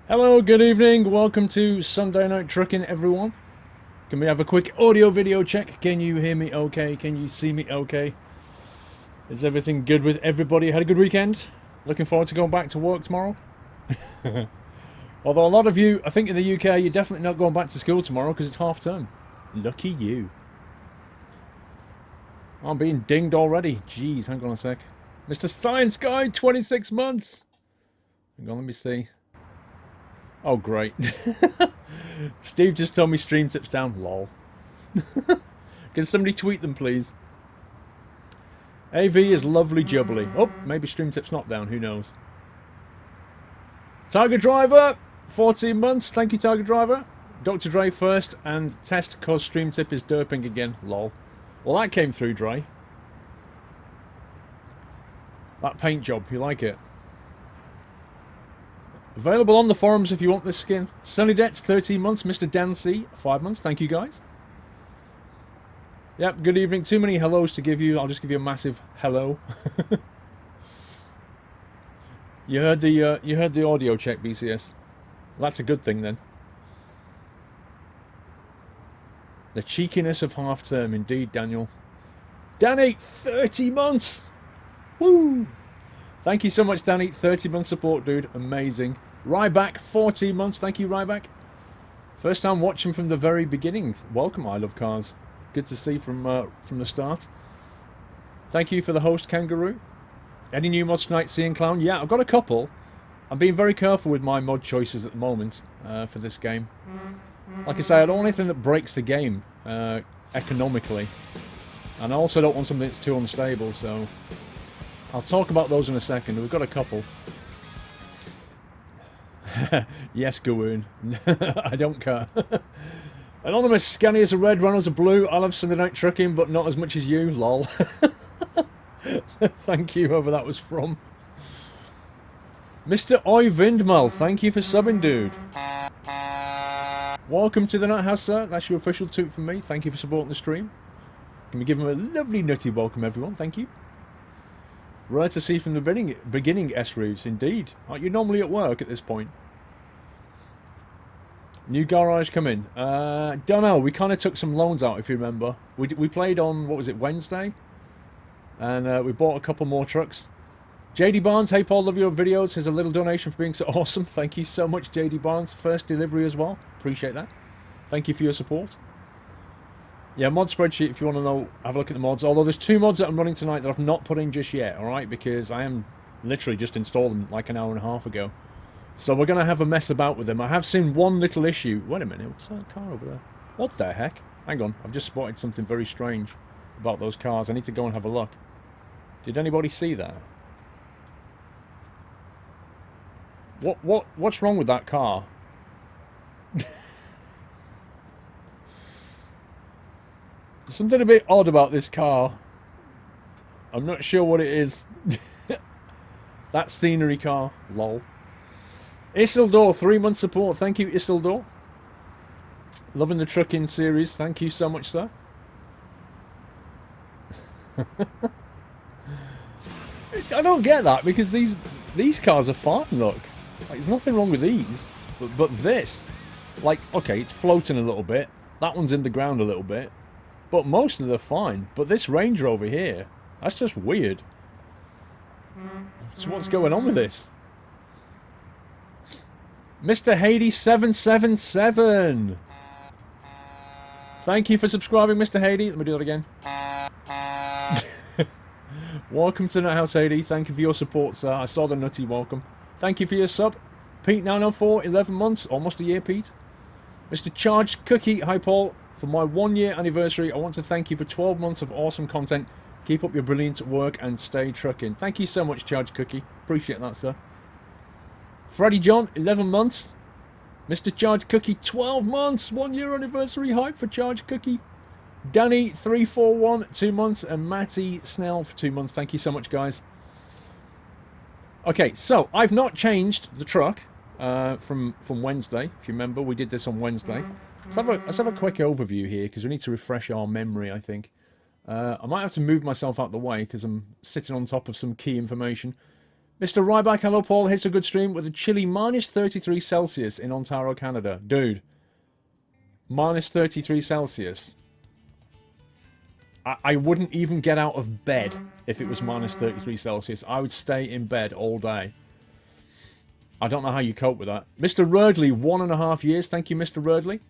Hello, good evening, welcome to Sunday Night Trucking, everyone. Can we have a quick audio video check? Can you hear me okay? Can you see me okay? Is everything good with everybody? Had a good weekend? Looking forward to going back to work tomorrow? Although a lot of you, I think in the UK, you're definitely not going back to school tomorrow because it's half term. Lucky you. I'm being dinged already. Jeez, hang on a sec. Mr. Science Guy, 26 months. Hang on, let me see. Oh, great. Steve just told me stream tips down. Lol. Can somebody tweet them, please? AV is lovely jubbly. Oh, maybe stream tips not down. Who knows? Tiger Driver, 14 months. Thank you, Tiger Driver. Dr. Dre first, and test cause stream tip is derping again. Lol. Well, that came through, Dre. That paint job, you like it? Available on the forums if you want this skin. Sunny Debts, 13 months. Mr. Dancy, 5 months. Thank you, guys. Yep, good evening. Too many hellos to give you. I'll just give you a massive hello. You heard the audio check, BCS. That's a good thing, then. The cheekiness of half term, indeed, Daniel. Danny, 30 months! Woo! Thank you so much, Danny. 30-month support, dude. Amazing. Ryback, 14 months. Thank you, Ryback. First time watching from the very beginning. Welcome, I Love Cars. Good to see from the start. Thank you for the host, Kangaroo. Any new mods tonight, Seeing Clown? Yeah, I've got a couple. I'm being very careful with my mod choices at the moment for this game. Like I say, I don't want anything that breaks the game economically. And I also don't want something that's too unstable, so... I'll talk about those in a second. We've got a couple. Yes, Gawoon. I don't care. Anonymous, Scanny is a red, Reynolds a blue. I love Sunday Night Trucking, but not as much as you. Lol. Thank you, whoever that was from. Mr. Oivindmal, thank you for subbing, dude. Welcome to the Night House, sir. That's your official toot from me. Thank you for supporting the stream. Can we give him a lovely nutty welcome, everyone? Thank you. Rare to see from the beginning, S-Roofs, indeed. Aren't you normally at work at this point? New garage come in. Don't know, we kind of took some loans out, if you remember. We played on, what was it, Wednesday? And we bought a couple more trucks. JD Barnes, hey Paul, love your videos. Here's a little donation for being so awesome. Thank you so much, JD Barnes. First delivery as well. Appreciate that. Thank you for your support. Yeah, mod spreadsheet if you want to know, have a look at the mods. Although there's 2 mods that I'm running tonight that I've not put in just yet, alright? Because I am literally just installed them like an hour and a half ago. So we're going to have a mess about with them. I have seen one little issue. Wait a minute, what's that car over there? What the heck? Hang on, I've just spotted something very strange about those cars. I need to go and have a look. Did anybody see that? What's wrong with that car? Something a bit odd about this car. I'm not sure what it is. That scenery car. Lol. Isildur, 3-month support. Thank you, Isildur. Loving the trucking series. Thank you so much, sir. I don't get that because these cars are fine, look. Like, there's nothing wrong with these. But this, like, okay, it's floating a little bit. That one's in the ground a little bit. But most of them are fine. But this Range Rover here, that's just weird. So what's going on with this? Mr. Hades777. Thank you for subscribing, Mr. Hades. Let me do that again. Welcome to Night House, Hades. Thank you for your support, sir. I saw the nutty welcome. Thank you for your sub. Pete904, 11 months. Almost a year, Pete. Mr. Charged Cookie. Hi, Paul. For my 1-year anniversary, I want to thank you for 12 months of awesome content. Keep up your brilliant work and stay trucking. Thank you so much, Charged Cookie. Appreciate that, sir. Freddie John, 11 months. Mr. Charged Cookie, 12 months. 1-year anniversary hype for Charged Cookie. Danny, 341, 2 months. And Matty Snell for 2 months. Thank you so much, guys. Okay, so I've not changed the truck from Wednesday. If you remember, we did this on Wednesday. Let's have a quick overview here, because we need to refresh our memory, I think. I might have to move myself out the way, because I'm sitting on top of some key information. Mr. Ryback, hello Paul. Here's a good stream with a chilly minus 33 Celsius in Ontario, Canada. Dude, minus 33 Celsius. I wouldn't even get out of bed if it was minus 33 Celsius. I would stay in bed all day. I don't know how you cope with that. Mr. Rurdley, 1.5 years. Thank you, Mr. Rurdley.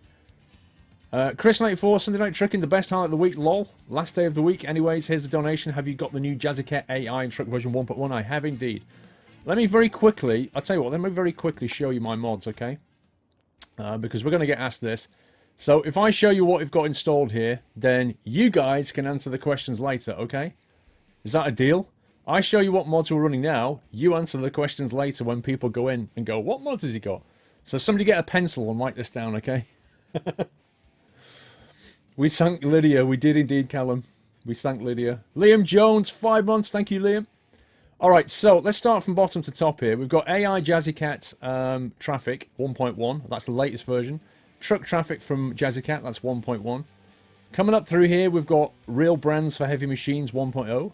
Chris94, Sunday Night Trucking, the best highlight of the week, lol. Last day of the week. Anyways, here's a donation. Have you got the new JazzyCat AI in truck version 1.1? I have indeed. Let me very quickly, I'll tell you what, let me very quickly show you my mods, okay? Because we're going to get asked this. So if I show you what we've got installed here, then you guys can answer the questions later, okay? Is that a deal? I show you what mods we're running now, you answer the questions later when people go in and go, what mods has he got? So somebody get a pencil and write this down, okay? We sank Lydia. We did indeed, Callum. We sank Lydia. Liam Jones, 5 months. Thank you, Liam. All right, so let's start from bottom to top here. We've got AI JazzyCat Traffic 1.1. That's the latest version. Truck Traffic from JazzyCat. That's 1.1. Coming up through here, we've got Real Brands for Heavy Machines 1.0.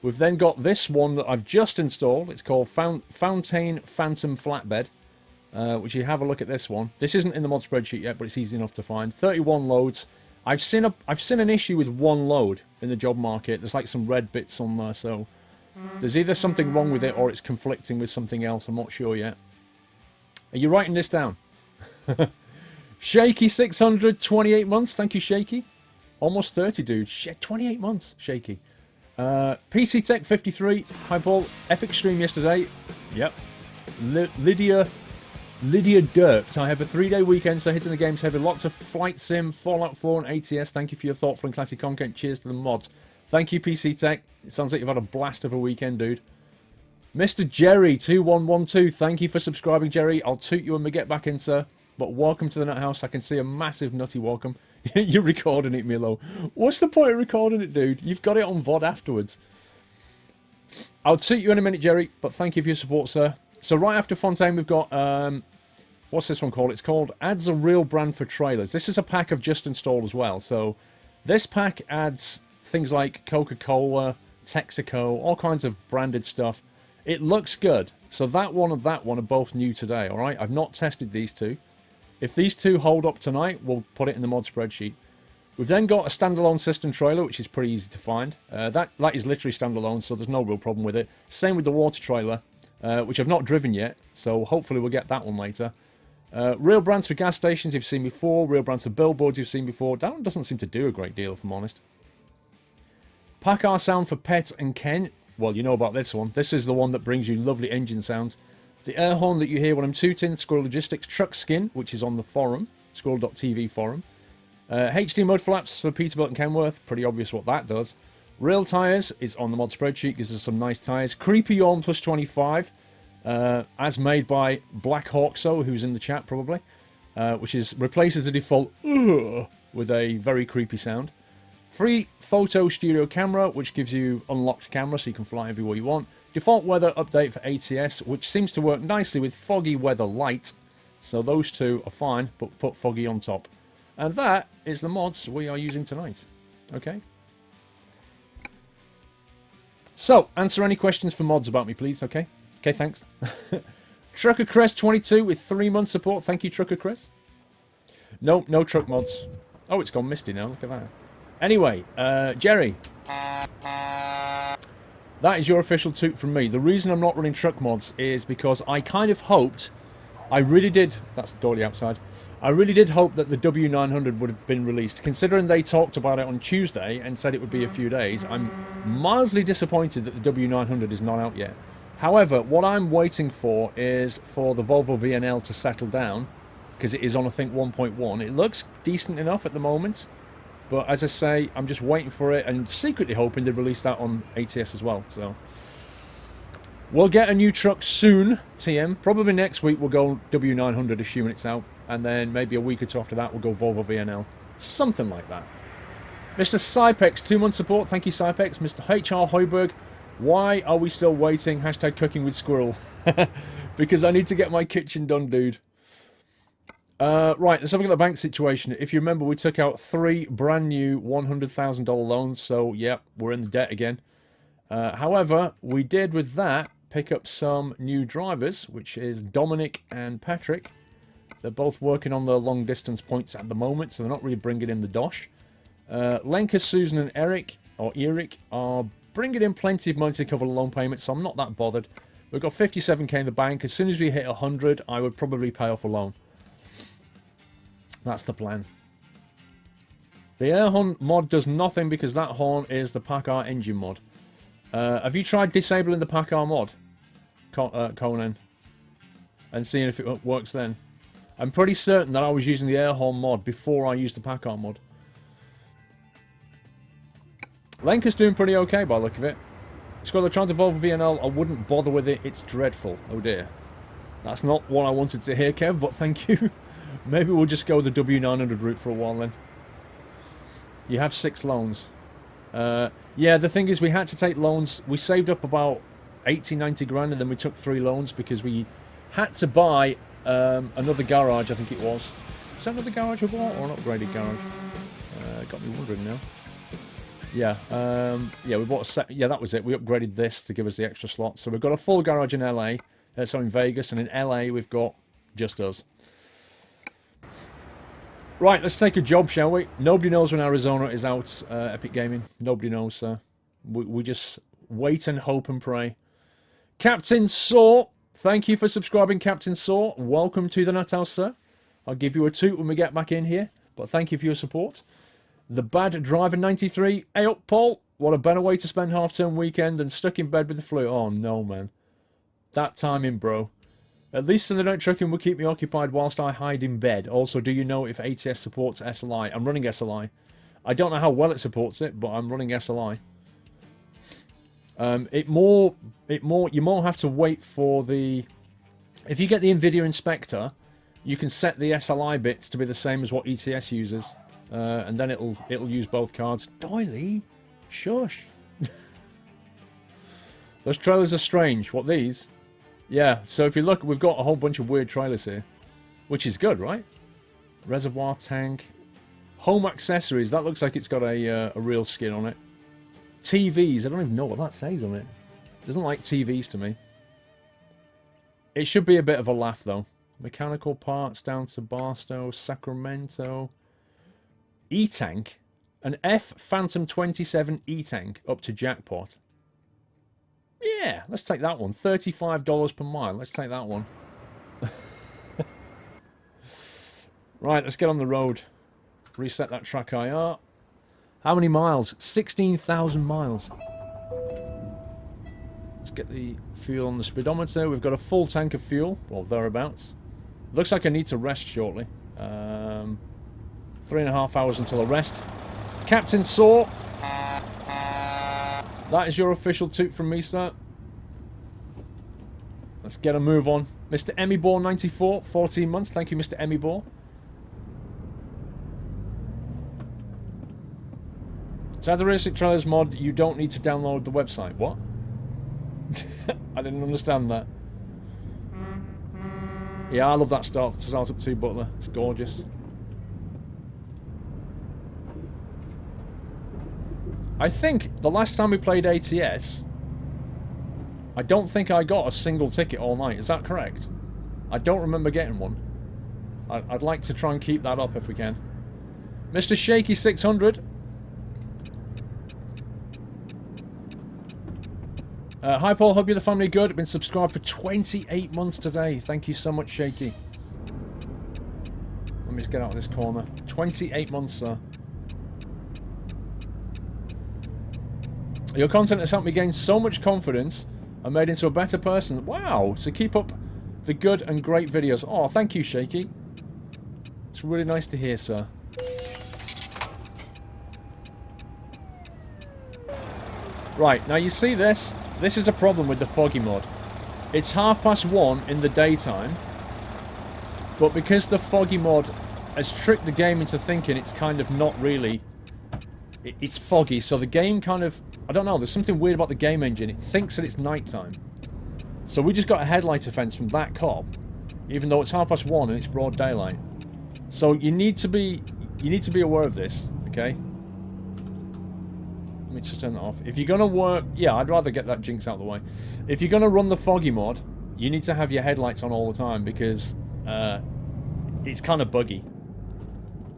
We've then got this one that I've just installed. It's called Fountain Phantom Flatbed. Which you have a look at this one. This isn't in the mod spreadsheet yet, but it's easy enough to find. 31 loads. I've seen an issue with one load in the job market. There's like some red bits on there, so there's either something wrong with it or it's conflicting with something else. I'm not sure yet. Are you writing this down? Shaky 600, 28 months. Thank you, Shaky. Almost 30, dude. Shit, 28 months, Shaky. PC Tech 53. Hi, Paul. Epic stream yesterday. Yep. Lydia Dirk. I have a 3-day weekend, so hitting the games heavy. Lots of Flight Sim, Fallout 4, and ATS. Thank you for your thoughtful and classic content. Cheers to the mods. Thank you, PC Tech. It sounds like you've had a blast of a weekend, dude. Mr. Jerry 2112. Thank you for subscribing, Jerry. I'll toot you when we get back in, sir. But welcome to the Nut House. I can see a massive nutty welcome. You're recording it, Milo. What's the point of recording it, dude? You've got it on VOD afterwards. I'll toot you in a minute, Jerry. But thank you for your support, sir. So right after Fontaine, we've got, what's this one called? It's called Adds a Real Brand for Trailers. This is a pack I've just installed as well. So this pack adds things like Coca-Cola, Texaco, all kinds of branded stuff. It looks good. So that one and that one are both new today, all right? I've not tested these two. If these two hold up tonight, we'll put it in the mod spreadsheet. We've then got a standalone system trailer, which is pretty easy to find. That is literally standalone, so there's no real problem with it. Same with the water trailer. Which I've not driven yet, so hopefully we'll get that one later. Real brands for gas stations you've seen before, real brands for billboards you've seen before. That one doesn't seem to do a great deal, if I'm honest. Packard sound for Pet and Ken. Well, you know about this one. This is the one that brings you lovely engine sounds. The air horn that you hear when I'm tooting, Squirrel Logistics Truck Skin, which is on the forum, squirrel.tv forum. HD mud flaps for Peterbilt and Kenworth. Pretty obvious what that does. Real tyres is on the mod spreadsheet, gives us some nice tyres. Creepy Yawn plus 25, as made by Black Hawkso, who's in the chat probably, which replaces the default with a very creepy sound. Free photo studio camera, which gives you unlocked camera so you can fly everywhere you want. Default weather update for ATS, which seems to work nicely with foggy weather light. So those two are fine, but put foggy on top. And that is the mods we are using tonight. Okay. So, answer any questions for mods about me, please, okay? Okay, thanks. Trucker Crest 22 with 3 months support. Thank you, Trucker Crest. No truck mods. Oh, it's gone misty now. Look at that. Anyway, Jerry. That is your official toot from me. The reason I'm not running truck mods is because I kind of hoped, I really did, that's Dolly outside, I really did hope that the W900 would have been released. Considering they talked about it on Tuesday and said it would be a few days, I'm mildly disappointed that the W900 is not out yet. However, what I'm waiting for is for the Volvo VNL to settle down, because it is on, I think, 1.1. It looks decent enough at the moment, but as I say, I'm just waiting for it and secretly hoping they release that on ATS as well. So we'll get a new truck soon, TM. Probably next week we'll go W900, assuming it's out. And then maybe a week or two after that, we'll go Volvo VNL. Something like that. Mr. Cypex, 2 month support. Thank you, Cypex. Mr. HR Hoiberg, why are we still waiting? Hashtag cooking with squirrel. Because I need to get my kitchen done, dude. Right, let's have a look at the bank situation. If you remember, we took out 3 brand new $100,000 loans. So, yep, we're in the debt again. However, we did with that pick up some new drivers, which is Dominic and Patrick. They're both working on the long distance points at the moment, so they're not really bringing in the dosh. Lenka, Susan and Eric are bringing in plenty of money to cover the loan payments, so I'm not that bothered. We've got 57k in the bank. As soon as we hit 100, I would probably pay off a loan. That's the plan. The air horn mod does nothing because that horn is the PACCAR engine mod. Have you tried disabling the PACCAR mod, Conan? And seeing if it works then? I'm pretty certain that I was using the air horn mod before I used the PACCAR mod. Lenka's doing pretty okay by the look of it. Squirrel, they're trying to evolve VNL. I wouldn't bother with it. It's dreadful. Oh dear. That's not what I wanted to hear, Kev, but thank you. Maybe we'll just go the W900 route for a while then. You have 6 loans. Yeah, the thing is we had to take loans. We saved up about 80, 90 grand and then we took 3 loans because we had to buy another garage, I think it was. Is that another garage we bought or an upgraded garage? Got me wondering now. Yeah, yeah, we bought a set. Yeah, that was it. We upgraded this to give us the extra slot. So we've got a full garage in LA. So in Vegas, and in LA we've got just us. Right, let's take a job, shall we? Nobody knows when Arizona is out, Epic Gaming. Nobody knows, we just wait and hope and pray. Captain Saw, thank you for subscribing, Captain Saw. Welcome to the Nut House, sir. I'll give you a toot when we get back in here, but thank you for your support. The Bad Driver 93. Hey up, Paul. What a better way to spend half-term weekend than stuck in bed with the flu. Oh, no, man. That timing, bro. At least the night trucking will keep me occupied whilst I hide in bed. Also, do you know if ATS supports SLI? I'm running SLI. I don't know how well it supports it, but I'm running SLI. You more have to wait for the... If you get the NVIDIA Inspector, you can set the SLI bits to be the same as what ETS uses. And then it'll use both cards. Doily, shush. Those trailers are strange. What, these? Yeah. So if you look, we've got a whole bunch of weird trailers here, which is good, right? Reservoir tank, home accessories. That looks like it's got a real skin on it. TVs. I don't even know what that says on it. Doesn't like TVs to me. It should be a bit of a laugh though. Mechanical parts down to Barstow, Sacramento. E-Tank, an F Phantom 27 E-Tank up to jackpot. Yeah, let's take that one. $35 per mile. Let's take that one. Right, let's get on the road. Reset that track IR. How many miles? 16,000 miles. Let's get the fuel on the speedometer. We've got a full tank of fuel, or thereabouts. Looks like I need to rest shortly. 3.5 hours until I rest. Captain Saw. That is your official toot from me, sir. Let's get a move on. Mr. Emmyball 94, 14 months. Thank you, Mr. Emmyball. To add the Realistic Trailers mod, you don't need to download the website. What? I didn't understand that. Yeah, I love that startup too, Butler. It's gorgeous. I think the last time we played ATS, I don't think I got a single ticket all night. Is that correct? I don't remember getting one. I'd like to try and keep that up if we can. Mr. Shaky 600. Hi Paul, hope you're the family good. I've been subscribed for 28 months today. Thank you so much, Shaky. Let me just get out of this corner. 28 months, sir. Your content has helped me gain so much confidence and made into a better person. Wow! So keep up the good and great videos. Oh, thank you, Shaky. It's really nice to hear, sir. Right, now you see this? This is a problem with the foggy mod. It's 1:30 in the daytime, but because the foggy mod has tricked the game into thinking it's kind of not really... It's foggy, so the game kind of... I don't know, there's something weird about the game engine. It thinks that it's nighttime. So we just got a headlight offense from that cop, even though it's 1:30 and it's broad daylight. So you need to be aware of this, okay? Let me just turn that off. If you're going to work... Yeah, I'd rather get that jinx out of the way. If you're going to run the foggy mod, you need to have your headlights on all the time because it's kind of buggy.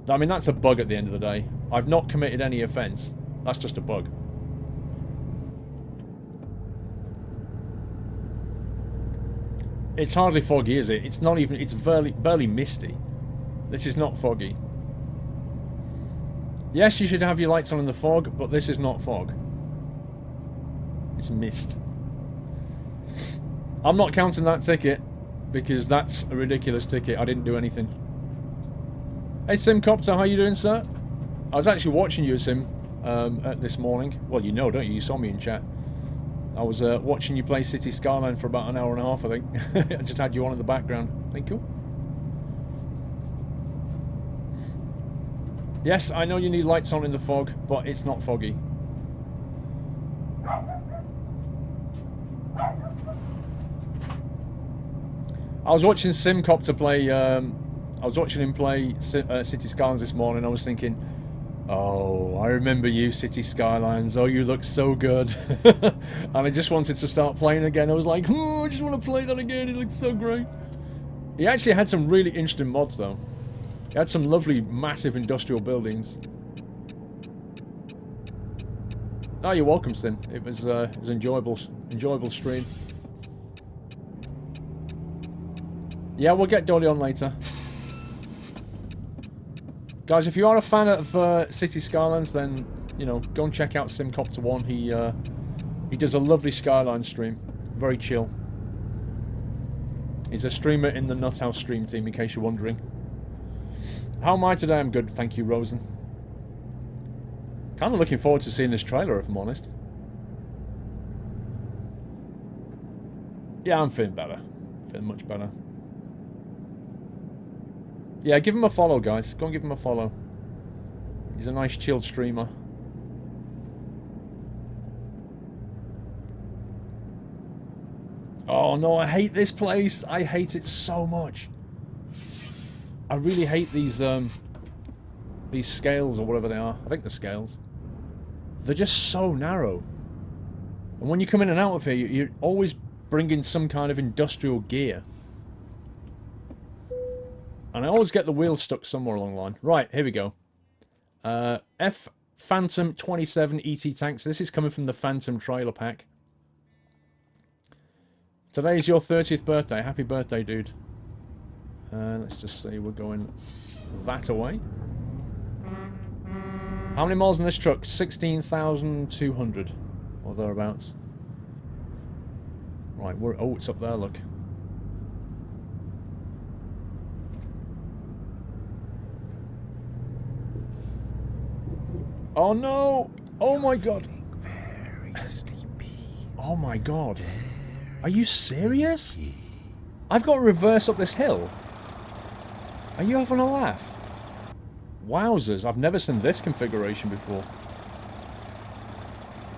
I mean, that's a bug at the end of the day. I've not committed any offence. That's just a bug. It's hardly foggy, is it? It's not even... It's barely misty. This is not foggy. Yes, you should have your lights on in the fog, but this is not fog. It's mist. I'm not counting that ticket, because that's a ridiculous ticket. I didn't do anything. Hey, Simcopter, how you doing, sir? I was actually watching you, Sim, this morning. Well, you know, don't you? You saw me in chat. I was watching you play City Skyline for about an hour and a half, I think. I just had you on in the background. Thank you. Yes, I know you need lights on in the fog, but it's not foggy. I was watching Simcopter play, I was watching him play City Skylines this morning. I was thinking, oh, I remember you, City Skylines. Oh, you look so good. And I just wanted to start playing again. I was like, oh, I just want to play that again. It looks so great. He actually had some really interesting mods, though. He had some lovely, massive industrial buildings. Oh, you're welcome, Sim. It was enjoyable stream. Yeah, we'll get Dolly on later. Guys, if you are a fan of City Skylines, then, you know, go and check out Simcopter 1. He does a lovely Skyline stream. Very chill. He's a streamer in the Nuthouse stream team, in case you're wondering. How am I today? I'm good, thank you, Rosen. Kind of looking forward to seeing this trailer, if I'm honest. Yeah, I'm feeling better. Feeling much better. Yeah, give him a follow, guys. Go and give him a follow. He's a nice, chilled streamer. Oh, no, I hate this place. I hate it so much. I really hate these scales or whatever they are. I think they're scales. They're just so narrow. And when you come in and out of here, you're always bringing some kind of industrial gear. And I always get the wheels stuck somewhere along the line. Right, here we go. F Phantom 27 ET tanks. This is coming from the Phantom trailer pack. Today is your 30th birthday. Happy birthday, dude. Let's just see, we're going that away. How many miles in this truck? 16,200 or thereabouts. Right, oh, it's up there, look. Oh no! Oh my god! Very sleepy. Oh my god. Are you serious? I've got to reverse up this hill. Are you having a laugh? Wowzers, I've never seen this configuration before.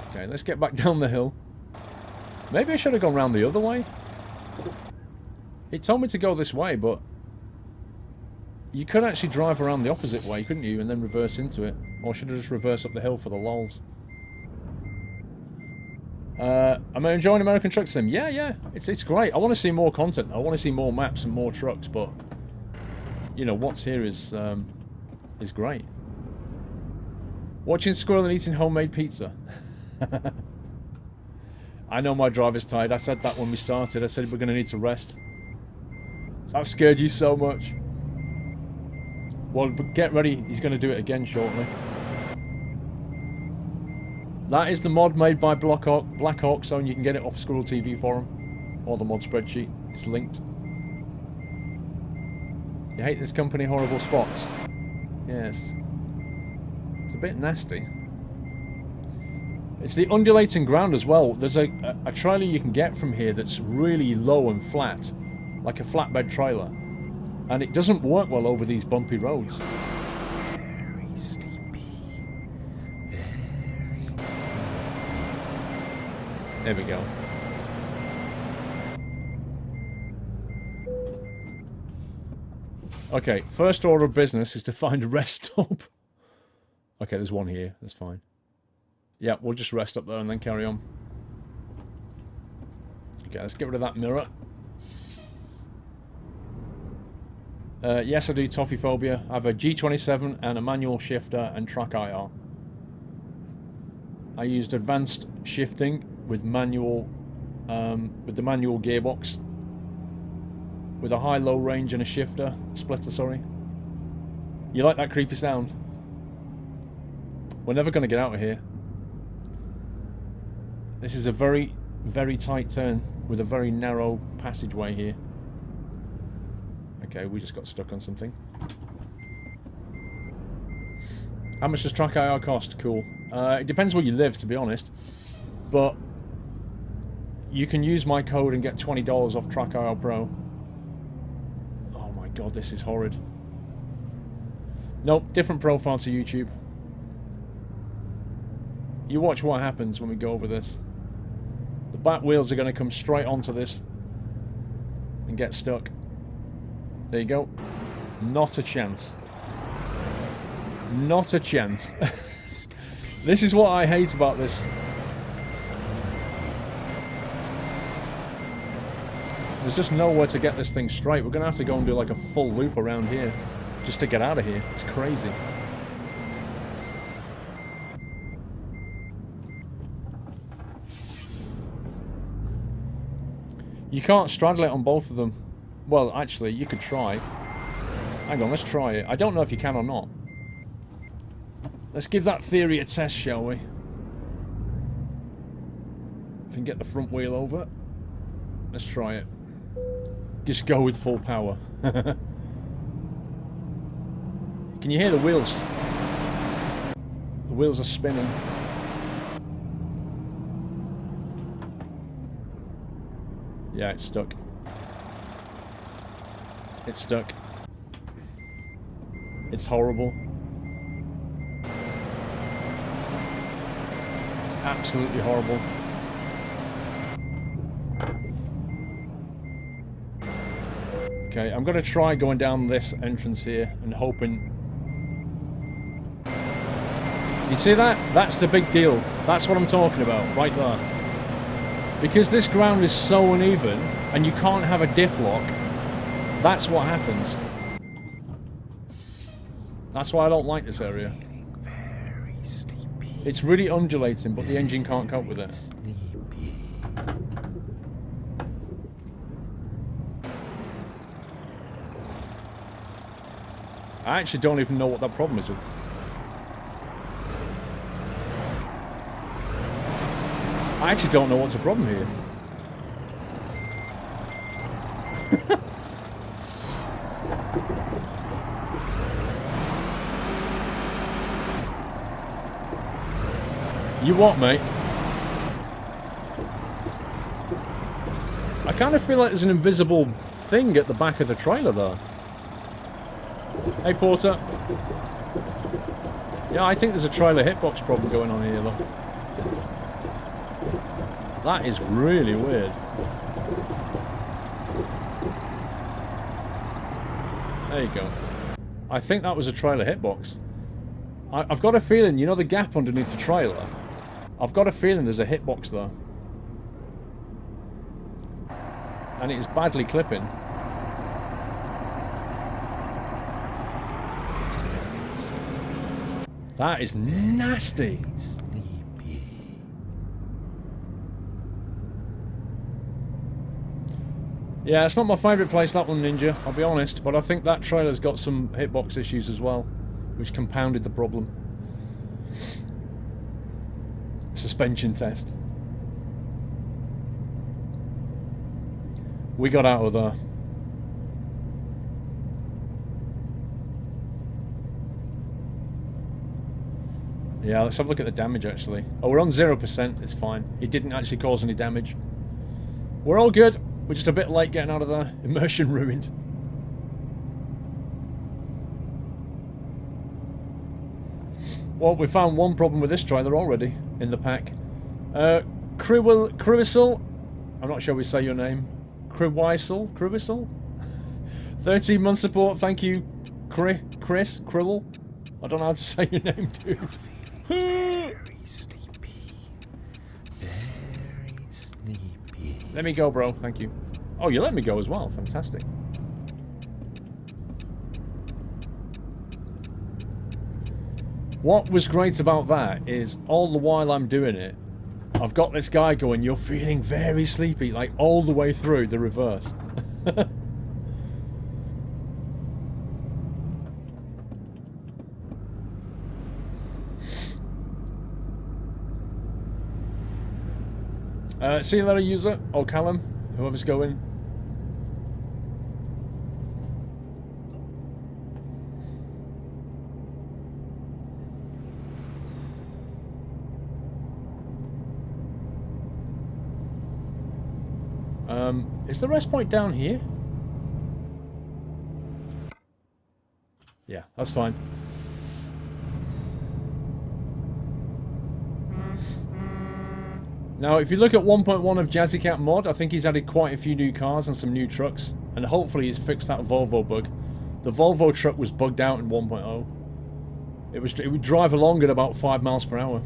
Okay, let's get back down the hill. Maybe I should have gone round the other way. It told me to go this way, but you could actually drive around the opposite way, couldn't you, and then reverse into it? Or should I just reverse up the hill for the lols? Am I enjoying American Truck Sim? Yeah, it's great. I want to see more content. I want to see more maps and more trucks, but you know what's here is great. Watching Squirrel and eating homemade pizza. I know my driver's tired. I said that when we started. I said we're going to need to rest. That scared you so much. Well, but get ready. He's going to do it again shortly. That is the mod made by Black Hawk, so you can get it off Squirrel TV forum. Or the mod spreadsheet. It's linked. You hate this company, horrible spots. Yes. It's a bit nasty. It's the undulating ground as well. There's a trailer you can get from here that's really low and flat. Like a flatbed trailer. And it doesn't work well over these bumpy roads. Very sleepy. Very sleepy. There we go. Okay, first order of business is to find a rest stop. Okay, there's one here. That's fine. Yeah, we'll just rest up there and then carry on. Okay, let's get rid of that mirror. Yes, I do toffee phobia. I have a G27 and a manual shifter and track IR. I used advanced shifting with manual, with the manual gearbox, with a high-low range and a shifter splitter. Sorry. You like that creepy sound? We're never going to get out of here. This is a very, very tight turn with a very narrow passageway here. Okay, we just got stuck on something. How much does track IR cost? Cool. It depends where you live, to be honest. But you can use my code and get $20 off track IR Pro. Oh my god, this is horrid. Nope, different profile to YouTube. You watch what happens when we go over this. The back wheels are going to come straight onto this and get stuck. There you go. Not a chance. Not a chance. This is what I hate about this. There's just nowhere to get this thing straight. We're going to have to go and do like a full loop around here just to get out of here. It's crazy. You can't straddle it on both of them. Well, actually, you could try. Hang on, let's try it. I don't know if you can or not. Let's give that theory a test, shall we? If we can get the front wheel over. Let's try it. Just go with full power. Can you hear the wheels? The wheels are spinning. Yeah, it's stuck. It's stuck. It's horrible. It's absolutely horrible. Okay, I'm going to try going down this entrance here and hoping... You see that? That's the big deal. That's what I'm talking about, right there. Because this ground is so uneven and you can't have a diff lock, that's what happens. That's why I don't like this area. Very sleepy. It's really undulating, but the engine can't cope with it. Sleepy. I actually don't even know what that problem is with. I actually don't know what's the problem here. You what, mate? I kind of feel like there's an invisible thing at the back of the trailer there. Hey, Porter. Yeah, I think there's a trailer hitbox problem going on here, though. That is really weird. There you go. I think that was a trailer hitbox. I've got a feeling, you know the gap underneath the trailer? I've got a feeling there's a hitbox there. And it is badly clipping. That is nasty. Sleepy. Yeah, it's not my favourite place, that one, Ninja, I'll be honest, but I think that trailer's got some hitbox issues as well, which compounded the problem. Suspension test. We got out of there. Yeah, let's have a look at the damage, actually. Oh, we're on 0%, it's fine. It didn't actually cause any damage. We're all good. We're just a bit late getting out of there. Immersion ruined. Well, we found one problem with this trailer already in the pack. Criwisel, I'm not sure we say your name. Criwisel? 13-month support, thank you, Chris, Kribble. I don't know how to say your name, dude. Very sleepy. Let me go, bro. Thank you. Oh, you let me go as well. Fantastic. What was great about that is all the while I'm doing it, I've got this guy going, you're feeling very sleepy, like all the way through the reverse. See you later, user, or Callum, whoever's going. Is the rest point down here? Yeah, that's fine. Now, if you look at 1.1 of Jazzycat mod, I think he's added quite a few new cars and some new trucks. And hopefully he's fixed that Volvo bug. The Volvo truck was bugged out in 1.0. It would drive along at about 5 miles per hour.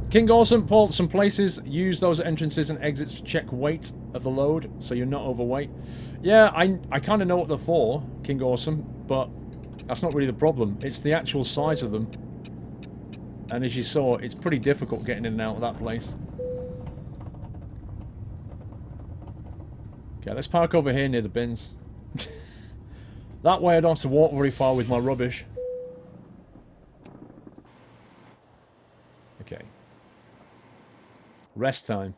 King Awesome, Paul, some places use those entrances and exits to check weight of the load, so you're not overweight. Yeah, I kind of know what they're for, King Awesome, but that's not really the problem. It's the actual size of them. And as you saw, it's pretty difficult getting in and out of that place. Okay, let's park over here near the bins. That way I don't have to walk very far with my rubbish. Okay. Rest time.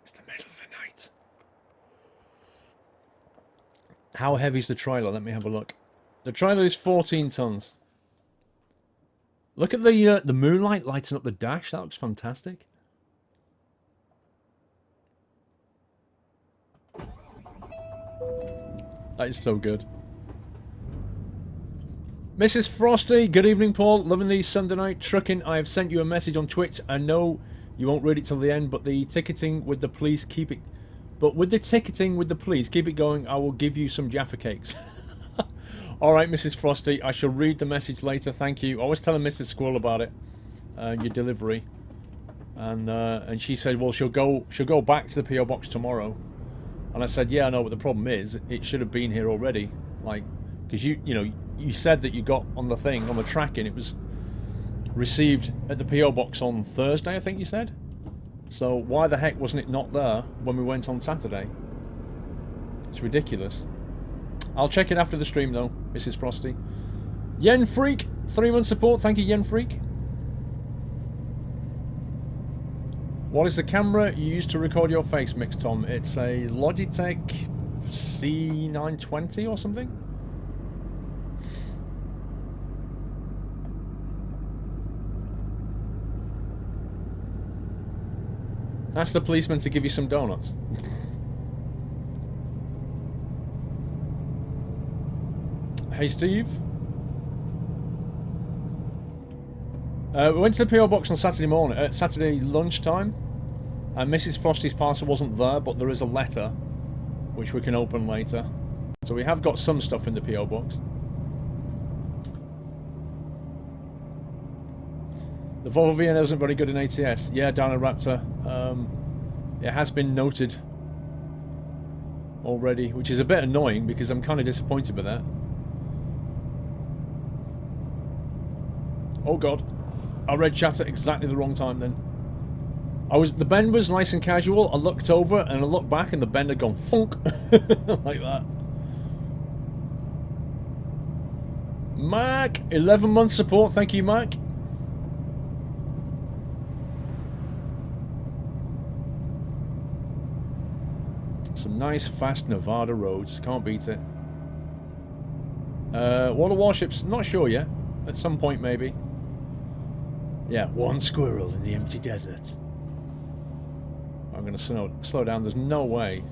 It's the middle of the night. How heavy is the trailer? Let me have a look. The trailer is 14 tons. Look at the moonlight lighting up the dash. That looks fantastic. That is so good. Mrs. Frosty, good evening, Paul. Loving these Sunday night trucking. I have sent you a message on Twitch. I know you won't read it till the end, but the ticketing with the police, keep it. But with the ticketing with the police, keep it going. I will give you some Jaffa cakes. Alright, Mrs. Frosty, I shall read the message later, thank you. I was telling Mrs. Squirrel about it, your delivery. And she said, well, she'll go back to the P.O. Box tomorrow. And I said, yeah, I know, but the problem is, it should have been here already. Like, because you know, you said that you got on the thing, on the tracking, it was received at the P.O. Box on Thursday, I think you said? So why the heck wasn't it not there when we went on Saturday? It's ridiculous. I'll check it after the stream, though, Mrs. Frosty. Yen Freak, 3-month support. Thank you, Yen Freak. What is the camera you use to record your face, Mix Tom? It's a Logitech C920 or something. Ask the policeman to give you some donuts. Hey, Steve. We went to the P.O. Box on Saturday morning, Saturday lunchtime, and Mrs. Frosty's parcel wasn't there, but there is a letter, which we can open later. So we have got some stuff in the P.O. Box. The Volvo VN isn't very good in ATS. Yeah, Dino Raptor. It has been noted already, which is a bit annoying because I'm kind of disappointed with that. Oh god, I read chat at exactly the wrong time then. The bend was nice and casual. I looked over and I looked back and the bend had gone funk. Like that. Mac, 11-month support, thank you, Mac. Some nice fast Nevada roads, can't beat it. Water warships, not sure yet. At some point maybe. Yeah, one squirrel in the empty desert. I'm going to slow down. There's no way.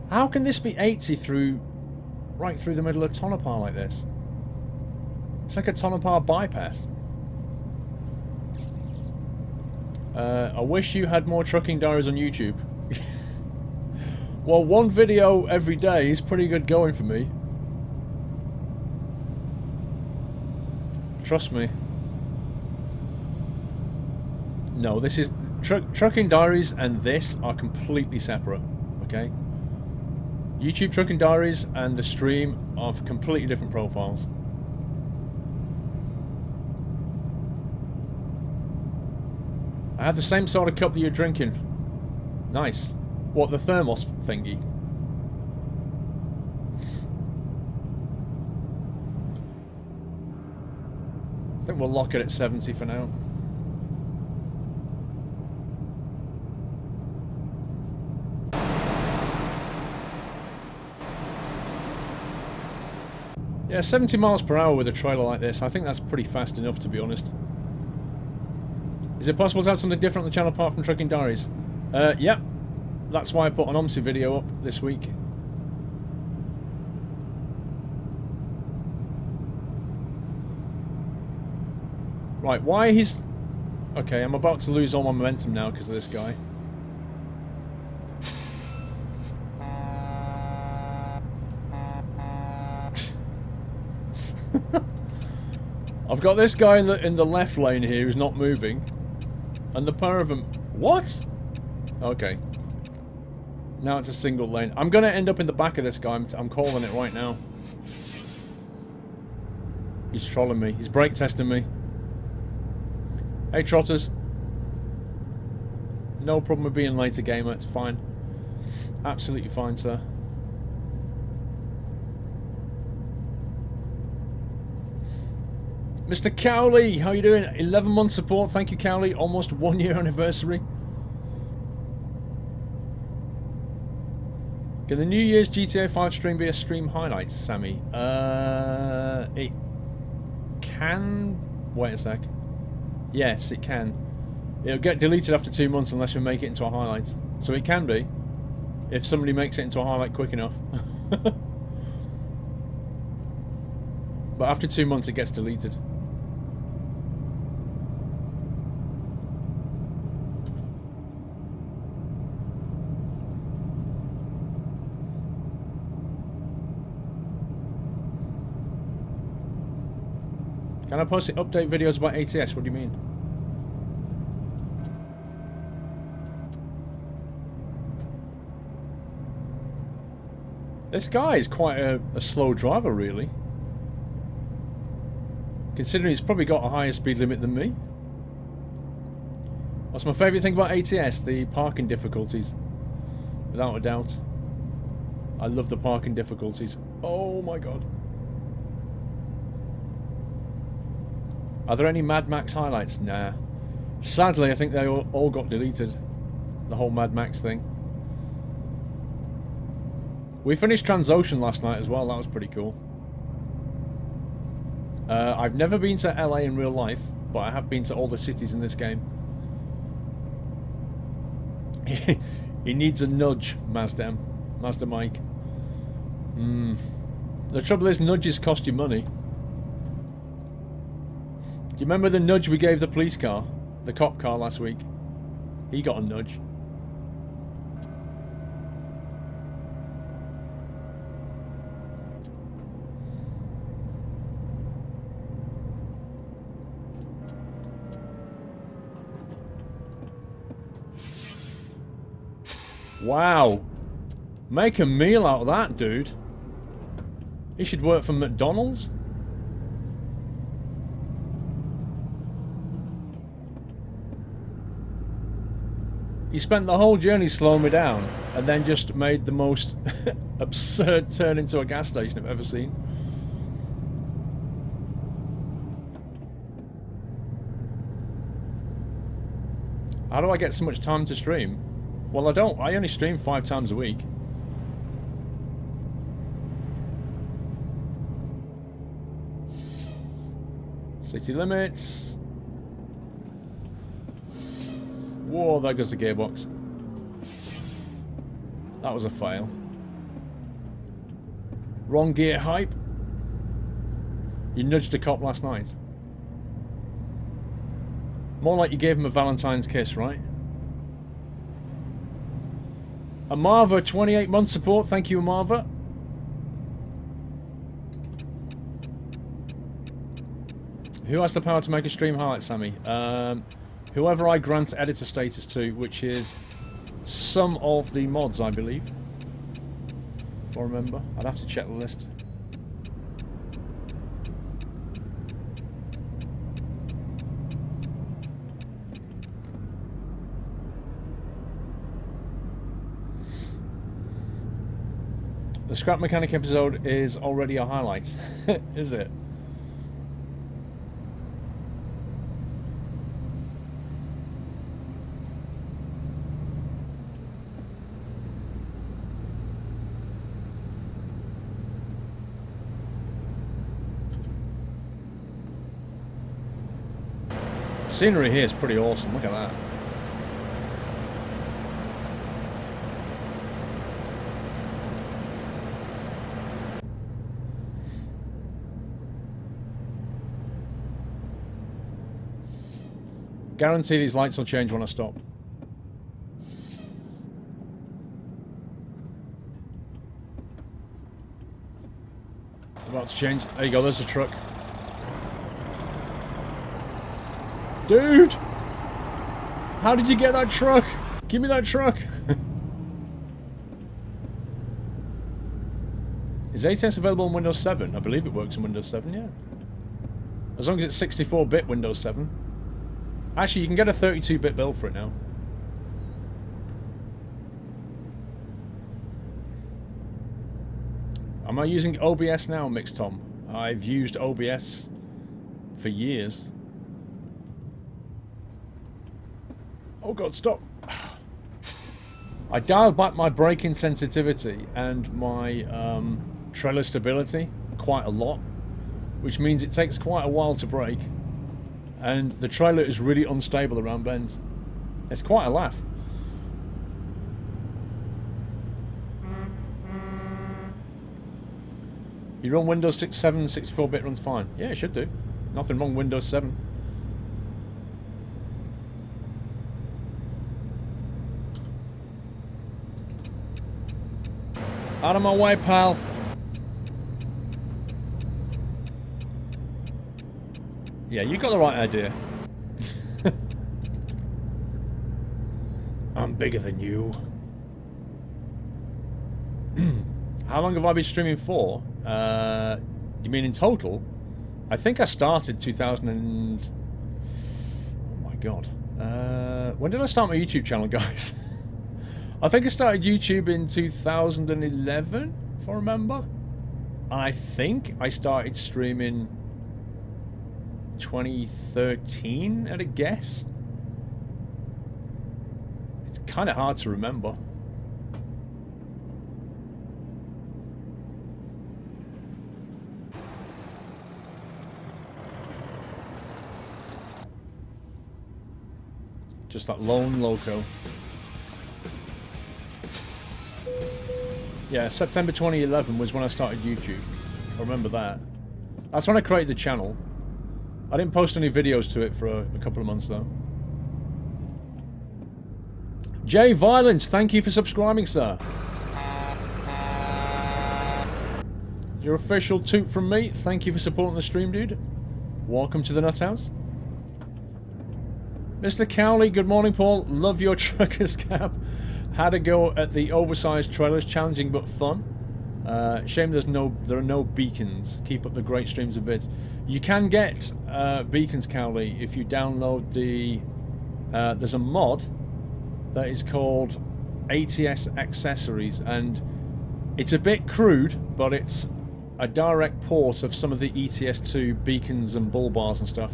How can this be 80 right through the middle of Tonopah like this? It's like a Tonopah bypass. I wish you had more trucking diaries on YouTube. Well, one video every day is pretty good going for me. Trust me. No, this is... Trucking Diaries and this are completely separate, okay? YouTube Trucking Diaries and the stream are completely different profiles. I have the same sort of cup that you're drinking. Nice. What, the thermos thingy? I think we'll lock it at 70 for now. Yeah, 70 miles per hour with a trailer like this. I think that's pretty fast enough, to be honest. Is it possible to have something different on the channel apart from Trucking Diaries? Yeah. That's why I put an OMSI video up this week. Right, why he's... Okay, I'm about to lose all my momentum now because of this guy. I've got this guy in the left lane here who's not moving. And the pair of them... What? Okay. Now it's a single lane. I'm going to end up in the back of this guy. I'm calling it right now. He's trolling me. He's brake testing me. Hey, Trotters. No problem with being later, gamer. It's fine. Absolutely fine, sir. Mr. Cowley, how you doing? 11-month support. Thank you, Cowley. Almost 1 year anniversary. Can the New Year's GTA 5 stream be a stream highlights, Sammy? It can... Wait a sec. Yes, it can. It'll get deleted after 2 months unless we make it into a highlight. So it can be, if somebody makes it into a highlight quick enough. But after 2 months it gets deleted. Can I post update videos about ATS? What do you mean? This guy is quite a slow driver, really. Considering he's probably got a higher speed limit than me. What's my favourite thing about ATS? The parking difficulties. Without a doubt. I love the parking difficulties. Oh my god. Are there any Mad Max highlights? Nah. Sadly, I think they all got deleted. The whole Mad Max thing. We finished Transocean last night as well. That was pretty cool. I've never been to LA in real life, but I have been to all the cities in this game. He needs a nudge, Mazda Mike. The trouble is, nudges cost you money. Do you remember the nudge we gave the police car? The cop car last week? He got a nudge. Wow. Make a meal out of that, dude. He should work for McDonald's. He spent the whole journey slowing me down and then just made the most absurd turn into a gas station I've ever seen. How do I get so much time to stream? Well, I don't. I only stream 5 times a week. City limits. Whoa, there goes the gearbox. That was a fail. Wrong gear hype. You nudged a cop last night. More like you gave him a Valentine's kiss, right? Amarva, 28 month support. Thank you, Amarva. Who has the power to make a stream highlight, Sammy? whoever I grant editor status to, which is some of the mods, I believe. If I remember. I'd have to check the list. The Scrap Mechanic episode is already a highlight, is it? Scenery here is pretty awesome, look at that. Guarantee these lights will change when I stop. About to change. There you go, there's a truck. Dude! How did you get that truck? Give me that truck! Is ATS available on Windows 7? I believe it works on Windows 7, yeah. As long as it's 64-bit Windows 7. Actually, you can get a 32-bit build for it now. Am I using OBS now, Mixed Tom? I've used OBS for years. Oh god, stop! I dialed back my braking sensitivity and my trailer stability quite a lot, which means it takes quite a while to brake. And the trailer is really unstable around bends. It's quite a laugh. You run Windows 7, 64-bit runs fine. Yeah, it should do. Nothing wrong with Windows 7. Out of my way, pal. Yeah, you got the right idea. I'm bigger than you. How long have I been streaming for? You mean in total? I think I started 2000 and... Oh my god. When did I start my YouTube channel, guys? I think I started YouTube in 2011, if I remember. I think I started streaming 2013 at a guess. It's kind of hard to remember. Just that lone loco. Yeah, September 2011 was when I started YouTube. I remember that. That's when I created the channel. I didn't post any videos to it for a couple of months though. Jay Violence, thank you for subscribing, sir. Your official toot from me. Thank you for supporting the stream, dude. Welcome to the Nut House. Mr. Cowley, good morning, Paul. Love your trucker's cap. Had a go at the oversized trailers, challenging but fun. Shame there are no beacons. Keep up the great streams of vids. You can get beacons, Cowley, if you download the... there's a mod that is called ATS Accessories, and it's a bit crude, but it's a direct port of some of the ETS2 beacons and bull bars and stuff.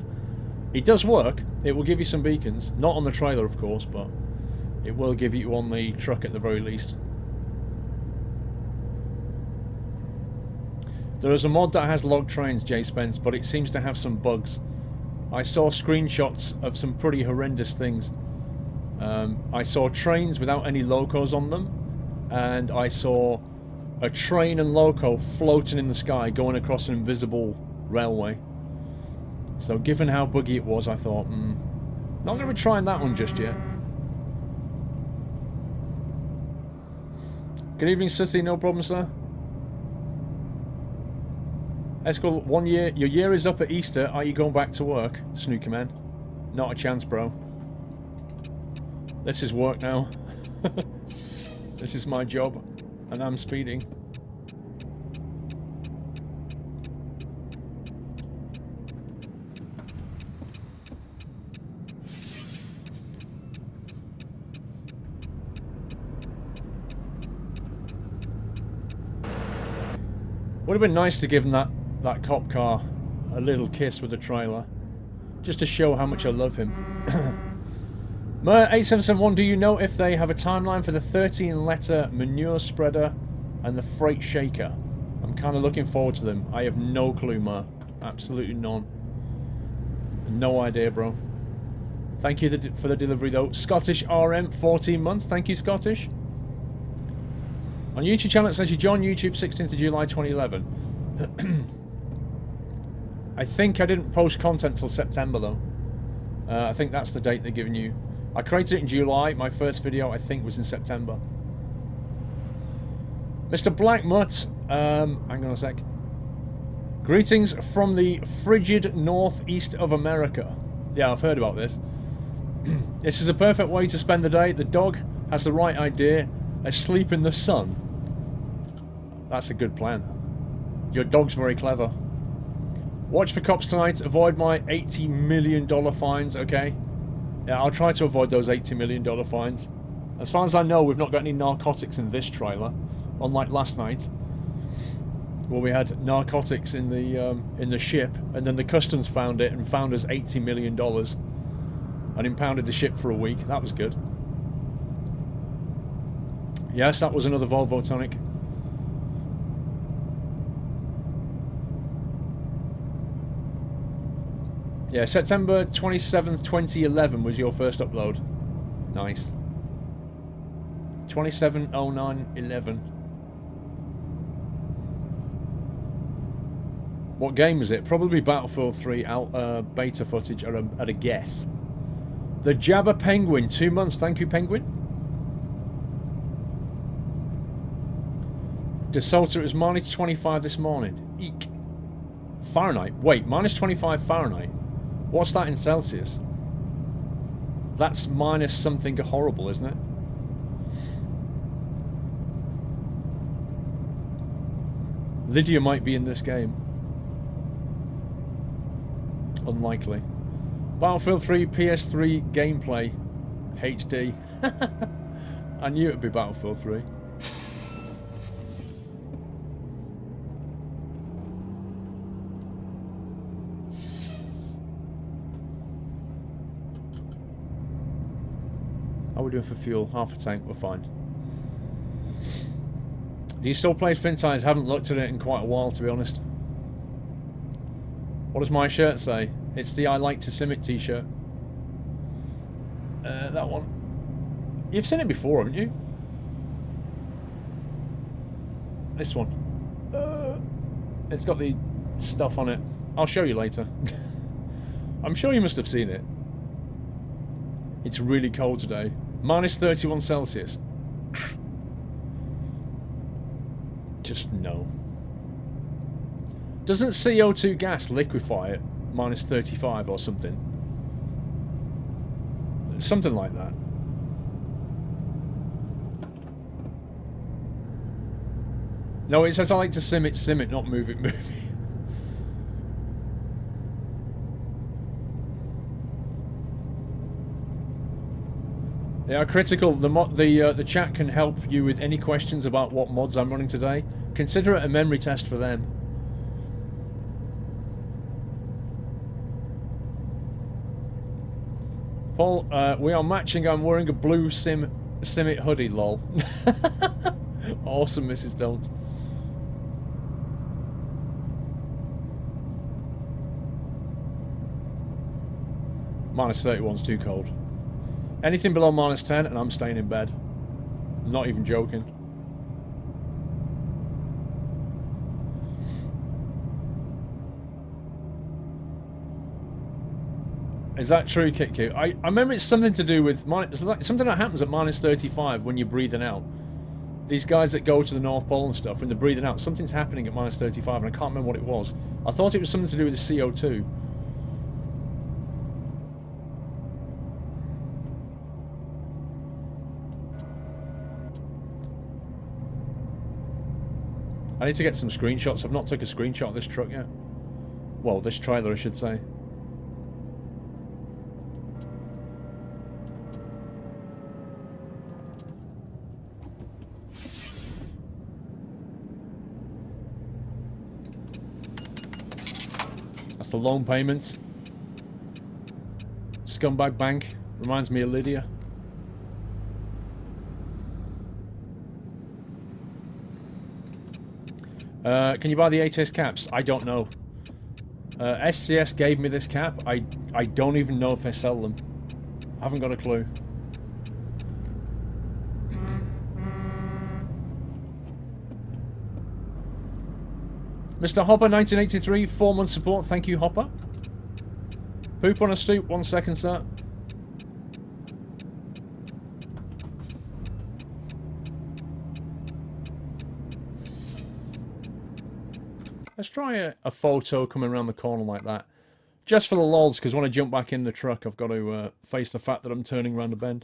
It does work. It will give you some beacons. Not on the trailer, of course, but it will give you on the truck at the very least. There is a mod that has log trains, Jay Spence, but it seems to have some bugs. I saw screenshots of some pretty horrendous things. I saw trains without any locos on them, and I saw a train and loco floating in the sky going across an invisible railway. So given how buggy it was, I thought, not going to be trying that one just yet. Good evening, Sissy, no problem, sir. Eskel, 1 year, your year is up at Easter. Are you going back to work? Snooker man. Not a chance, bro. This is work now. This is my job, and I'm speeding. Would have been nice to give him that cop car a little kiss with the trailer, just to show how much I love him. Mer8771, do you know if they have a timeline for the 13-letter manure spreader and the freight shaker? I'm kind of looking forward to them. I have no clue, Mer. Absolutely none. No idea, bro. Thank you for the delivery, though. Scottish RM, 14 months. Thank you, Scottish. On YouTube channel, it says you joined YouTube 16th of July 2011. I think I didn't post content till September, though. I think that's the date they're giving you. I created it in July. My first video, I think, was in September. Mr. Black Mutt, hang on a sec. Greetings from the frigid northeast of America. Yeah, I've heard about this. This is a perfect way to spend the day. The dog has the right idea. Asleep in the sun. That's a good plan. Your dog's very clever. Watch for cops tonight. Avoid my $80 million fines, okay? Yeah, I'll try to avoid those $80 million fines. As far as I know, we've not got any narcotics in this trailer. Unlike last night, where we had narcotics in the ship, and then the customs found it and found us $80 million and impounded the ship for a week. That was good. Yes, that was another Volvo tonic. Yeah, September 27th, 2011 was your first upload. Nice. 270911. What game is it? Probably Battlefield 3 beta footage at a guess. The Jabba Penguin, 2 months. Thank you, Penguin. DeSalter, it was minus 25 this morning. Eek. Fahrenheit. Wait, minus 25 Fahrenheit. What's that in Celsius? That's minus something horrible, isn't it? Lydia might be in this game. Unlikely. Battlefield 3 PS3 gameplay HD. I knew it would be Battlefield 3. How are we doing for fuel? Half a tank, we're fine. Do you still play Spin Tires? Haven't looked at it in quite a while, to be honest. What does my shirt say? It's the I Like to Sim It t-shirt. That one. You've seen it before, haven't you? This one. It's got the stuff on it. I'll show you later. I'm sure you must have seen it. It's really cold today. Minus 31 Celsius. Just no. Doesn't CO2 gas liquefy at minus 35 or something? Something like that. No, it says I like to sim it, not move it, move it. They are critical. The chat can help you with any questions about what mods I'm running today. Consider it a memory test for them. Paul, we are matching. I'm wearing a blue Simit hoodie, lol. Awesome, Mrs. Don't. Minus 31's too cold. Anything below minus 10 and I'm staying in bed. I'm not even joking. Is that true, KitQ? I remember it's something to do with... It's like something that happens at minus 35 when you're breathing out. These guys that go to the North Pole and stuff, when they're breathing out, something's happening at minus 35 and I can't remember what it was. I thought it was something to do with the CO2. I need to get some screenshots. I've not took a screenshot of this truck yet. Well, this trailer, I should say. That's the loan payment. Scumbag bank. Reminds me of Lydia. Can you buy the ATS caps? I don't know. SCS gave me this cap. I don't even know if they sell them. I haven't got a clue. Mr. Hopper 1983, 4-month support. Thank you, Hopper. Poop on a stoop. 1 second, sir. Let's try a photo coming around the corner like that. Just for the lols, because when I jump back in the truck, I've got to face the fact that I'm turning around a bend.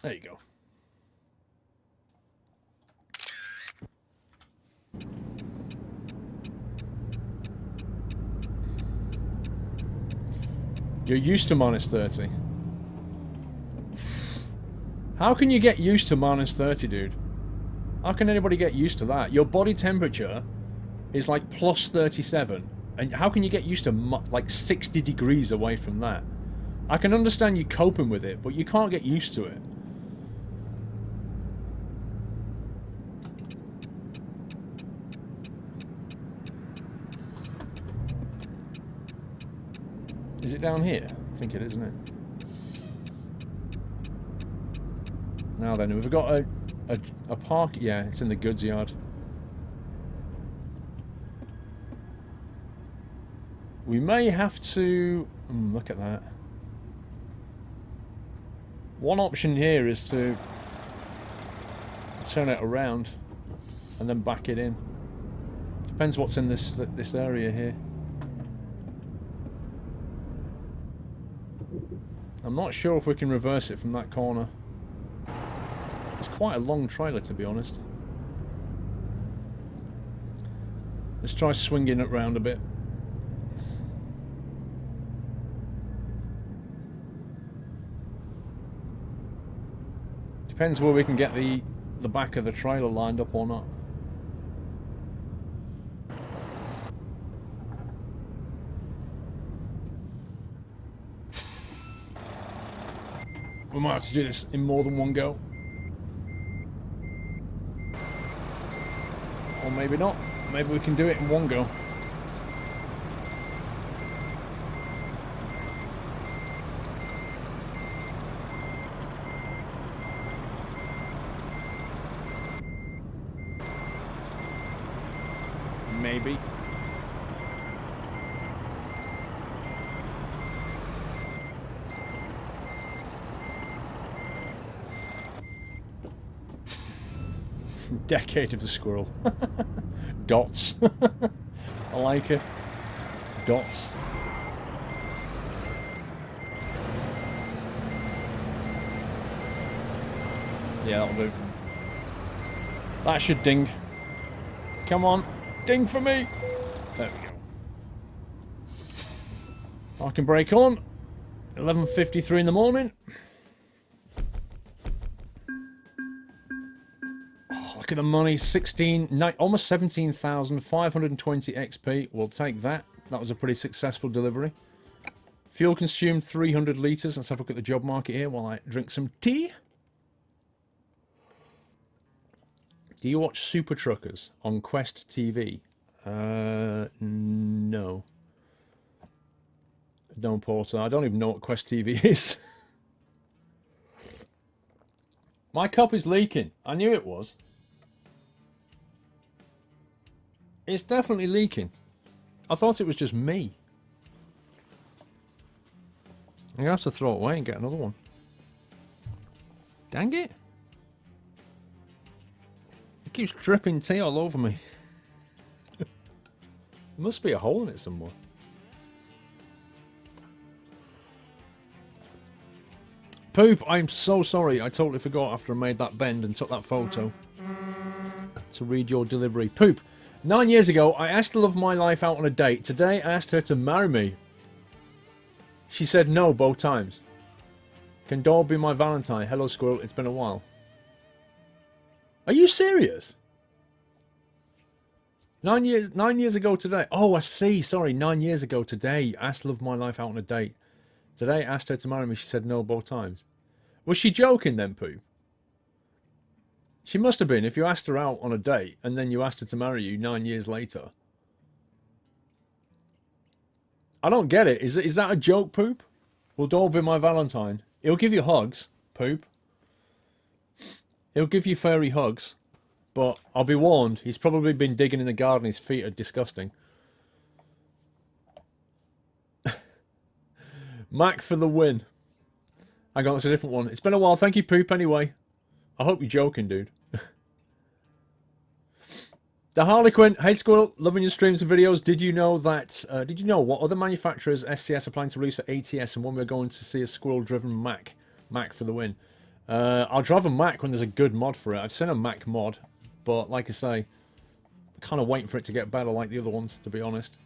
There you go. You're used to minus 30. How can you get used to minus 30, dude? How can anybody get used to that? Your body temperature is like plus 37. And how can you get used to like 60 degrees away from that? I can understand you coping with it, but you can't get used to it. Is it down here? I think it is, isn't it? Now then, we've got a park. Yeah, it's in the goods yard. We may have to... look at that. One option here is to turn it around and then back it in. Depends what's in this area here. I'm not sure if we can reverse it from that corner. It's quite a long trailer, to be honest. Let's try swinging it round a bit. Depends where we can get the back of the trailer lined up or not. We might have to do this in more than one go. Or maybe not. Maybe we can do it in one go. Maybe. Decade of the squirrel. Dots. I like it. Dots. Yeah, that'll do. That should ding. Come on. Ding for me. There we go. I can break on. 11:53 in the morning. Look at the money, almost 17,520 XP. We'll take that. That was a pretty successful delivery. Fuel consumed 300 litres. Let's have a look at the job market here while I drink some tea. Do you watch Super Truckers on Quest TV? No. No, Porter. I don't even know what Quest TV is. My cup is leaking. I knew it was. It's definitely leaking. I thought it was just me. I'm going to have to throw it away and get another one. Dang it. It keeps dripping tea all over me. There must be a hole in it somewhere. Poop, I'm so sorry. I totally forgot after I made that bend and took that photo. to read your delivery. Poop. 9 years ago, I asked the love of my life out on a date. Today, I asked her to marry me. She said no both times. Can Doll be my Valentine? Hello, Squirrel. It's been a while. Are you serious? 9 years ago today. Oh, I see. Sorry, 9 years ago today. Asked the love of my life out on a date. Today, I asked her to marry me. She said no both times. Was she joking then, Pooh? She must have been if you asked her out on a date and then you asked her to marry you 9 years later. I don't get it. Is that a joke, Poop? Will Doll be my Valentine? He'll give you hugs, Poop. He'll give you furry hugs. But I'll be warned, he's probably been digging in the garden. His feet are disgusting. Mac for the win. Hang on, that's a different one. It's been a while. Thank you, Poop, anyway. I hope you're joking, dude. The Harlequin. Hey, Squirrel. Loving your streams and videos. Did you know that... did you know what other manufacturers SCS are planning to release for ATS and when we're going to see a squirrel-driven Mac? Mac for the win. I'll drive a Mac when there's a good mod for it. I've seen a Mac mod, but like I say, I'm kind of waiting for it to get better like the other ones, to be honest.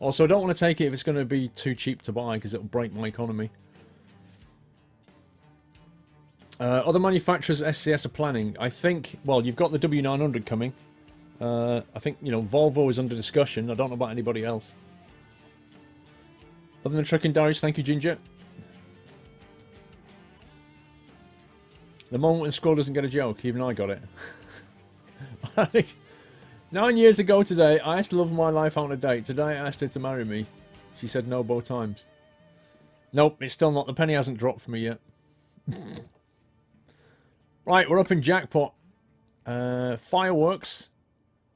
Also, I don't want to take it if it's going to be too cheap to buy because it'll break my economy. Other manufacturers SCS are planning. I think, well, you've got the W900 coming. I think, you know, Volvo is under discussion. I don't know about anybody else. Other than Trucking Diaries, thank you, Ginger. The moment when Squirrel doesn't get a joke, even I got it. 9 years ago today, I asked the love of my life out on a date. Today, I asked her to marry me. She said no both times. Nope, it's still not. The penny hasn't dropped for me yet. Right, we're up in jackpot. Fireworks.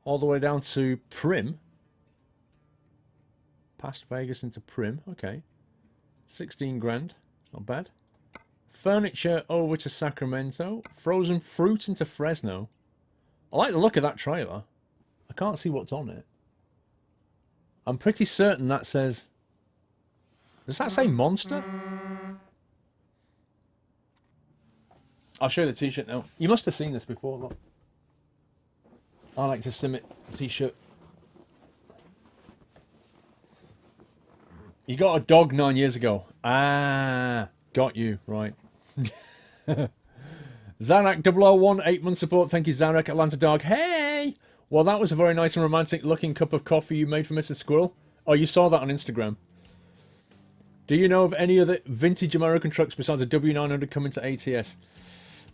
All the way down to Prim. Past Vegas into Prim. Okay. 16 grand. Not bad. Furniture over to Sacramento. Frozen fruit into Fresno. I like the look of that trailer. I can't see what's on it. I'm pretty certain that says... Does that say Monster? I'll show you the t-shirt now. You must have seen this before, look. I like to sim it t-shirt. You got a dog 9 years ago. Ah, got you, right. Zarak 001, 8-month support. Thank you, Zarak. Atlanta Dog. Hey! Well, that was a very nice and romantic looking cup of coffee you made for Mr. Squirrel. Oh, you saw that on Instagram. Do you know of any other vintage American trucks besides the W900 coming to ATS?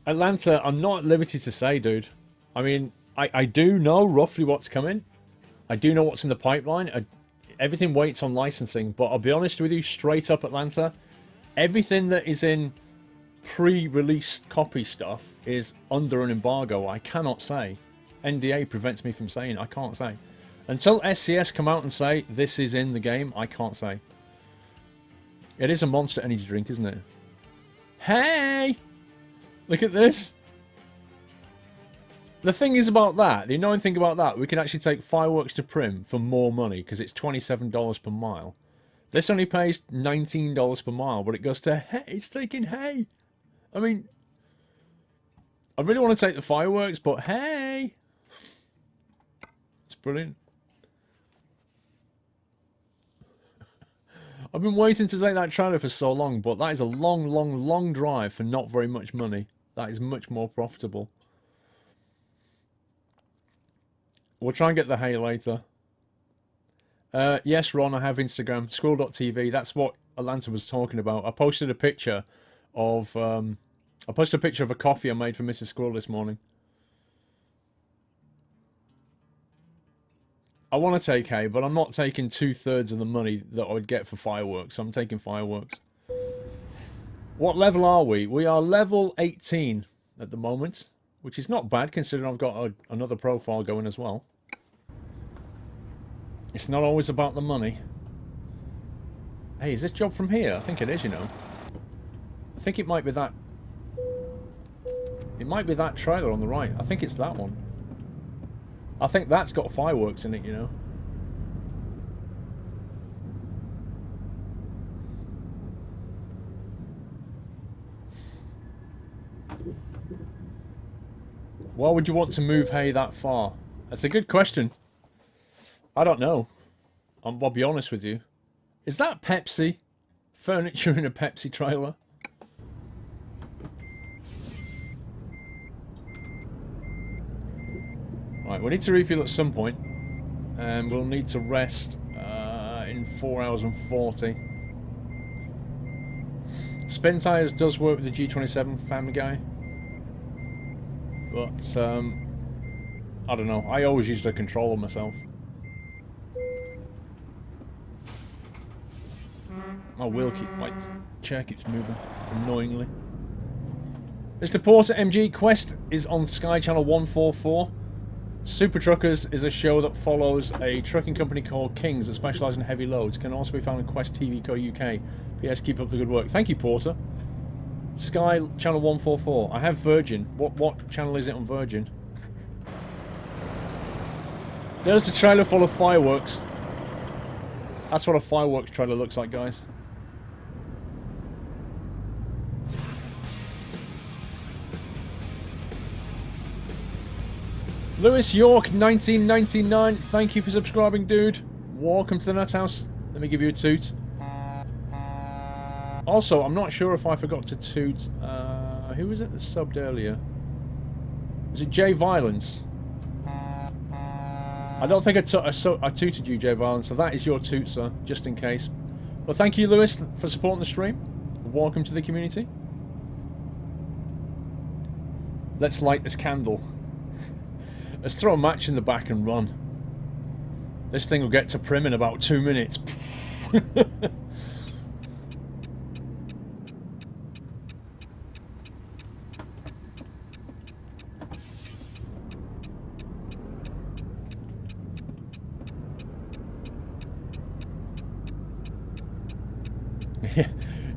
Atlanta, I'm not at liberty to say, dude. I mean, I do know roughly what's coming. I do know what's in the pipeline. Everything waits on licensing, but I'll be honest with you, straight up, Atlanta, everything that is in pre-release copy stuff is under an embargo. I cannot say. NDA prevents me from saying. I can't say. Until SCS come out and say this is in the game, I can't say. It is a Monster energy drink, isn't it? Hey! Look at this. The thing is about that, the annoying thing about that, we can actually take Fireworks to Prim for more money because it's $27 per mile. This only pays $19 per mile, but it goes to Hey. It's taking Hey. I mean, I really want to take the Fireworks, but Hey. It's brilliant. I've been waiting to take that trailer for so long, but that is a long, long, long drive for not very much money. That is much more profitable. We'll try and get the hay later. Yes, Ron, I have Instagram. Squirrel.tv. That's what Atlanta was talking about. I posted a picture of... I posted a picture of a coffee I made for Mrs. Squirrel this morning. I want to take hay, but I'm not taking 2/3 of the money that I would get for Fireworks. I'm taking Fireworks. What level are we? We are level 18 at the moment, which is not bad considering I've got another profile going as well. It's not always about the money. Hey, is this job from here? I think it is, you know. I think it might be that... It might be that trailer on the right. I think it's that one. I think that's got Fireworks in it, you know. Why would you want to move hay that far? That's a good question. I don't know. I'll be honest with you. Is that Pepsi? Furniture in a Pepsi trailer? Right, we need to refuel at some point. And we'll need to rest in 4 hours and 40. Spin tyres does work with the G27 Family Guy. But, I don't know. I always used a controller myself. My wheel chair keeps moving annoyingly. Mr. Porter MG, Quest is on Sky Channel 144. Super Truckers is a show that follows a trucking company called Kings that specialises in heavy loads. Can also be found on Quest TV Co UK. P.S. Keep up the good work. Thank you, Porter. Sky Channel 144. I have Virgin. What channel is it on Virgin? There's a trailer full of fireworks. That's what a fireworks trailer looks like, guys. Lewis York 1999, thank you for subscribing, dude. Welcome to the Nut House. Let me give you a toot. Also, I'm not sure if I forgot to toot. Who was it that subbed earlier? Was it Jay Violence? I don't think I tooted you, Jay Violence, so that is your toot, sir, just in case. Well, thank you, Lewis, for supporting the stream. Welcome to the community. Let's light this candle. Let's throw a match in the back and run. This thing will get to Prim in about 2 minutes.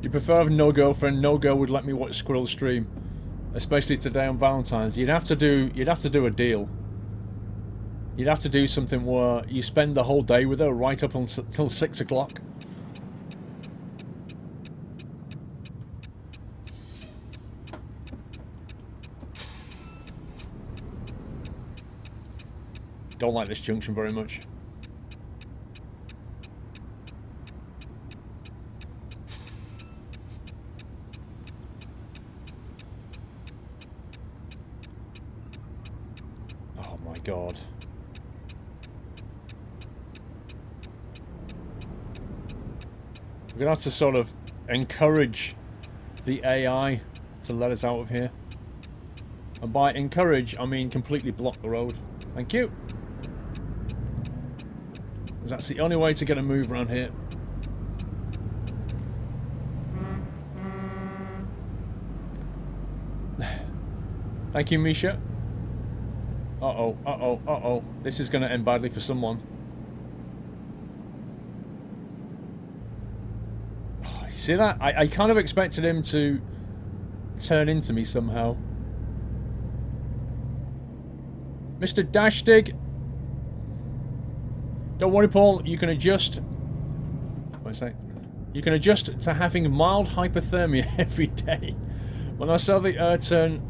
You prefer having no girlfriend? No girl would let me watch Squirrel stream, especially today on Valentine's. You'd have to do a deal. You'd have to do something where you spend the whole day with her, right up until 6 o'clock. Don't like this junction very much. Oh my God. We're going to have to sort of encourage the AI to let us out of here. And by encourage, I mean completely block the road. Thank you. Because that's the only way to get a move around here. Thank you, Misha. Uh-oh, uh-oh, uh-oh. This is going to end badly for someone. See that? I kind of expected him to turn into me somehow. Mr. Dashdig. Don't worry, Paul. You can adjust. What did I say? You can adjust to having mild hypothermia every day. When I saw the air turn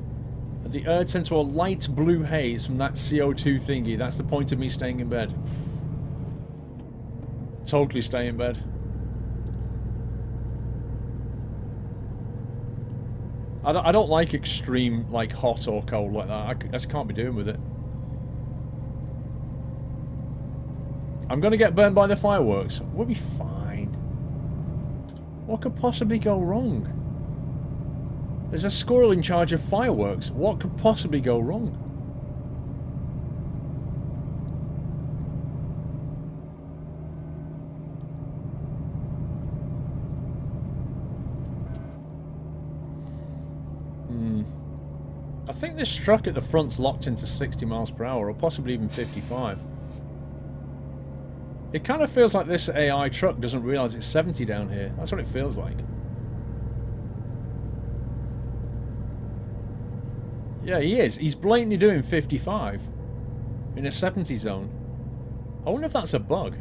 to a light blue haze from that CO2 thingy, that's the point of me staying in bed. Totally stay in bed. I don't like extreme, like, hot or cold like that. I just can't be doing with it. I'm going to get burned by the fireworks. We'll be fine. What could possibly go wrong? There's a squirrel in charge of fireworks. What could possibly go wrong? I think this truck at the front's locked into 60 miles per hour, or possibly even 55. It kind of feels like this AI truck doesn't realise it's 70 down here. That's what it feels like. Yeah, he is. He's blatantly doing 55 in a 70 zone. I wonder if that's a bug.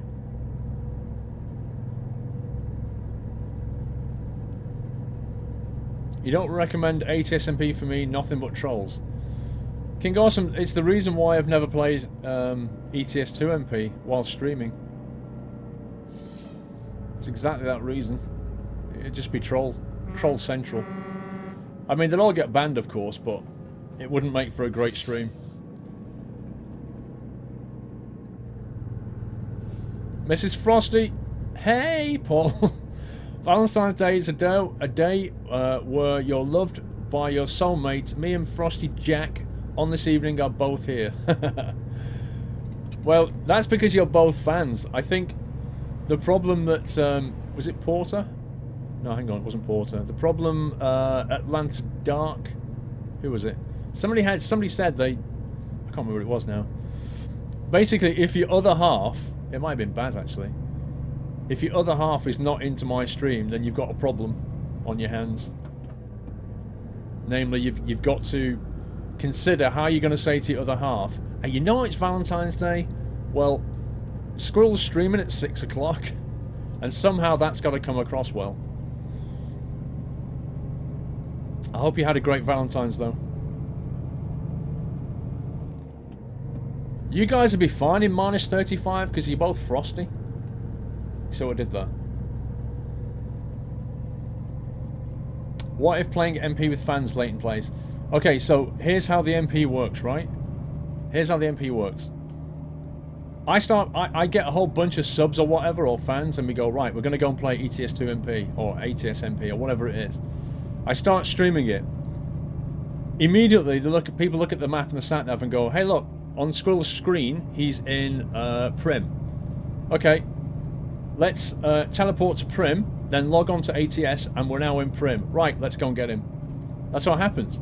You don't recommend ATSMP for me, nothing but trolls. King Awesome, it's the reason why I've never played ETS2 MP while streaming. It's exactly that reason. It'd just be troll central. I mean, they'd all get banned, of course, but it wouldn't make for a great stream. Mrs. Frosty, hey, Paul. Valentine's Day is a day where you're loved by your soulmate. Me and Frosty Jack on this evening are both here. Well, that's because you're both fans. I think the problem that... was it Porter? No, hang on, it wasn't Porter. The problem, Atlanta Dark... Who was it? Somebody said they... I can't remember what it was now. Basically, if your other half... It might have been Baz, actually. If your other half is not into my stream, then you've got a problem on your hands. Namely, you've got to consider how you're going to say to your other half, hey, you know it's Valentine's Day? Well, Squirrel's streaming at 6 o'clock, and somehow that's got to come across well. I hope you had a great Valentine's, though. You guys would be fine in minus 35 because you're both frosty. So I did that. What if playing MP with fans late in plays? Okay, so here's how the MP works, right? Here's how the MP works. I get a whole bunch of subs or whatever, or fans, and we go, right, we're going to go and play ETS2 MP, or ATS MP, or whatever it is. I start streaming it. Immediately, people look at the map and the sat-nav and go, hey, look, on Squirrel's screen, he's in Prim. Okay, let's teleport to Prim, then log on to ATS, and we're now in Prim. Right, let's go and get him. That's what happens.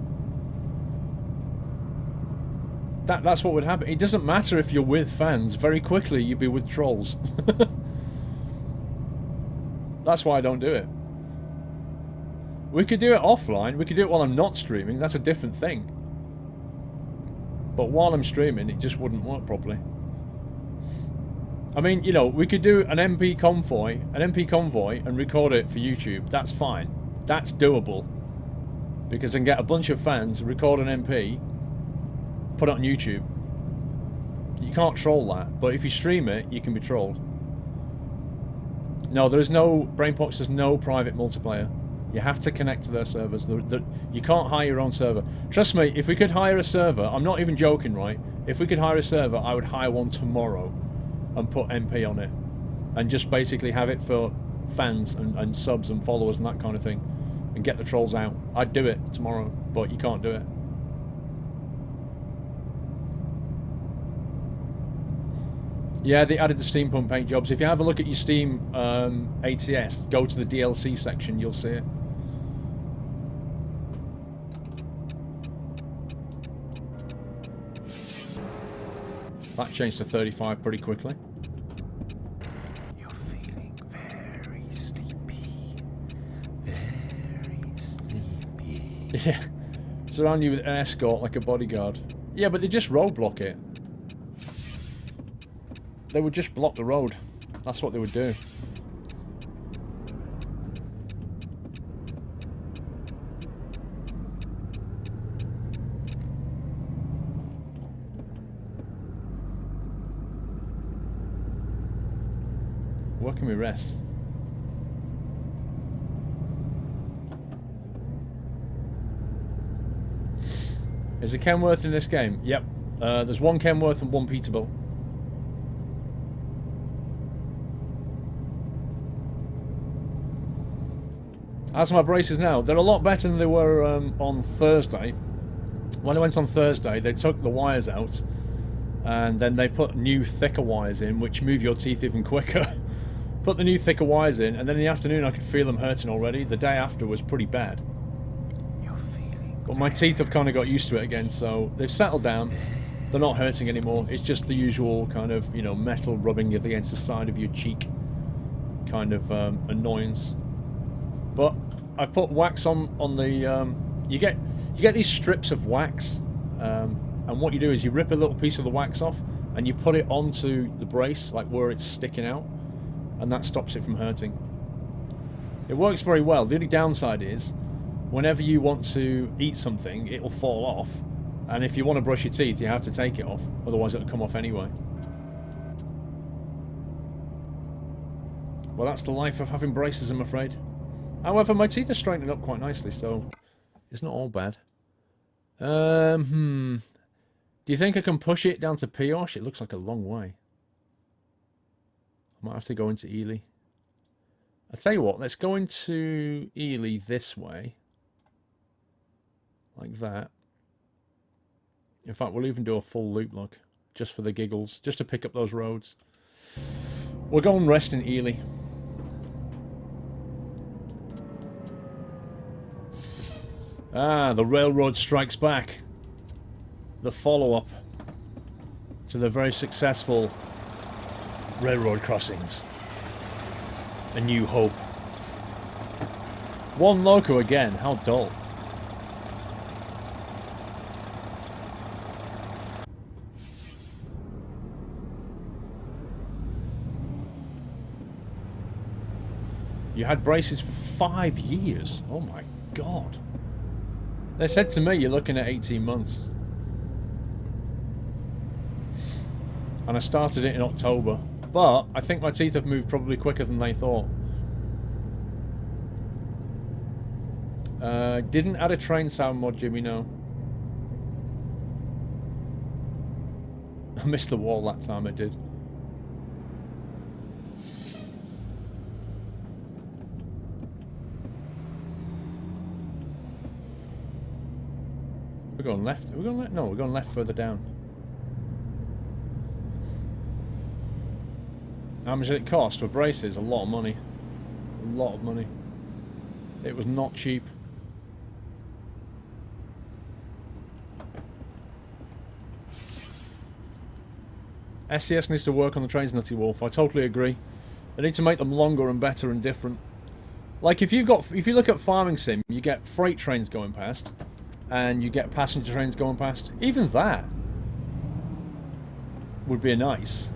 That's what would happen. It doesn't matter if you're with fans. Very quickly, you'd be with trolls. That's why I don't do it. We could do it offline. We could do it while I'm not streaming. That's a different thing. But while I'm streaming, it just wouldn't work properly. I mean, you know, we could do an MP convoy and record it for YouTube. That's fine. That's doable. Because I can get a bunch of fans, record an MP, put it on YouTube. You can't troll that, but if you stream it, you can be trolled. No, there's no... Brainpox, there's no private multiplayer. You have to connect to their servers. You can't hire your own server. Trust me, if we could hire a server, I'm not even joking, right? If we could hire a server, I would hire one tomorrow and put MP on it. And just basically have it for fans and subs and followers and that kind of thing. And get the trolls out. I'd do it tomorrow, but you can't do it. Yeah, they added the steampunk paint jobs. If you have a look at your Steam ATS, go to the DLC section, you'll see it. That changed to 35 pretty quickly. You're feeling very sleepy. Very sleepy. Yeah. Surround you with an escort like a bodyguard. Yeah, but they just roadblock it. They would just block the road. That's what they would do. Where can we rest? Is there Kenworth in this game? Yep. There's one Kenworth and one Peterbilt. As my braces now, they're a lot better than they were on Thursday. When I went on Thursday, they took the wires out and then they put new thicker wires in, which move your teeth even quicker. Put the new thicker wires in, and then in the afternoon I could feel them hurting already. The day after was pretty bad. But my teeth have kind of got used to it again, so they've settled down. They're not hurting anymore. It's just the usual kind of, you know, metal rubbing against the side of your cheek kind of annoyance. But I've put wax on the... you get these strips of wax, and what you do is you rip a little piece of the wax off and you put it onto the brace, like where it's sticking out, and that stops it from hurting. It works very well. The only downside is, whenever you want to eat something, it'll fall off, And if you want to brush your teeth, you have to take it off. Otherwise it'll come off anyway. Well, that's the life of having braces, I'm afraid. However, my teeth are straightening up quite nicely, so it's not all bad. Do you think I can push it down to Pioche? It looks like a long way. I might have to go into Ely. I'll tell you what, let's go into Ely this way. Like that. In fact, we'll even do a full loop, look. Just for the giggles. Just to pick up those roads. We'll go and rest in Ely. Ah, the railroad strikes back. The follow-up to the very successful railroad crossings. A New Hope. One loco again, how dull. You had braces for 5 years. Oh my god. They said to me you're looking at 18 months. And I started it in October. But I think my teeth have moved probably quicker than they thought. Didn't add a train sound mod, Jimmy, no. I missed the wall that time, I did. We're going left. Are we going left? No, we're going left further down. How much did it cost for braces? A lot of money. A lot of money. It was not cheap. SCS needs to work on the trains, Nutty Wolf. I totally agree. They need to make them longer and better and different. Like if you look at Farming Sim, you get freight trains going past, and you get passenger trains going past. Even that would be nice.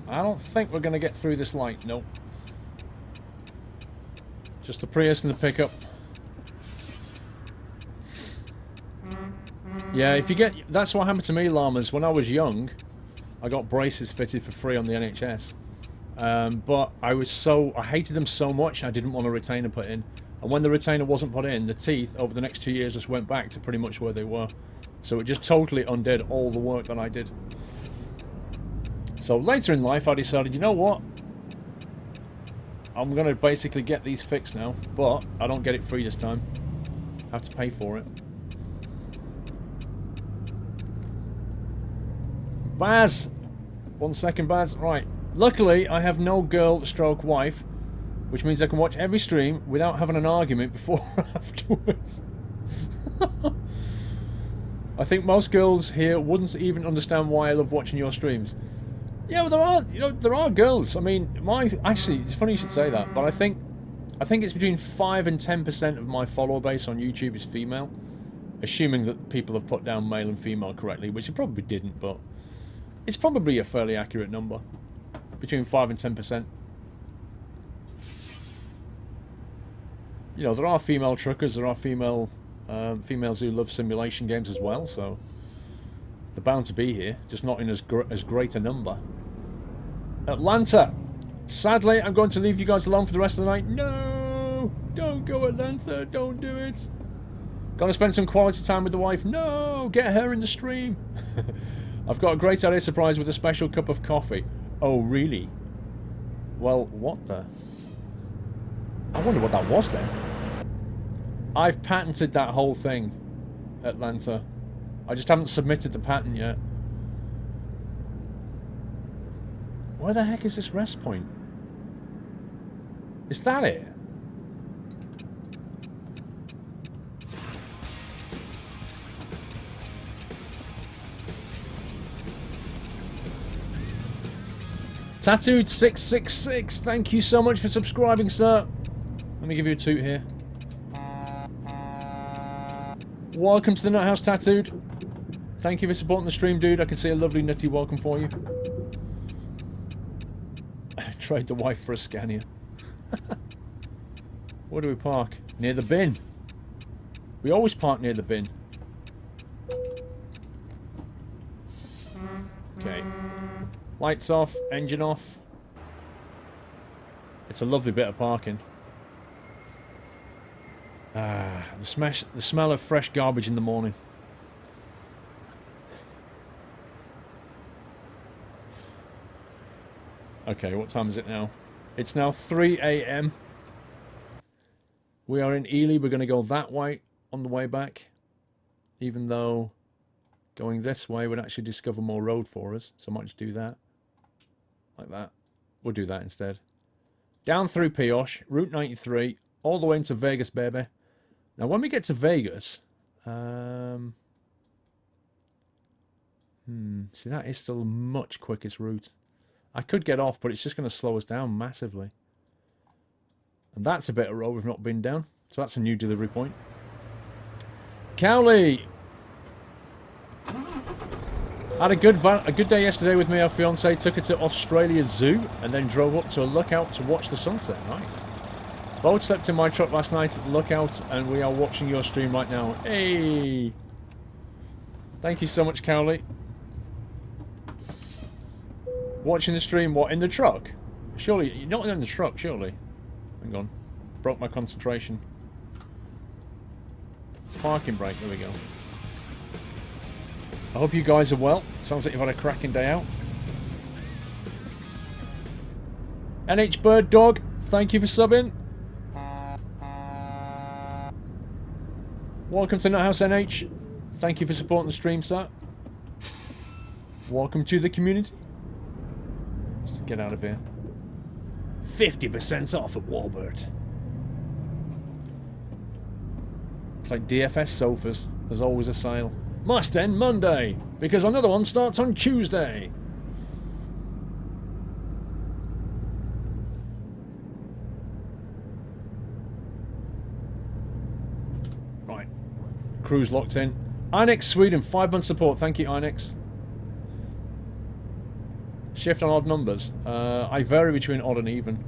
I don't think we're going to get through this light. Nope. Just the Prius and the pickup. Yeah, if you get... That's what happened to me, Llamas. When I was young, I got braces fitted for free on the NHS. But I hated them so much, I didn't want a retainer put in. And when the retainer wasn't put in, the teeth, over the next 2 years, just went back to pretty much where they were. So it just totally undid all the work that I did. So later in life, I decided, you know what? I'm going to basically get these fixed now, but I don't get it free this time. I have to pay for it. Baz! 1 second, Baz. Right. Luckily, I have no girl stroke wife, which means I can watch every stream without having an argument before or afterwards. I think most girls here wouldn't even understand why I love watching your streams. Yeah, well, there are girls. I mean, actually, it's funny you should say that, but I think it's between 5 and 10% of my follower base on YouTube is female, assuming that people have put down male and female correctly, which they probably didn't, but it's probably a fairly accurate number, between 5 and 10%. You know, there are female truckers, there are females who love simulation games as well, so they're bound to be here, just not in as great a number. Atlanta! Sadly, I'm going to leave you guys alone for the rest of the night. No! Don't go, Atlanta! Don't do it! Gonna spend some quality time with the wife. No! Get her in the stream! I've got a great idea surprise with a special cup of coffee. Oh, really? Well, what the... I wonder what that was then. I've patented that whole thing, Atlanta. I just haven't submitted the patent yet. Where the heck is this rest point? Is that it? Tattooed666, thank you so much for subscribing, sir. Let me give you a toot here. Welcome to the Nut House Tattooed. Thank you for supporting the stream, dude. I can see a lovely nutty welcome for you. Trade the wife for a Scania. Where do we park? Near the bin. We always park near the bin. Okay. Lights off, engine off. It's a lovely bit of parking. Ah, the smell of fresh garbage in the morning. Okay, what time is it now? It's now 3 AM. We are in Ely. We're going to go that way on the way back. Even though going this way would actually discover more road for us. So I might just do that. Like that. We'll do that instead. Down through Pioche, Route 93, all the way into Vegas, baby. Now, when we get to Vegas... see, that is still a much quickest route. I could get off, but it's just going to slow us down massively. And that's a bit of road we've not been down. So that's a new delivery point. Cowley! Had a good day yesterday with me. Our fiance took her to Australia Zoo and then drove up to a lookout to watch the sunset. Nice. Both slept in my truck last night at the lookout, and we are watching your stream right now. Hey! Thank you so much, Cowley. Watching the stream, what, in the truck? Surely, you're not in the truck, surely. Hang on. Broke my concentration. Parking brake, there we go. I hope you guys are well. Sounds like you've had a cracking day out. NH Bird Dog, thank you for subbing. Welcome to Nuthouse NH. Thank you for supporting the stream, sir. Welcome to the community. Let's get out of here. 50% off at Walbert. It's like DFS sofas. There's always a sale. Must end Monday, because another one starts on Tuesday. Right. Cruise locked in. Inex Sweden, 5 month support. Thank you, Inex. Shift on odd numbers. I vary between odd and even.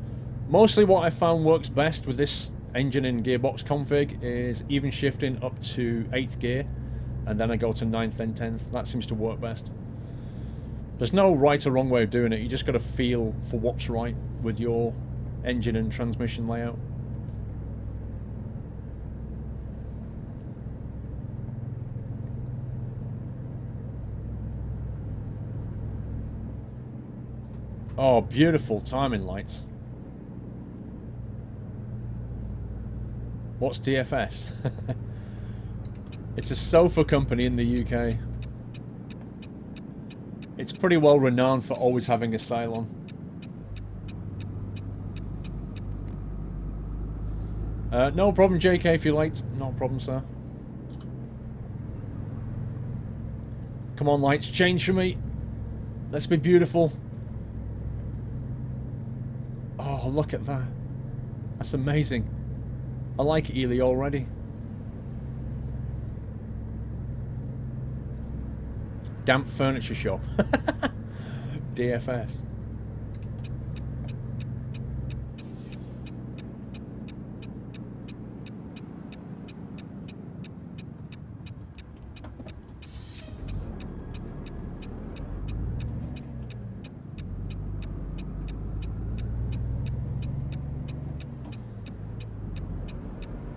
Mostly what I found works best with this engine and gearbox config is even shifting up to 8th gear, and then I go to 9th and 10th. That seems to work best. There's no right or wrong way of doing it. You just got to feel for what's right with your engine and transmission layout. Oh, beautiful timing lights. What's DFS? It's a sofa company in the UK. It's pretty well renowned for always having a sale on. No problem, JK, if you're late. No problem, sir. Come on, lights, change for me. Let's be beautiful. Oh, look at that. That's amazing. I like Ely already. Damp furniture shop. DFS.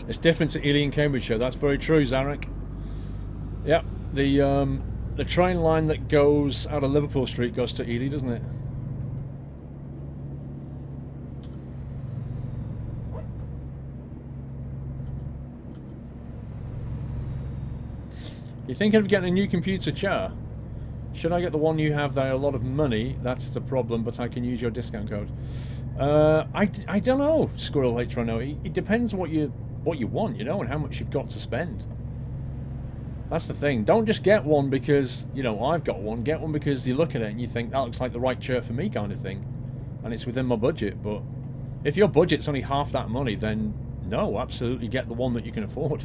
It's different to Ely and Cambridgeshire. That's very true, Zarek. Yep, the train line that goes out of Liverpool Street goes to Ely, doesn't it? You're thinking of getting a new computer chair? Should I get the one you have there? A lot of money. That's a problem, but I can use your discount code. I don't know, Squirrel HRNO. It depends what you want, you know, and how much you've got to spend. That's the thing. Don't just get one because, you know, I've got one. Get one because you look at it and you think, that looks like the right chair for me kind of thing. And it's within my budget. But if your budget's only half that money, then no, absolutely get the one that you can afford.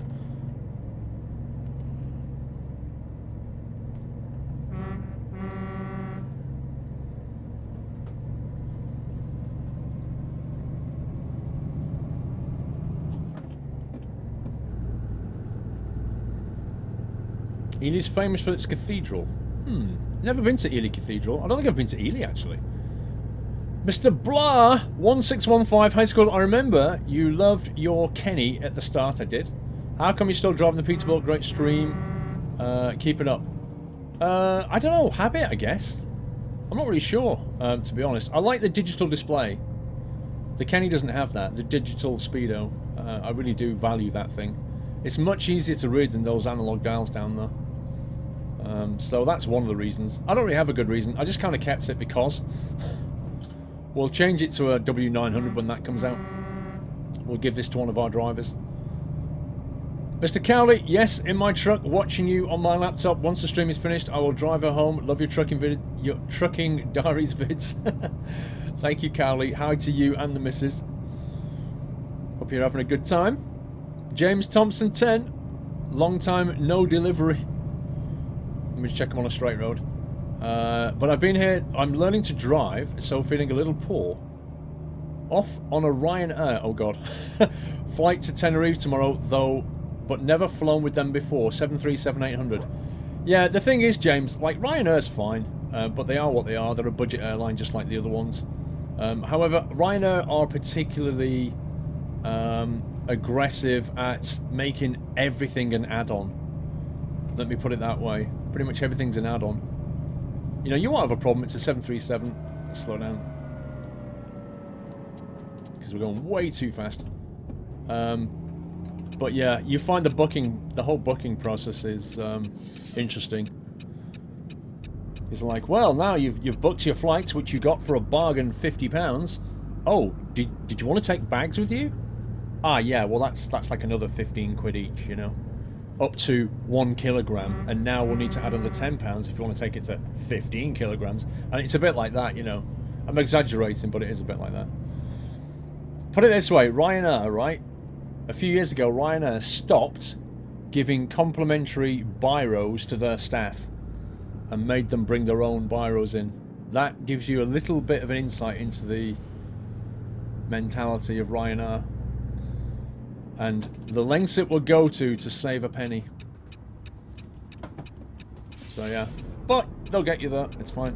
Ely's famous for its cathedral. Never been to Ely Cathedral. I don't think I've been to Ely, actually. Mr. Blah 1615 High School. I remember you loved your Kenny at the start. I did. How come you're still driving the Peterbilt? Great stream. Keep it up. I don't know. Habit, I guess. I'm not really sure, to be honest. I like the digital display. The Kenny doesn't have that. The digital speedo. I really do value that thing. It's much easier to read than those analog dials down there. So that's one of the reasons. I don't really have a good reason. I just kind of kept it because. We'll change it to a W900 when that comes out. We'll give this to one of our drivers. Mr. Cowley, yes, in my truck, watching you on my laptop. Once the stream is finished, I will drive her home. Love your trucking diaries vids. Thank you, Cowley. Hi to you and the missus. Hope you're having a good time. James Thompson 10. Long time no delivery. Let me just check him on a straight road. But I've been here. I'm learning to drive, so feeling a little poor. Off on a Ryanair. Oh god. Flight to Tenerife tomorrow, though, but never flown with them before. 737-800. Yeah, the thing is, James, like Ryanair's fine, but they are what they are. They're a budget airline, just like the other ones. However, Ryanair are particularly aggressive at making everything an add-on. Let me put it that way. Pretty much everything's an add-on. You know, you won't have a problem. It's a 737. Let's slow down. Because we're going way too fast. But yeah, you find the whole booking process is interesting. It's like, well, now you've booked your flights, which you got for a bargain £50. Oh, did you want to take bags with you? Ah, yeah, well, that's like another 15 quid each, you know. Up to 1 kilogram, and now we'll need to add another £10 if you want to take it to 15 kilograms. And it's a bit like that, you know. I'm exaggerating, but it is a bit like that. Put it this way, Ryanair, right? A few years ago, Ryanair stopped giving complimentary biros to their staff and made them bring their own biros in. That gives you a little bit of an insight into the mentality of Ryanair. And the lengths it will go to save a penny. So yeah. But they'll get you there. It's fine.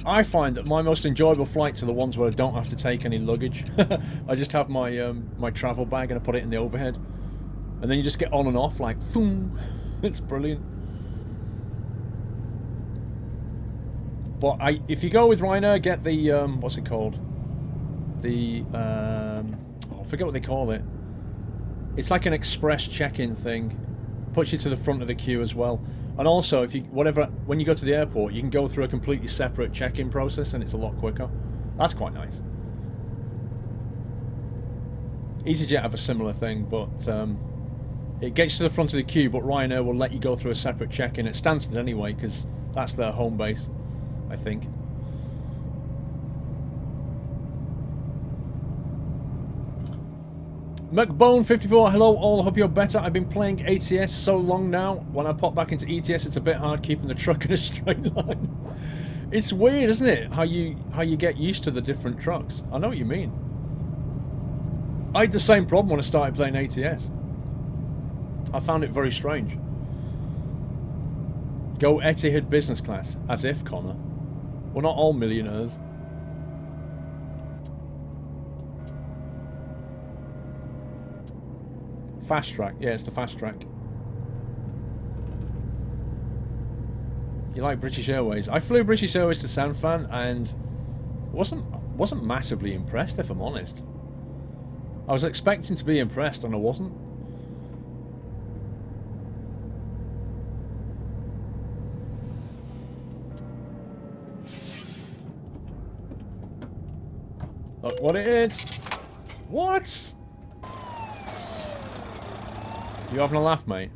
I find that my most enjoyable flights are the ones where I don't have to take any luggage. I just have my my travel bag and I put it in the overhead. And then you just get on and off like, boom. It's brilliant. But if you go with Ryanair, get the, what's it called? The I forget what they call it. It's like an express check-in thing. Puts you to the front of the queue as well. And also, when you go to the airport, you can go through a completely separate check-in process, and it's a lot quicker. That's quite nice. EasyJet have a similar thing, but it gets you to the front of the queue, but Ryanair will let you go through a separate check-in at Stansted anyway, because that's their home base, I think. McBone54, hello all, hope you're better. I've been playing ATS so long now. When I pop back into ETS, it's a bit hard keeping the truck in a straight line. It's weird, isn't it? How you get used to the different trucks. I know what you mean. I had the same problem when I started playing ATS. I found it very strange. Go Etihad business class. As if, Connor. We're not all millionaires. Fast track. Yeah, it's the fast track. You like British Airways? I flew British Airways to San Fran and wasn't massively impressed, if I'm honest. I was expecting to be impressed and I wasn't. Look what it is. What? You having a laugh, mate?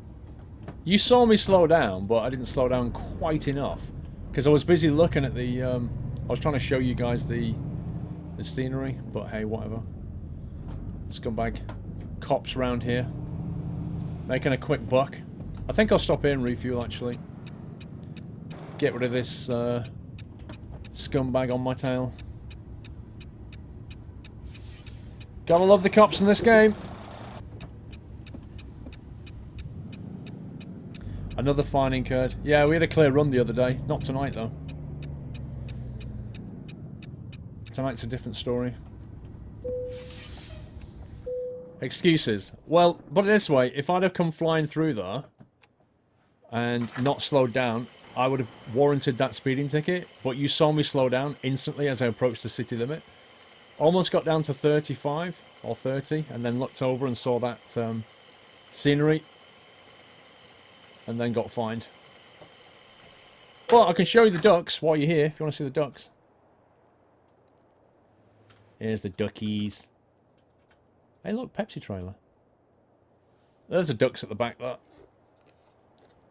You saw me slow down, but I didn't slow down quite enough because I was busy looking at the. I was trying to show you guys the scenery, but hey, whatever. Scumbag cops round here, making a quick buck. I think I'll stop here and refuel actually. Get rid of this scumbag on my tail. Gotta love the cops in this game. Another fine incurred. Yeah, we had a clear run the other day. Not tonight, though. Tonight's a different story. Excuses. Well, put it this way. If I'd have come flying through there and not slowed down, I would have warranted that speeding ticket. But you saw me slow down instantly as I approached the city limit. Almost got down to 35 or 30 and then looked over and saw that scenery. And then got fined. But I can show you the ducks while you're here if you want to see the ducks. Here's the duckies. Hey, look, Pepsi trailer. There's the ducks at the back there.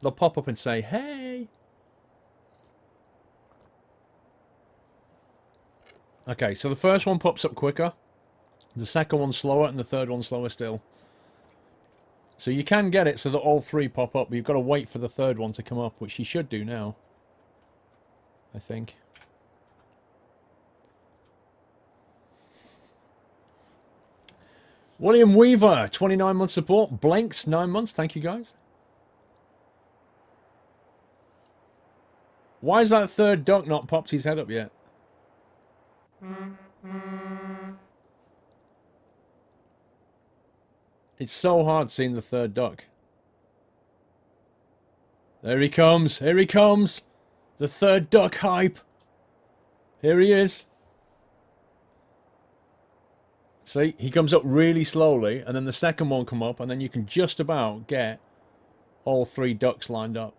They'll pop up and say, hey. Okay, so the first one pops up quicker. The second one slower, and the third one slower still. So you can get it so that all three pop up, but you've got to wait for the third one to come up, which you should do now. I think. William Weaver, 29 months support. Blanks, 9 months. Thank you, guys. Why is that third duck not popped his head up yet? It's so hard seeing the third duck. There he comes. Here he comes. The third duck hype. Here he is. See, he comes up really slowly, and then the second one come up, and then you can just about get all three ducks lined up.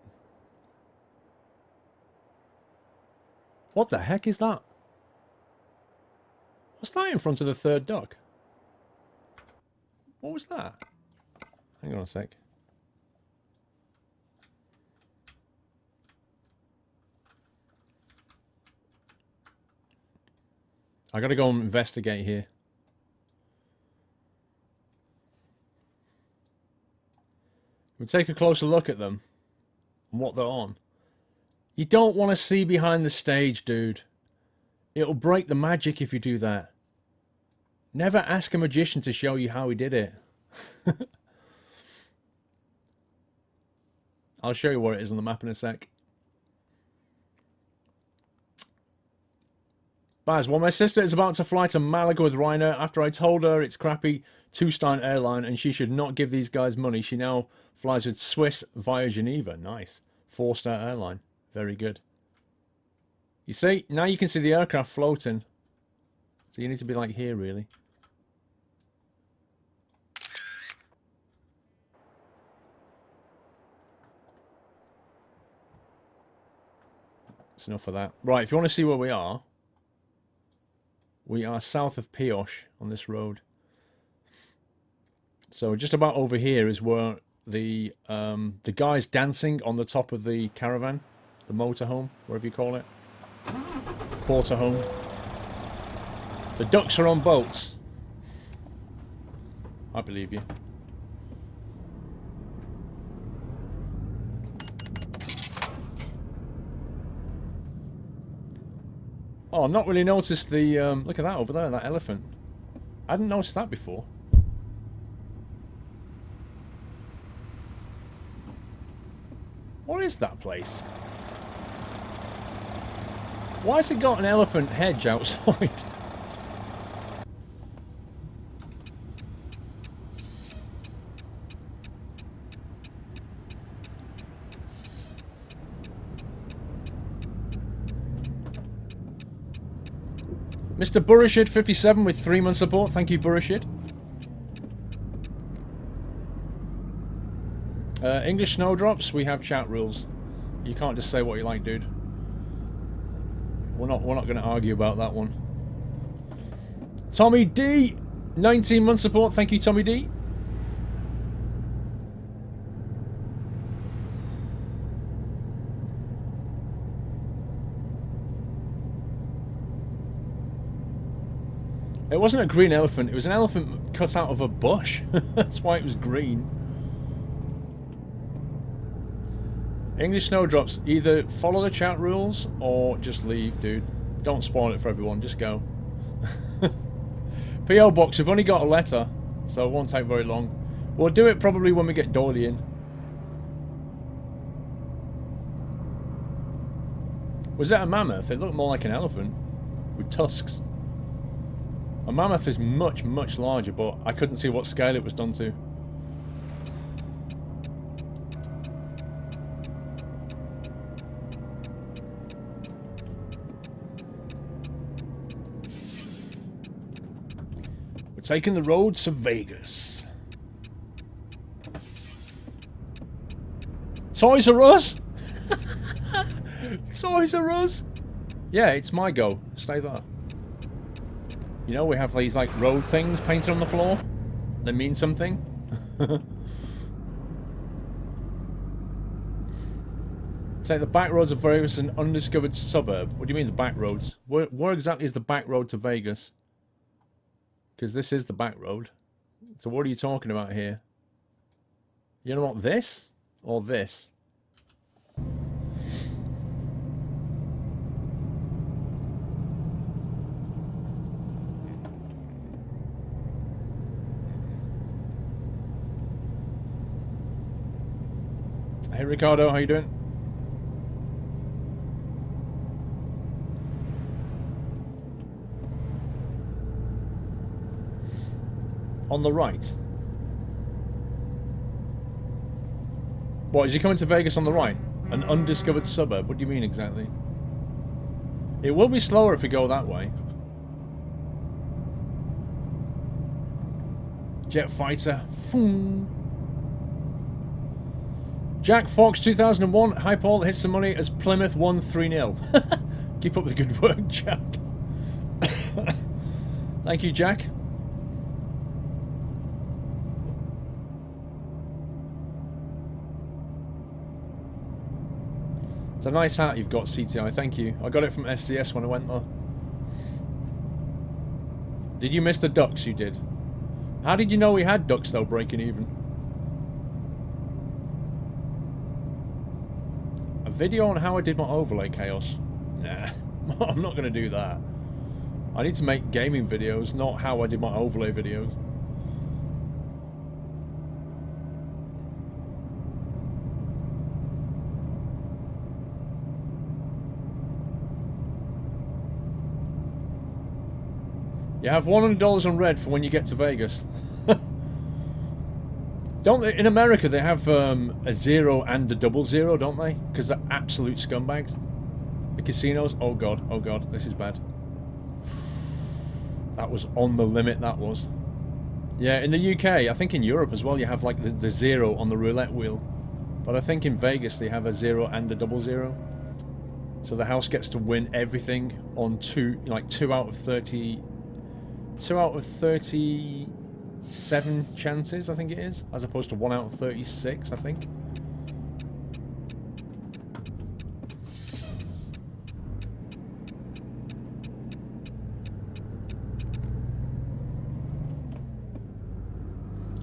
What the heck is that? What's that in front of the third duck? What was that? Hang on a sec. I gotta go and investigate here. We'll take a closer look at them and what they're on. You don't want to see behind the stage, dude. It'll break the magic if you do that. Never ask a magician to show you how he did it. I'll show you where it is on the map in a sec. Baz, well, my sister is about to fly to Malaga with Ryanair after I told her it's crappy two-star airline and she should not give these guys money. She now flies with Swiss via Geneva. Nice. 4-star airline. Very good. You see, now you can see the aircraft floating. So you need to be like here, really. That's enough of that. Right, if you want to see where we are south of Pioche on this road. So just about over here is where the guy's dancing on the top of the caravan, the motorhome, whatever you call it. Porterhome. The ducks are on boats. I believe you. Oh, I've not really noticed the, look at that over there, that elephant. I hadn't noticed that before. What is that place? Why has it got an elephant hedge outside? Mr. Burrishid 57 with 3 months support. Thank you, Burrishid. English snowdrops, we have chat rules. You can't just say what you like, dude. We're not going to argue about that one. Tommy D, 19 months support. Thank you, Tommy D. It wasn't a green elephant. It was an elephant cut out of a bush. That's why it was green. English snowdrops, either follow the chat rules or just leave, dude. Don't spoil it for everyone. Just go. P.O. Box, we've only got a letter, so it won't take very long. We'll do it probably when we get Doily in. Was that a mammoth? It looked more like an elephant with tusks. A mammoth is much, much larger, but I couldn't see what scale it was done to. We're taking the road to Vegas. Toys R Us? Toys R Us? Yeah, it's my go. Stay there. You know, we have these like road things painted on the floor. They mean something. It's like the back roads of Vegas, an undiscovered suburb. What do you mean the back roads? Where exactly is the back road to Vegas? Because this is the back road. So what are you talking about here? You know what, this? Or this? Hey Ricardo, how you doing? On the right. What, is he coming to Vegas on the right? An undiscovered suburb? What do you mean exactly? It will be slower if we go that way. Jet fighter. Foom. Jack Fox 2001. Hi Paul, hits some money as Plymouth won 3-0. Keep up the good work, Jack. Thank you, Jack. It's a nice hat you've got, CTI. Thank you. I got it from SDS when I went there. Did you miss the ducks? You did. How did you know we had ducks though, breaking even? A video on how I did my overlay chaos? Nah, I'm not going to do that. I need to make gaming videos, not how I did my overlay videos. You have $100 on red for when you get to Vegas. Don't they? In America, they have a 0 and a 00, don't they? Because they're absolute scumbags. The casinos. Oh god, this is bad. That was on the limit. That was. Yeah, in the UK, I think in Europe as well, you have like the 0 on the roulette wheel. But I think in Vegas they have a 0 and a 00. So the house gets to win everything on 2 out of 30. 2 out of 37 chances, I think it is, as opposed to 1 out of 36, I think.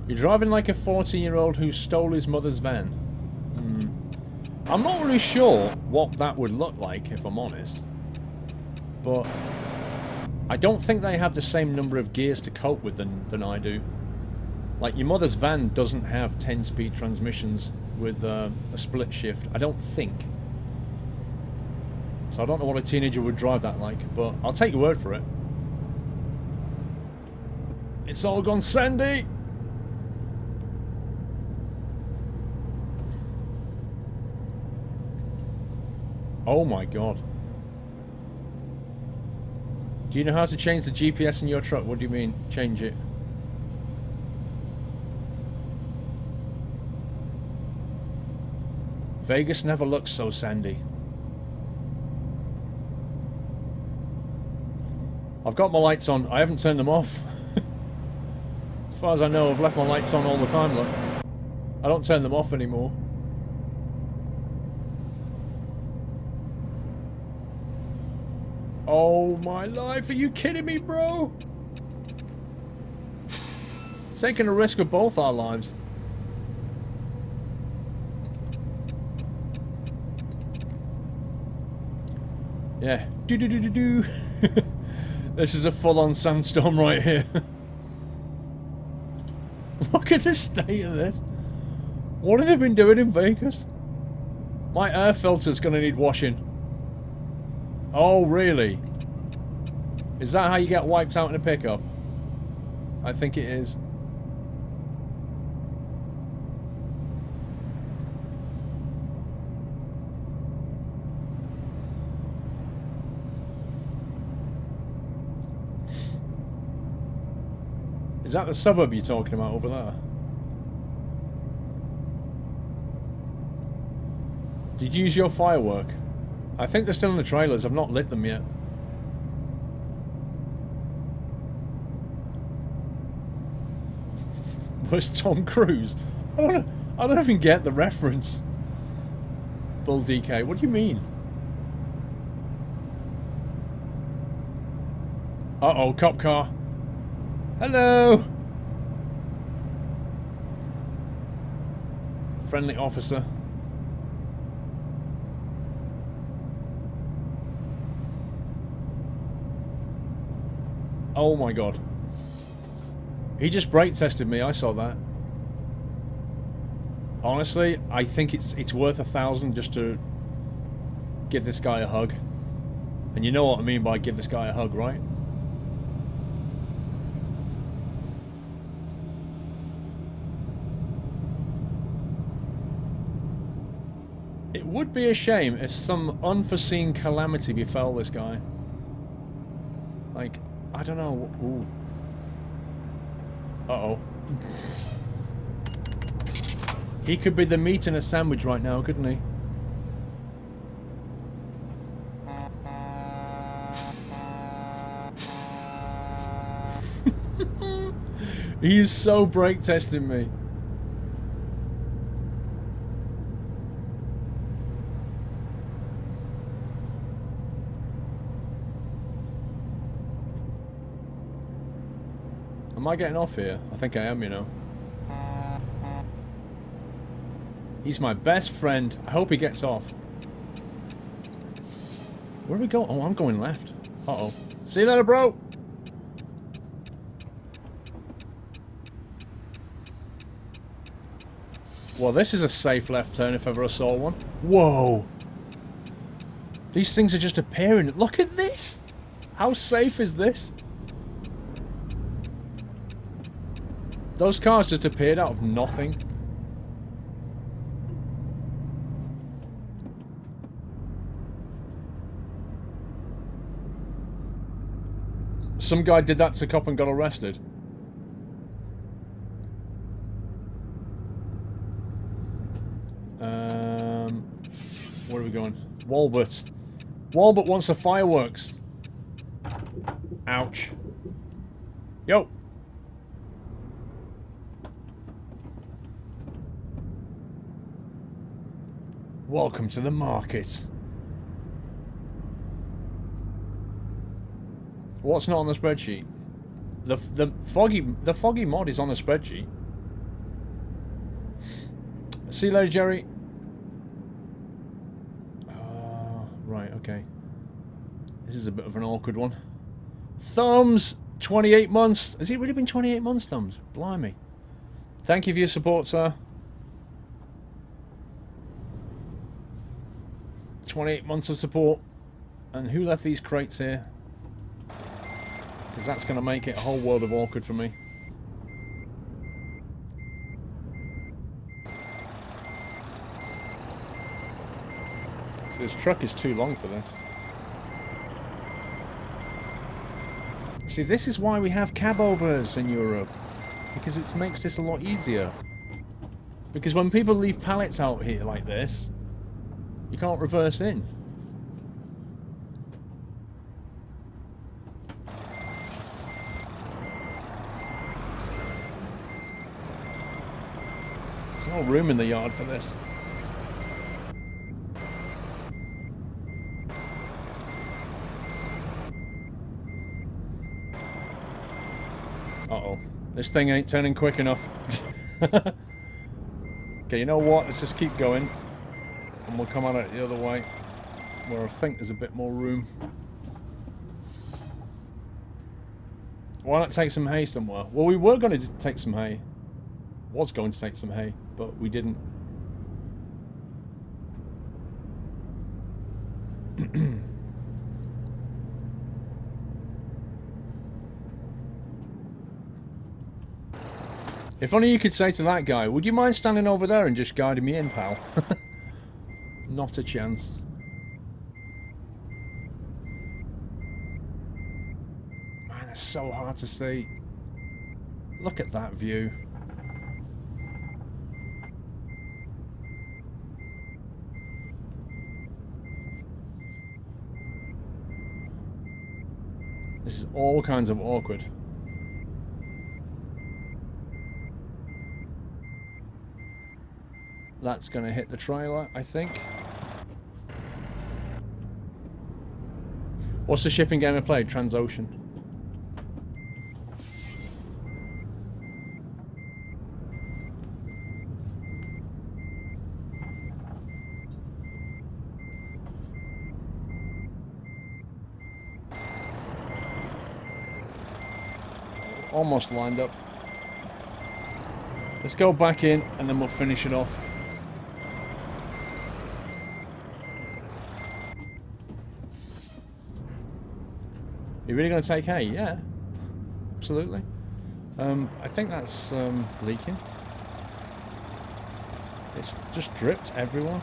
You're driving like a 14-year-old who stole his mother's van. I'm not really sure what that would look like, if I'm honest. But I don't think they have the same number of gears to cope with than I do. Like, your mother's van doesn't have 10-speed transmissions with a split shift. I don't think. So I don't know what a teenager would drive that like, but I'll take your word for it. It's all gone sandy! Oh my god. Do you know how to change the GPS in your truck? What do you mean, change it? Vegas never looks so sandy. I've got my lights on. I haven't turned them off. As far as I know, I've left my lights on all the time, look. I don't turn them off anymore. Oh my life, are you kidding me, bro? Taking a risk of both our lives. Yeah. Do. This is a full-on sandstorm right here. Look at the state of this. What have they been doing in Vegas? My air filter's gonna need washing. Oh, really? Is that how you get wiped out in a pickup? I think it is. Is that the suburb you're talking about over there? Did you use your firework? I think they're still in the trailers. I've not lit them yet. Where's Tom Cruise? I don't even get the reference. Bull DK. What do you mean? Uh-oh, cop car. Hello! Friendly officer. Oh my god. He just brake tested me, I saw that. Honestly, I think it's worth 1,000 just to give this guy a hug. And you know what I mean by give this guy a hug, right? It would be a shame if some unforeseen calamity befell this guy. Like, I don't know. Ooh. Uh-oh. He could be the meat in a sandwich right now, couldn't he? He's so brake testing me. Am I getting off here? I think I am, you know. He's my best friend. I hope he gets off. Where are we going? Oh, I'm going left. Uh-oh. See you later, bro! Well, this is a safe left turn if ever I saw one. Whoa! These things are just appearing. Look at this! How safe is this? Those cars just appeared out of nothing. Some guy did that to a cop and got arrested. Where are we going? Walbert. Walbert wants the fireworks. Ouch. Yo. Welcome to the market. What's not on the spreadsheet? The foggy mod is on the spreadsheet. See you later, Jerry. Right, okay. This is a bit of an awkward one. Thumbs! 28 months! Has it really been 28 months, Thumbs? Blimey. Thank you for your support, sir. 28 months of support. And who left these crates here? Because that's going to make it a whole world of awkward for me. So this truck is too long for this. See, this is why we have cab-overs in Europe. Because it makes this a lot easier. Because when people leave pallets out here like this, you can't reverse in. There's no room in the yard for this. Uh-oh. This thing ain't turning quick enough. Okay, you know what? Let's just keep going. And we'll come at it the other way. Where I think there's a bit more room. Why not take some hay somewhere? Well, we were going to take some hay. Was going to take some hay, but we didn't. If only you could say to that guy, would you mind standing over there and just guiding me in, pal? Not a chance. Man, it's so hard to see. Look at that view. This is all kinds of awkward. That's going to hit the trailer, I think. What's the shipping game I played? Transocean. Almost lined up. Let's go back in and then we'll finish it off. You're really going to take hay? Yeah, absolutely. I think that's leaking. It's just dripped everywhere.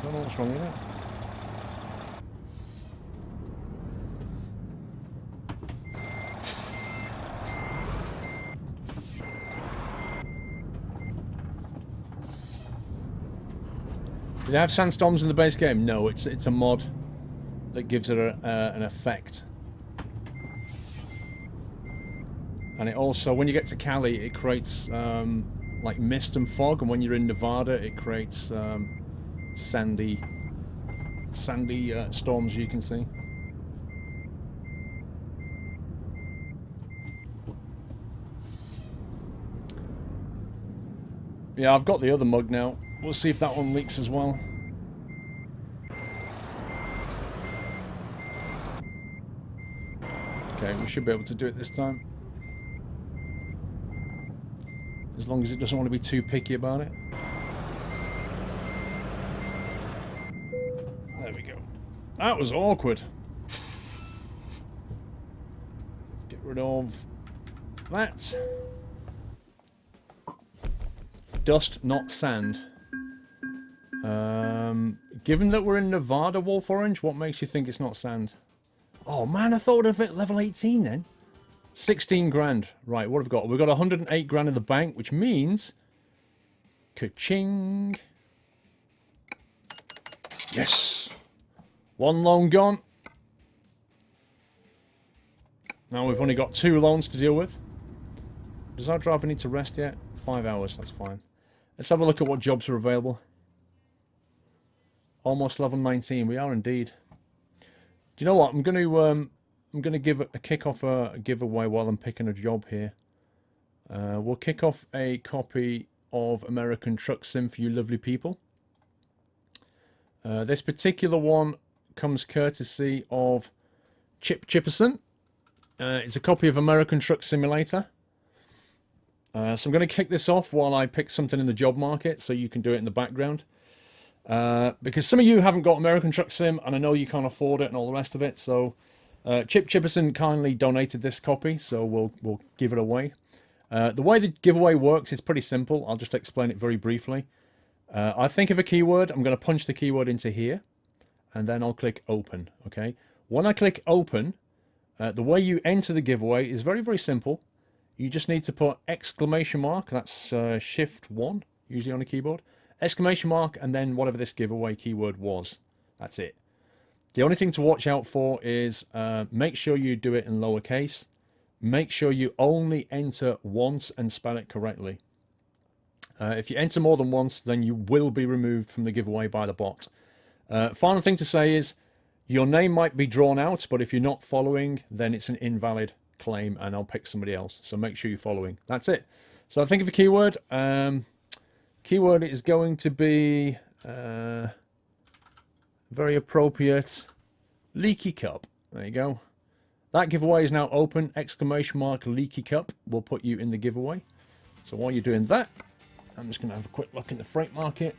Don't know what's wrong with it. Did it have sandstorms in the base game? No, it's a mod that gives it an effect. And it also, when you get to Cali, it creates like mist and fog, and when you're in Nevada, it creates sandy storms, you can see. Yeah, I've got the other mug now. We'll see if that one leaks as well. Okay, we should be able to do it this time. As long as it doesn't want to be too picky about it. There we go. That was awkward. Get rid of that. Dust, not sand. Given that we're in Nevada, Wolf Orange, what makes you think it's not sand? Oh man, I thought of it level 18 then. 16 grand. Right, what have we got? We've got 108 grand in the bank, which means... Ka-ching! Yes! One loan gone. Now we've only got 2 loans to deal with. Does our driver need to rest yet? 5 hours, that's fine. Let's have a look at what jobs are available. Almost level 19, we are indeed. Do you know what? I'm going to give kick off a giveaway while I'm picking a job here. We'll kick off a copy of American Truck Sim for you lovely people. This particular one comes courtesy of Chip Chipperson. It's a copy of American Truck Simulator. So I'm going to kick this off while I pick something in the job market, so you can do it in the background. Because some of you haven't got American Truck Sim, and I know you can't afford it and all the rest of it. So Chip Chipperson kindly donated this copy, so we'll give it away. The way the giveaway works is pretty simple. I'll just explain it very briefly. I think of a keyword. I'm going to punch the keyword into here, and then I'll click open. Okay. When I click open, the way you enter the giveaway is very, very simple. You just need to put exclamation mark. That's shift 1, usually on a keyboard. Exclamation mark, and then whatever this giveaway keyword was. That's it. The only thing to watch out for is make sure you do it in lowercase. Make sure you only enter once and spell it correctly. If you enter more than once, then you will be removed from the giveaway by the bot. Final thing to say is your name might be drawn out, but if you're not following, then it's an invalid claim and I'll pick somebody else. So make sure you're following. That's it. So think of a keyword. Keyword is going to be very appropriate leaky cup. There you go. That giveaway is now open. Exclamation mark leaky cup will put you in the giveaway. So while you're doing that, I'm just going to have a quick look in the freight market.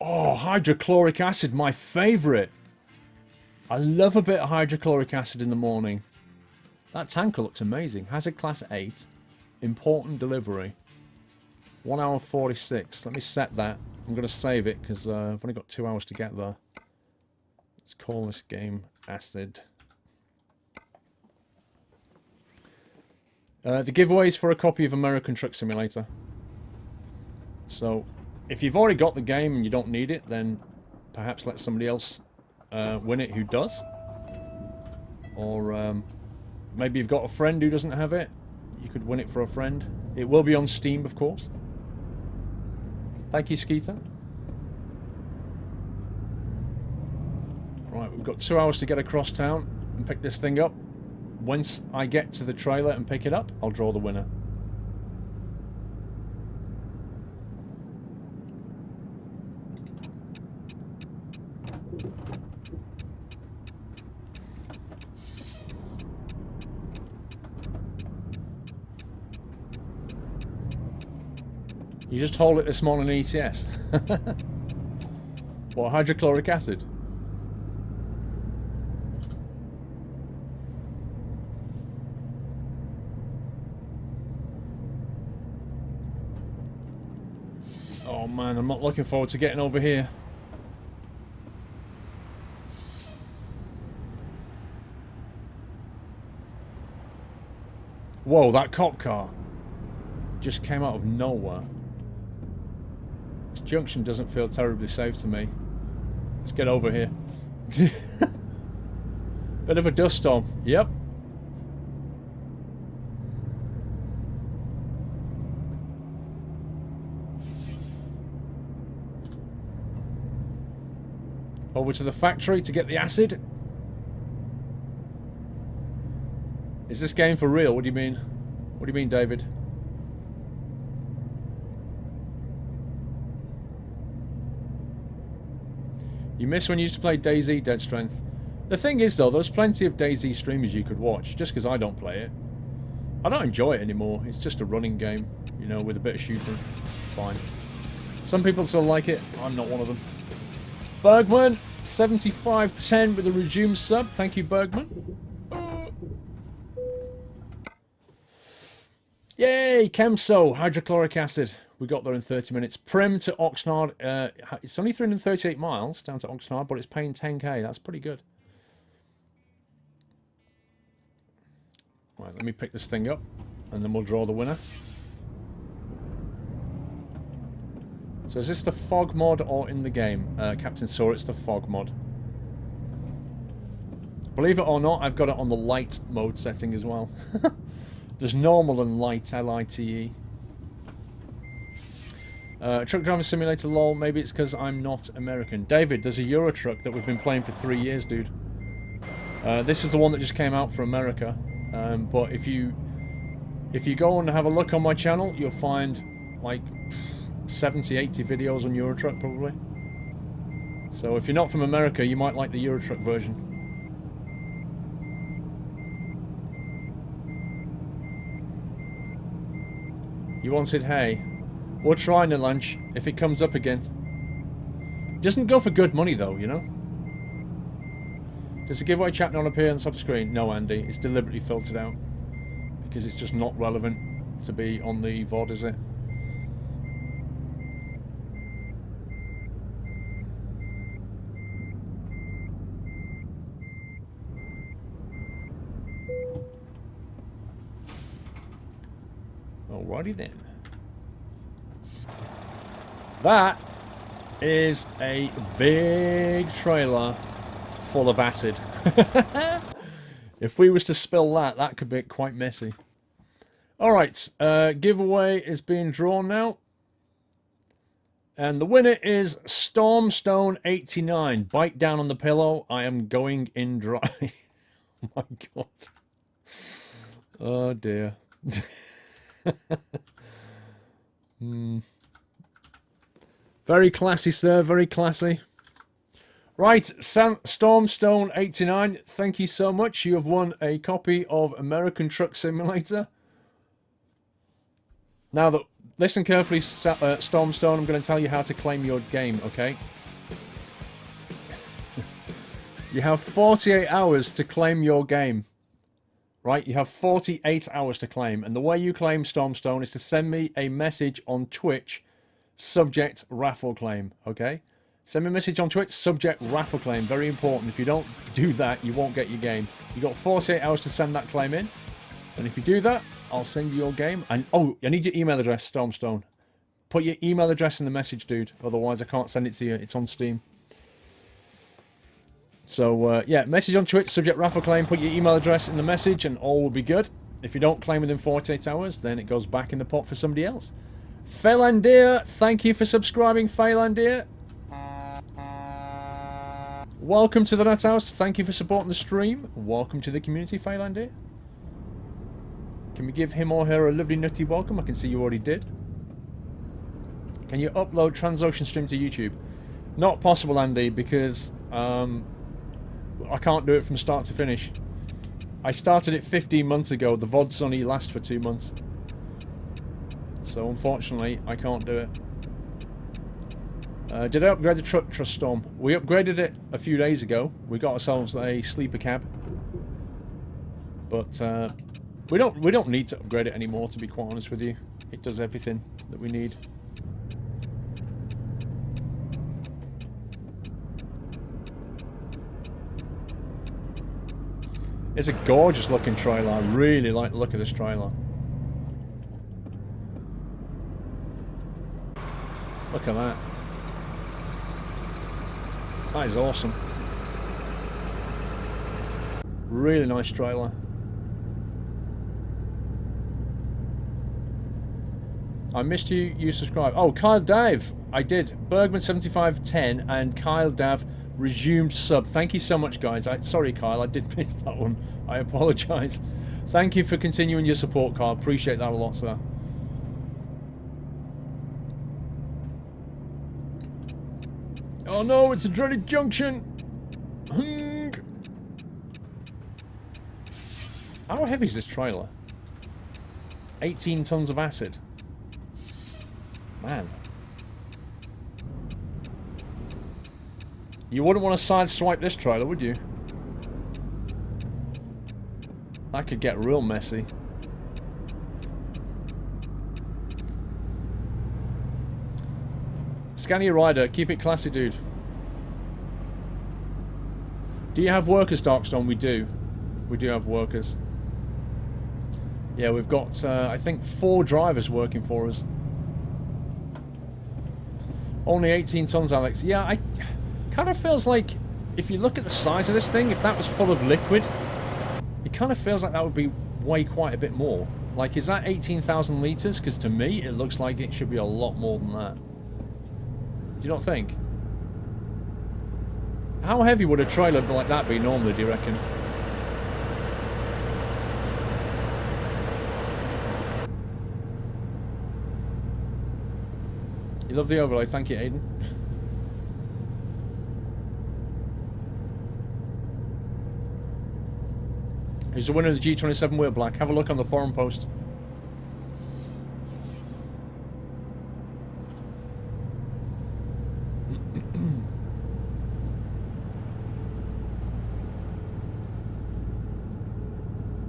Oh, hydrochloric acid, my favorite. I love a bit of hydrochloric acid in the morning. That tanker looks amazing. Hazard class 8. Important delivery. 1 hour 46. Let me set that. I'm going to save it because I've only got 2 hours to get there. Let's call this game Acid. The giveaways for a copy of American Truck Simulator. So, if you've already got the game and you don't need it, then perhaps let somebody else win it who does. Or maybe you've got a friend who doesn't have it. You could win it for a friend. It will be on Steam, of course. Thank you, Skeeter. Right, we've got 2 hours to get across town and pick this thing up. Once I get to the trailer and pick it up, I'll draw the winner. You just hold it this morning in ETS. What, hydrochloric acid? Oh man, I'm not looking forward to getting over here. Whoa, that cop car just came out of nowhere. This junction doesn't feel terribly safe to me. Let's get over here. Bit of a dust storm. Yep. Over to the factory to get the acid. Is this game for real? What do you mean? What do you mean, David? You miss when you used to play DayZ, Dead Strength. The thing is, though, there's plenty of DayZ streamers you could watch, just because I don't play it. I don't enjoy it anymore. It's just a running game, you know, with a bit of shooting. Fine. Some people still like it. I'm not one of them. Bergman, 7510 with a resume sub. Thank you, Bergman. Yay, Chemso, hydrochloric acid. We got there in 30 minutes. Prim to Oxnard. It's only 338 miles down to Oxnard, but it's paying 10k. That's pretty good. Right, let me pick this thing up, and then we'll draw the winner. So is this the fog mod or in the game? Captain Saw, it's the fog mod. Believe it or not, I've got it on the light mode setting as well. There's normal and light, L-I-T-E. Truck Driver Simulator, lol. Maybe it's because I'm not American. David, there's a Euro truck that we've been playing for 3 years, dude. This is the one that just came out for America. But if you go and have a look on my channel, you'll find like 70, 80 videos on Euro Truck probably. So if you're not from America, you might like the Euro Truck version. You wanted hay? We'll try in the lunch if it comes up again. Doesn't go for good money though, you know? Does the giveaway chat not appear on the top of the screen? No, Andy. It's deliberately filtered out. Because it's just not relevant to be on the VOD, is it? Alrighty then. That is a big trailer full of acid. If we was to spill that, that could be quite messy. Alright, giveaway is being drawn now. And the winner is Stormstone89. Bite down on the pillow. I am going in dry. Oh my god. Oh dear. Very classy, sir. Very classy. Right, Stormstone89, thank you so much. You have won a copy of American Truck Simulator. Now, listen carefully, Stormstone. I'm going to tell you how to claim your game, okay? You have 48 hours to claim your game. right? You have 48 hours to claim. And the way you claim Stormstone is to send me a message on Twitch, subject raffle claim, okay? Send me a message on Twitch, subject raffle claim. Very important. If you don't do that, you won't get your game. You got 48 hours to send that claim in. And if you do that, I'll send you your game. And oh, I need your email address, Stormstone. Put your email address in the message, dude. Otherwise, I can't send it to you. It's on Steam. So, yeah, message on Twitch, subject raffle claim. Put your email address in the message and all will be good. If you don't claim within 48 hours, then it goes back in the pot for somebody else. Phalandir, thank you for subscribing, Phalandir. Welcome to the Nut House. Thank you for supporting the stream. Welcome to the community, Phalandir. Can we give him or her a lovely nutty welcome? I can see you already did. Can you upload Transocean stream to YouTube? Not possible, Andy, because I can't do it from start to finish. I started it 15 months ago. The VODs only last for 2 months. So unfortunately, I can't do it. Did I upgrade the truck, Trust Storm? We upgraded it a few days ago. We got ourselves a sleeper cab. But we don't need to upgrade it anymore, to be quite honest with you. It does everything that we need. It's a gorgeous looking trailer. I really like the look of this trailer. Look at that. That is awesome. Really nice trailer. I missed you. You subscribed. Oh, Kyle Dave. I did. Bergman7510 and Kyle Dav resumed sub. Thank you so much, guys. Sorry, Kyle. I did miss that one. I apologise. Thank you for continuing your support, Kyle. Appreciate that a lot, sir. Oh no, it's a dreaded junction. How heavy is this trailer? 18 tons of acid. Man. You wouldn't want to sideswipe this trailer, would you? That could get real messy. Scania Rider, keep it classy, dude. Do you have workers, Darkstone? We do. We do have workers. Yeah, we've got, I think, 4 drivers working for us. Only 18 tons, Alex. Yeah, I kind of feels like, if you look at the size of this thing, if that was full of liquid, it kind of feels like that would be way quite a bit more. Like, is that 18,000 litres? Because to me, it looks like it should be a lot more than that. Do you not think? How heavy would a trailer like that be normally, do you reckon? You love the overlay, thank you, Aiden. Who's the winner of the G27 Wheel Black? Have a look on the forum post.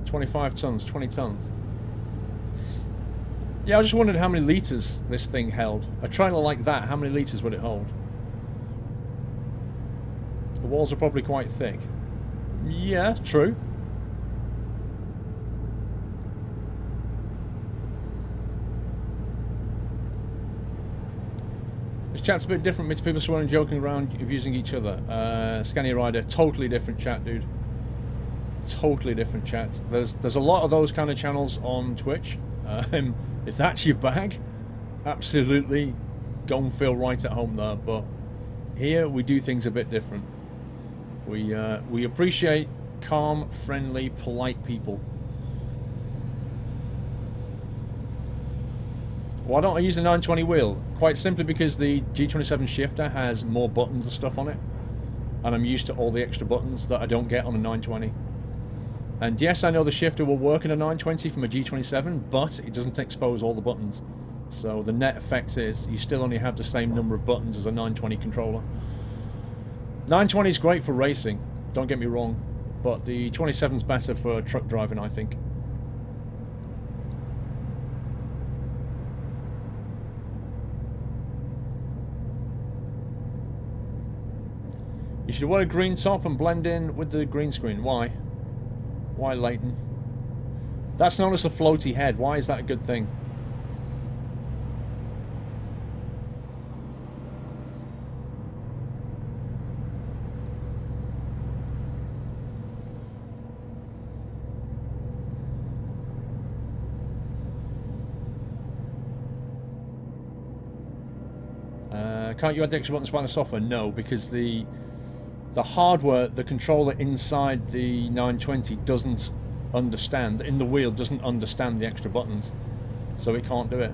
$25 tons, 20 tons. Yeah, I just wondered how many litres this thing held. A trailer like that, how many litres would it hold? The walls are probably quite thick. Yeah, true. This chat's a bit different. It's people swearing, joking around, abusing each other. Scania Rider, totally different chat, dude. Totally different chat. There's a lot of those kind of channels on Twitch. If that's your bag, absolutely go and feel right at home there. But here we do things a bit different. We appreciate calm, friendly, polite people. Why don't I use the 920 wheel? Quite simply because the G27 shifter has more buttons and stuff on it, and I'm used to all the extra buttons that I don't get on a 920. And yes, I know the shifter will work in a 920 from a G27, but it doesn't expose all the buttons. So the net effect is you still only have the same number of buttons as a 920 controller. 920 is great for racing, don't get me wrong. But the 27's better for truck driving, I think. You should wear a green top and blend in with the green screen. Why? Why, Leighton? That's known as a floaty head. Why is that a good thing? Can't you add the extra buttons via the software? No, because the hardware, the controller inside the 920 doesn't understand, in the wheel doesn't understand the extra buttons, so it can't do it.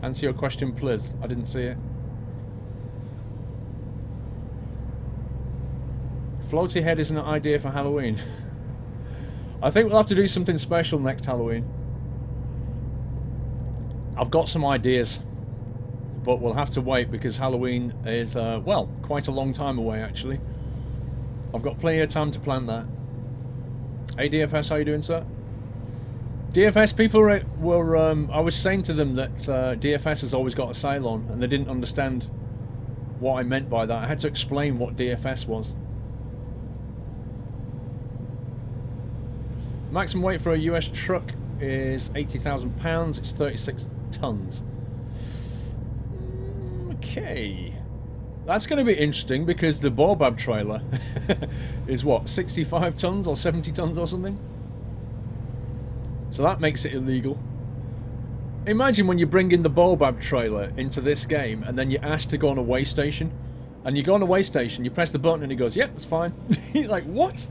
Answer your question, please. I didn't see it. Floaty head is an idea for Halloween. I think we'll have to do something special next Halloween. I've got some ideas, but we'll have to wait because Halloween is, well, quite a long time away actually. I've got plenty of time to plan that. Hey DFS, how you doing, sir? DFS people were I was saying to them that DFS has always got a sale on, and they didn't understand what I meant by that. I had to explain what DFS was. Maximum weight for a US truck is 80,000 pounds. It's 36 tons. Okay. That's going to be interesting because the Baobab trailer is what, 65 tons or 70 tons or something? So that makes it illegal. Imagine when you bring in the Baobab trailer into this game and then you're asked to go on a weigh station. And you go on a weigh station, you press the button and it goes, yep, that's fine. You're like, what?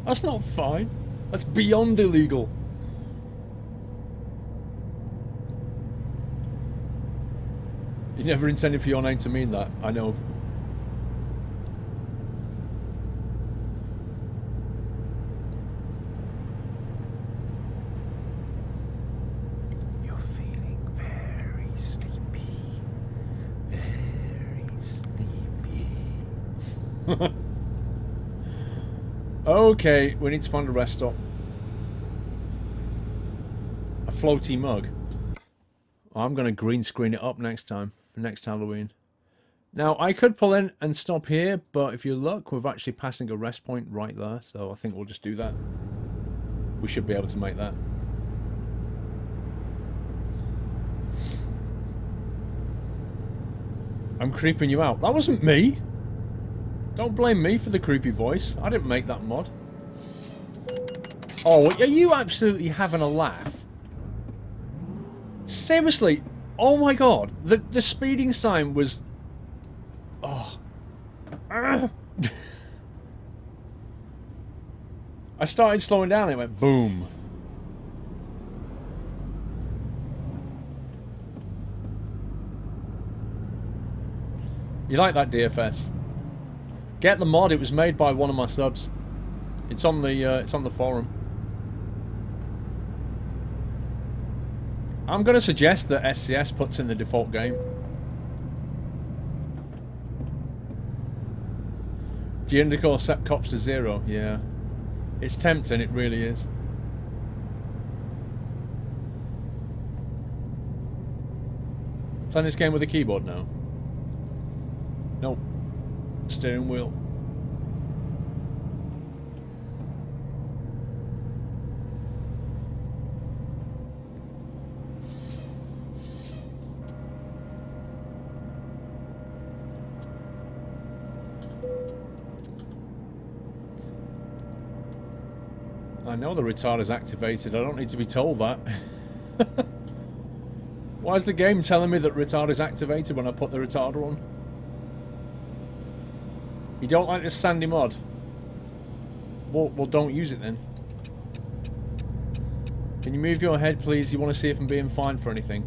That's not fine. That's beyond illegal. You never intended for your name to mean that, I know. You're feeling very sleepy. Very sleepy. Okay, we need to find a rest stop. A floaty mug. I'm going to green screen it up next time, for next Halloween. Now, I could pull in and stop here, but if you look, we're actually passing a rest point right there, so I think we'll just do that. We should be able to make that. I'm creeping you out. That wasn't me! Don't blame me for the creepy voice. I didn't make that mod. Oh, are you absolutely having a laugh? Seriously? Oh my god. The speeding sign was... Oh. I started slowing down and it went boom. You like that, DFS? Get the mod. It was made by one of my subs. It's on the forum. I'm going to suggest that SCS puts in the default game. Do you undercore set cops to 0? Yeah. It's tempting, it really is. Playing this game with a keyboard now? Nope. Steering wheel. I know the retard is activated. I don't need to be told that. Why is the game telling me that retard is activated when I put the retarder on? You don't like this sandy mod? Well, don't use it then. Can you move your head, please? You want to see if I'm being fined for anything?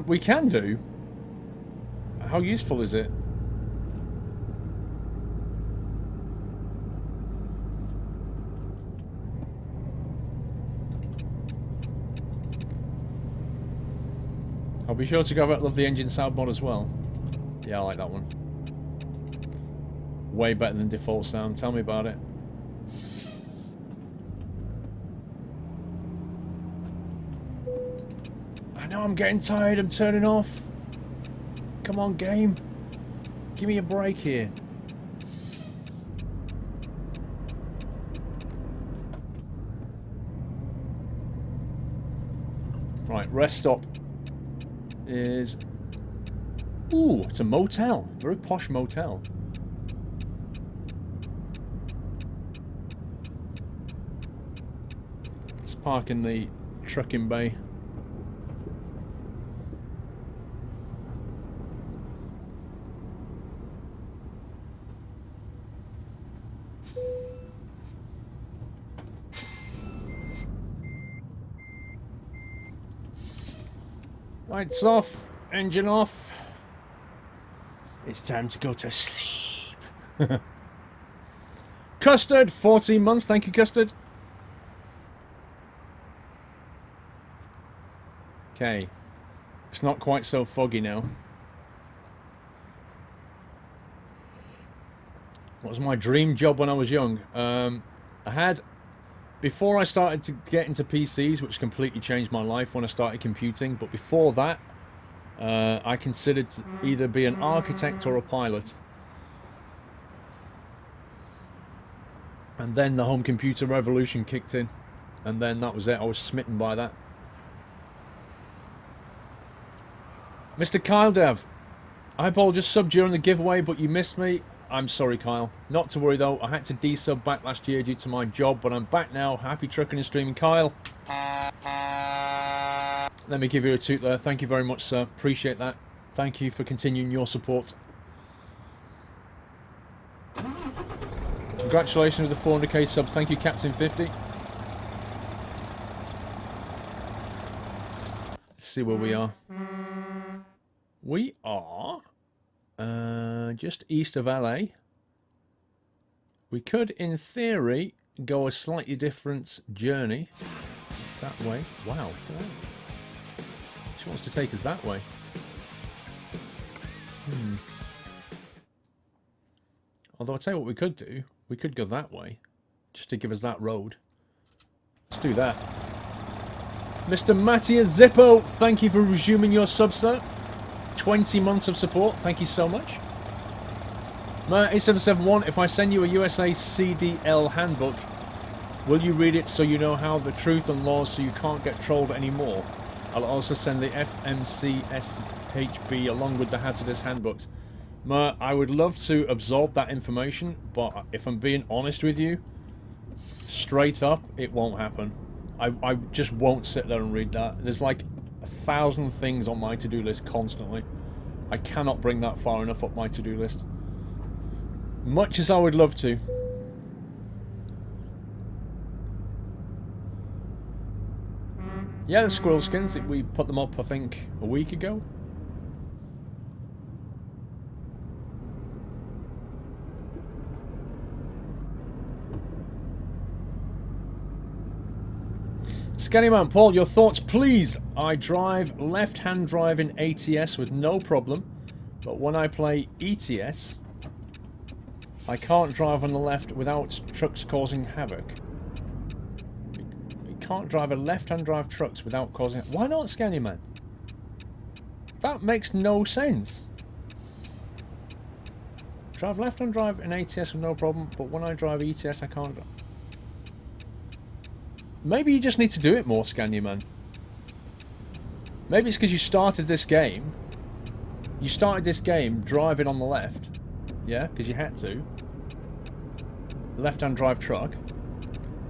We can do. How useful is it? I'll be sure to go out and love the engine sound mod as well. Yeah, I like that one. Way better than default sound. Tell me about it. I know I'm getting tired. I'm turning off. Come on, game. Give me a break here. Right, rest stop is... Ooh, it's a motel. Very posh motel. Let's park in the trucking bay. Lights off, engine off. It's time to go to sleep. Custard, 14 months. Thank you, Custard. Okay. It's not quite so foggy now. What was my dream job when I was young? I had... Before I started to get into PCs, which completely changed my life when I started computing, but before that, I considered to either be an architect or a pilot. And then the home computer revolution kicked in, and then that was it. I was smitten by that. Mr. Kyle Dev, I Paul just subbed during the giveaway, but you missed me. I'm sorry, Kyle. Not to worry, though. I had to desub back last year due to my job, but I'm back now. Happy trucking and streaming, Kyle. Let me give you a toot there. Thank you very much, sir. Appreciate that. Thank you for continuing your support. Congratulations with the 400k subs. Thank you, Captain 50. Let's see where we are. We are... just east of LA. We could, in theory, go a slightly different journey that way. Wow. She wants to take us that way. Although I'll tell you what we could do. We could go that way, just to give us that road. Let's do that. Mr. Matthias Zippo, thank you for resuming your sub, sir. 20 months of support, thank you so much. A771, if I send you a USA CDL handbook, will you read it so you know how the truth and laws so you can't get trolled anymore? I'll also send the FMCSHB along with the hazardous handbooks. I would love to absorb that information, but if I'm being honest with you, straight up, it won't happen. I just won't sit there and read that. There's like 1,000 things on my to-do list constantly. I cannot bring that far enough up my to-do list. Much as I would love to. Yeah, the squirrel skins, we put them up, I think, a week ago. Scannyman, Paul, your thoughts, please. I drive left-hand drive in ATS with no problem, but when I play ETS, I can't drive on the left without trucks causing havoc. You can't drive a left-hand drive trucks without causing... Why not, Scannyman? That makes no sense. Drive left-hand drive in ATS with no problem, but when I drive ETS, I can't drive. Maybe you just need to do it more, Scanyaman. Maybe it's because you started this game. You started this game driving on the left. Yeah, because you had to. Left-hand drive truck.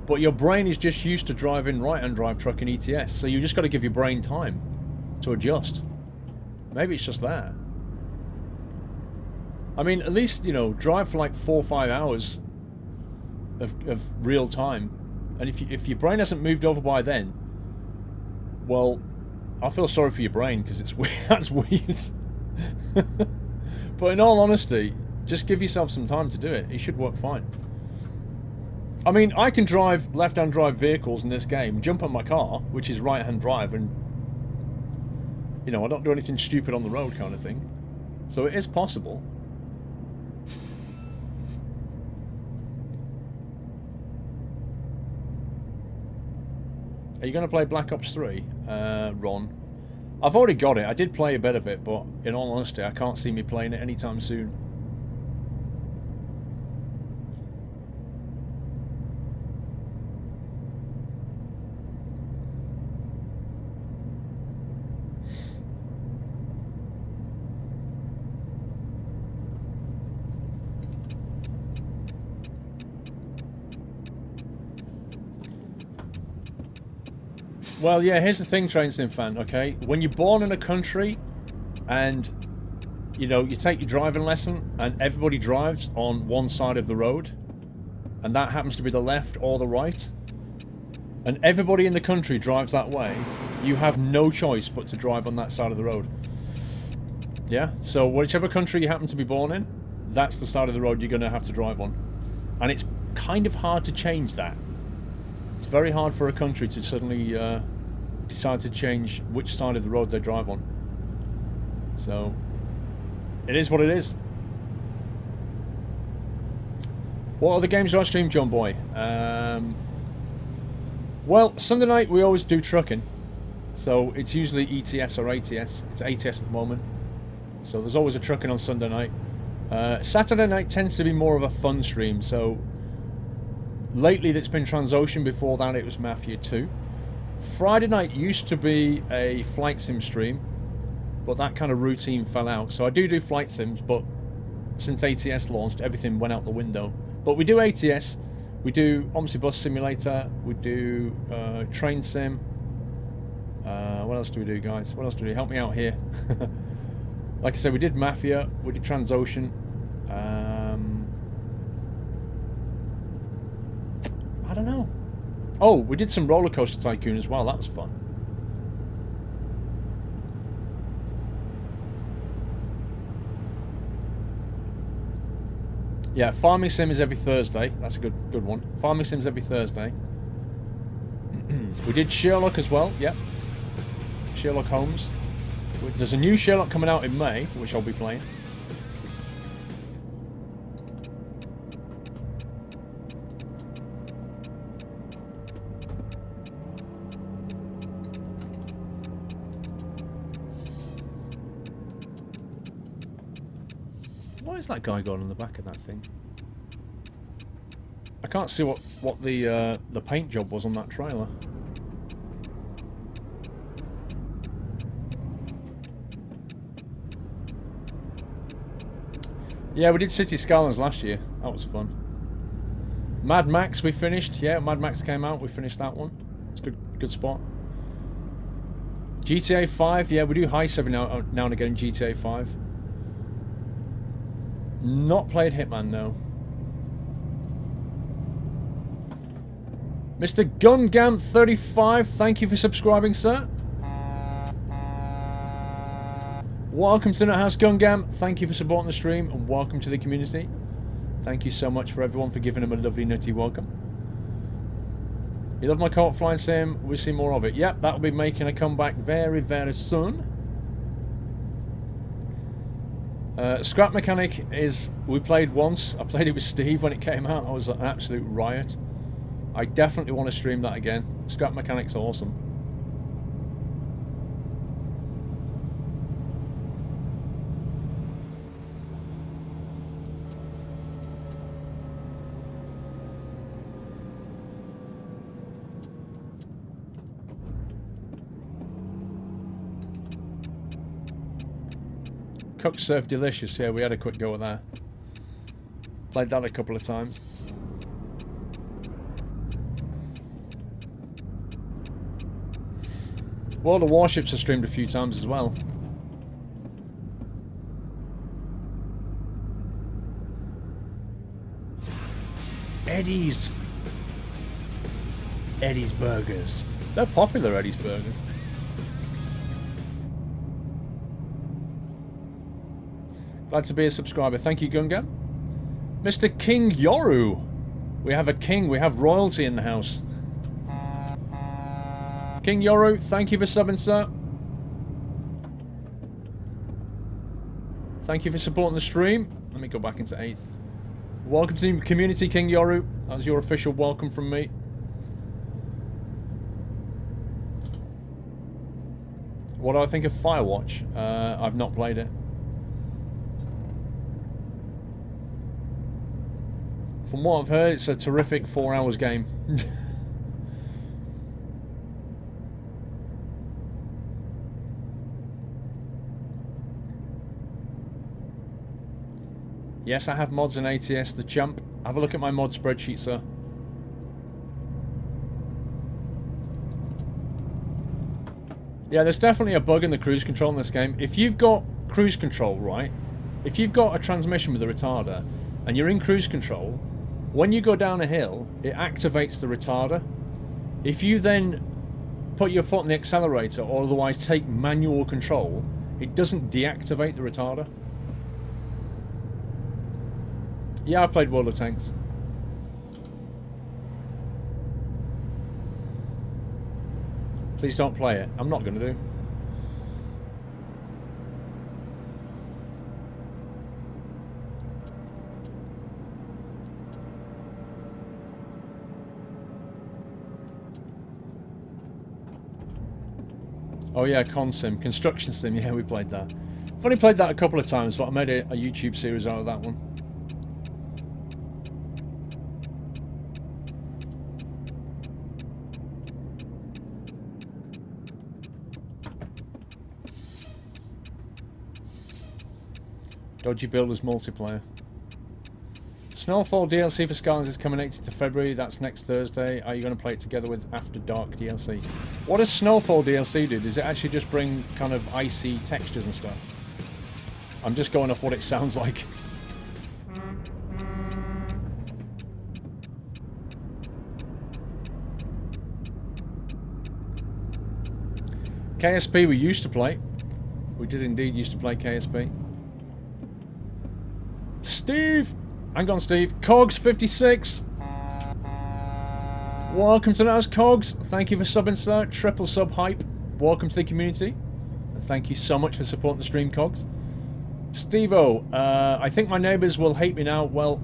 But your brain is just used to driving right-hand drive truck in ETS. So you just got to give your brain time to adjust. Maybe it's just that. I mean, at least, you know, drive for like 4 or 5 hours of real time. And if your brain hasn't moved over by then, well, I feel sorry for your brain because it's weird. That's weird. But in all honesty, just give yourself some time to do it. It should work fine. I mean, I can drive left-hand drive vehicles in this game, jump on my car, which is right-hand drive, and, you know, I don't do anything stupid on the road kind of thing. So it is possible. Are you going to play Black Ops 3, Ron? I've already got it. I did play a bit of it, but in all honesty, I can't see me playing it anytime soon. Well, yeah, here's the thing, Train Sim fan, okay? When you're born in a country and, you know, you take your driving lesson and everybody drives on one side of the road, and that happens to be the left or the right, and everybody in the country drives that way, you have no choice but to drive on that side of the road. Yeah? So whichever country you happen to be born in, that's the side of the road you're going to have to drive on. And it's kind of hard to change that. It's very hard for a country to suddenly decide to change which side of the road they drive on. So, it is what it is. What other games do I stream, John Boy? Well, Sunday night we always do trucking. So, it's usually ETS or ATS. It's ATS at the moment. So, there's always a trucking on Sunday night. Saturday night tends to be more of a fun stream. So, lately that's been Transocean. Before that it was Mafia 2. Friday night used to be a flight sim stream, but that kind of routine fell out. So I do flight sims, but since ATS launched, everything went out the window. But we do ATS, we do Omnibus Simulator, we do Train Sim. What else do we do, guys? What else do we do? Help me out here. Like I said, we did Mafia, we did Transocean. I don't know. Oh, we did some Roller Coaster Tycoon as well. That was fun. Yeah, Farming Sim is every Thursday. That's a good one. Farming Sim's every Thursday. We did Sherlock as well. Yep. Sherlock Holmes. There's a new Sherlock coming out in May, which I'll be playing. Why is that guy going on the back of that thing? I can't see what the paint job was on that trailer. Yeah, we did City Skylines last year. That was fun. Mad Max we finished. Yeah, Mad Max came out. We finished that one. It's a good spot. GTA 5. Yeah, we do heists every now and again in GTA 5. Not played Hitman, no. Mr. Gungam35, thank you for subscribing, sir. Welcome to the House, Gungam. Thank you for supporting the stream, and welcome to the community. Thank you so much for everyone for giving him a lovely, nutty welcome. You love my co-op flying sim? We'll see more of it. Yep, that'll be making a comeback very, very soon. Scrap Mechanic is... We played once. I played it with Steve when it came out. I was an absolute riot. I definitely want to stream that again. Scrap Mechanic's awesome. Cook Surf Delicious, yeah, we had a quick go at that. Played that a couple of times. World of Warships I streamed a few times as well. Eddie's Burgers. They're popular, Eddie's Burgers. Glad to be a subscriber. Thank you, Gunga. Mr. King Yoru. We have a king. We have royalty in the house. King Yoru, thank you for subbing, sir. Thank you for supporting the stream. Let me go back into 8th. Welcome to the community, King Yoru. That's your official welcome from me. What do I think of Firewatch? I've not played it. From what I've heard, it's a terrific 4 hours game. Yes, I have mods in ATS, the champ. Have a look at my mod spreadsheet, sir. Yeah, there's definitely a bug in the cruise control in this game. If you've got cruise control, right? If you've got a transmission with a retarder, and you're in cruise control, when you go down a hill, it activates the retarder. If you then put your foot on the accelerator, or otherwise take manual control, it doesn't deactivate the retarder. Yeah, I've played World of Tanks. Please don't play it. I'm not going to do. Oh yeah, Consim. Construction Sim. Yeah, we played that. I've only played that a couple of times, but I made a YouTube series out of that one. Dodgy Builders multiplayer. Snowfall DLC for Skylands is coming 18th of February. That's next Thursday. Are you going to play it together with After Dark DLC? What does Snowfall DLC do? Does it actually just bring kind of icy textures and stuff? I'm just going off what it sounds like. KSP we used to play. We did indeed used to play KSP. Steve! Hang on, Steve. Cogs56! Welcome to those Cogs. Thank you for subbing, sir. Triple sub hype. Welcome to the community. And thank you so much for supporting the stream, Cogs. Steve-O, I think my neighbours will hate me now. Well,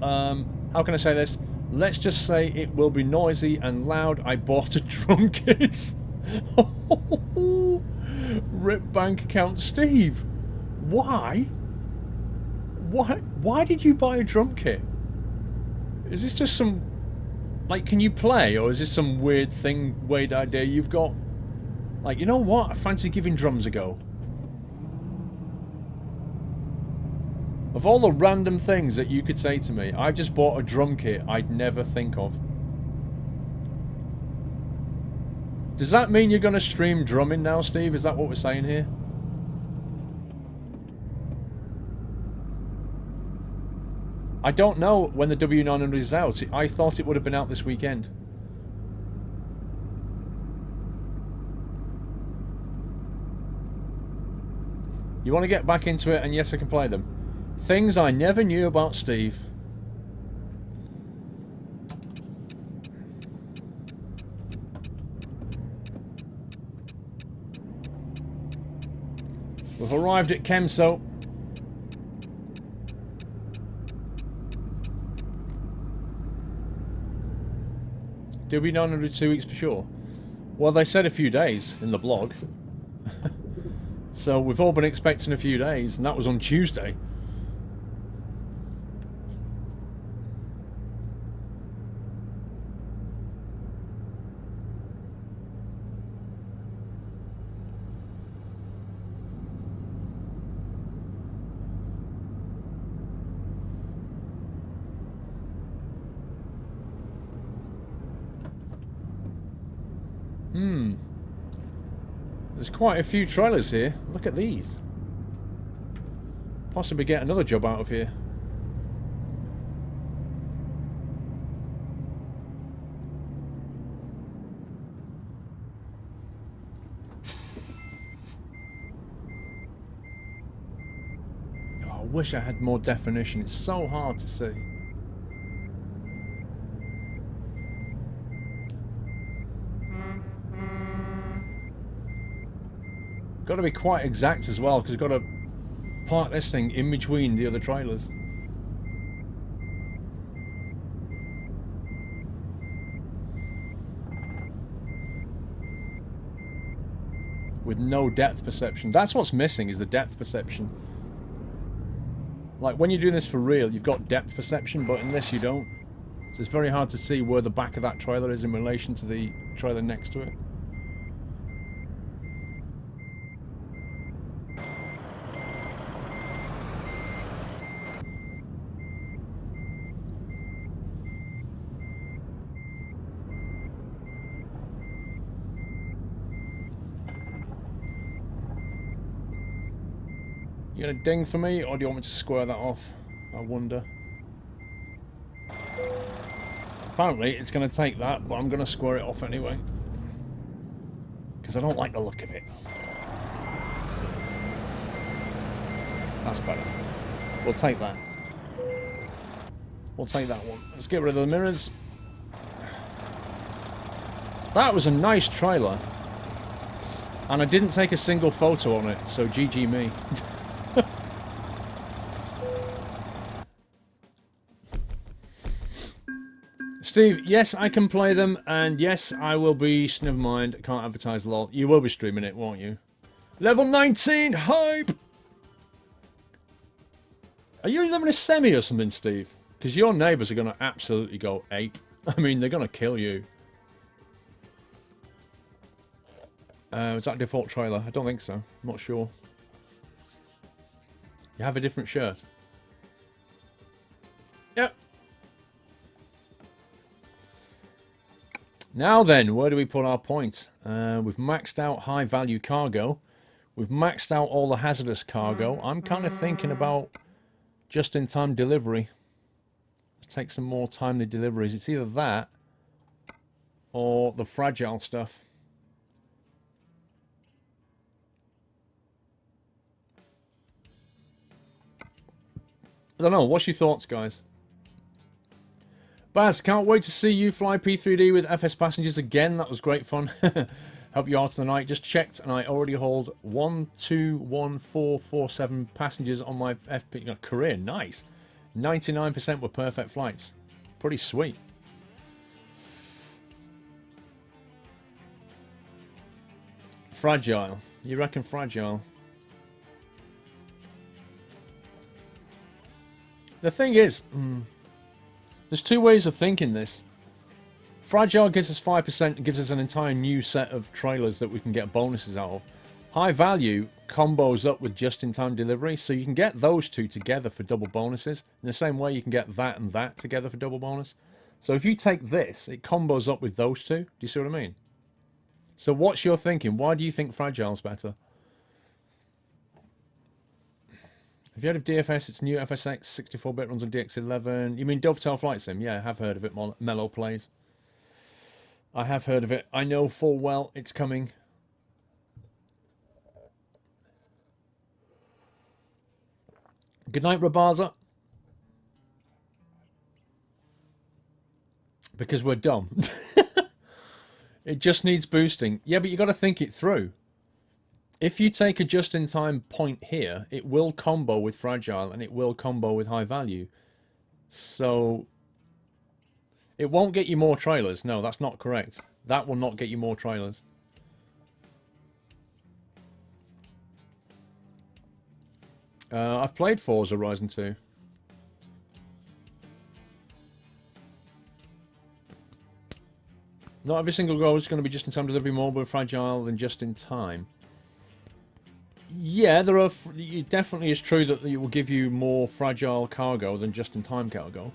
how can I say this? Let's just say it will be noisy and loud. I bought a drum kit. Rip bank account Steve. Why? Why did you buy a drum kit? Is this just some... Like, can you play? Or is this some weird idea you've got? Like, you know what? I fancy giving drums a go. Of all the random things that you could say to me, I've just bought a drum kit I'd never think of. Does that mean you're going to stream drumming now, Steve? Is that what we're saying here? I don't know when the W900 is out. I thought it would have been out this weekend. You want to get back into it, and yes, I can play them. Things I never knew about Steve. We've arrived at Kemso. W900 2 weeks for sure. Well, they said a few days in the blog. So we've all been expecting a few days, and that was on Tuesday. There's quite a few trailers here. Look at these. Possibly get another job out of here. Oh, I wish I had more definition. It's so hard to see. Got to be quite exact as well, because you've got to park this thing in between the other trailers. With no depth perception. That's what's missing, is the depth perception. Like, when you're doing this for real, you've got depth perception, but in this you don't. So it's very hard to see where the back of that trailer is in relation to the trailer next to it. You gonna ding for me, or do you want me to square that off? I wonder. Apparently, it's gonna take that, but I'm gonna square it off anyway. Because I don't like the look of it. That's better. We'll take that. We'll take that one. Let's get rid of the mirrors. That was a nice trailer. And I didn't take a single photo on it, so GG me. Steve, yes, I can play them, and yes, I will be... Never mind, I can't advertise lol. You will be streaming it, won't you? Level 19, hype! Are you living a semi or something, Steve? Because your neighbours are going to absolutely go ape. I mean, they're going to kill you. Was that a default trailer? I don't think so. I'm not sure. You have a different shirt. Yep. Now then, where do we put our points? We've maxed out high value cargo. We've maxed out all the hazardous cargo. I'm kind of thinking about just-in-time delivery. Take some more timely deliveries. It's either that or the fragile stuff. I don't know. What's your thoughts, guys? Baz, can't wait to see you fly P3D with FS passengers again. That was great fun. Help you out tonight. Just checked, and I already hold 121447 passengers on my FP career. Nice. 99% were perfect flights. Pretty sweet. Fragile. You reckon fragile? The thing is, there's two ways of thinking this. Fragile gives us 5% and gives us an entire new set of trailers that we can get bonuses out of. High value combos up with just-in-time delivery, so you can get those two together for double bonuses. In the same way you can get that and that together for double bonus. So if you take this, it combos up with those two. Do you see what I mean? So what's your thinking? Why do you think Fragile's better? Have you heard of DFS? It's new FSX, 64-bit, runs on DX11. You mean Dovetail Flight Sim? Yeah, I have heard of it. Mellow plays. I have heard of it. I know full well it's coming. Good night, Rabaza. Because we're dumb. It just needs boosting. Yeah, but you got to think it through. If you take a just-in-time point here, it will combo with Fragile and it will combo with High Value. So it won't get you more trailers. No, that's not correct. That will not get you more trailers. I've played Forza Horizon 2. Not every single goal is going to be just-in-time delivery, more with Fragile than just-in-time. Yeah, there are. It definitely is true that it will give you more fragile cargo than just-in-time cargo.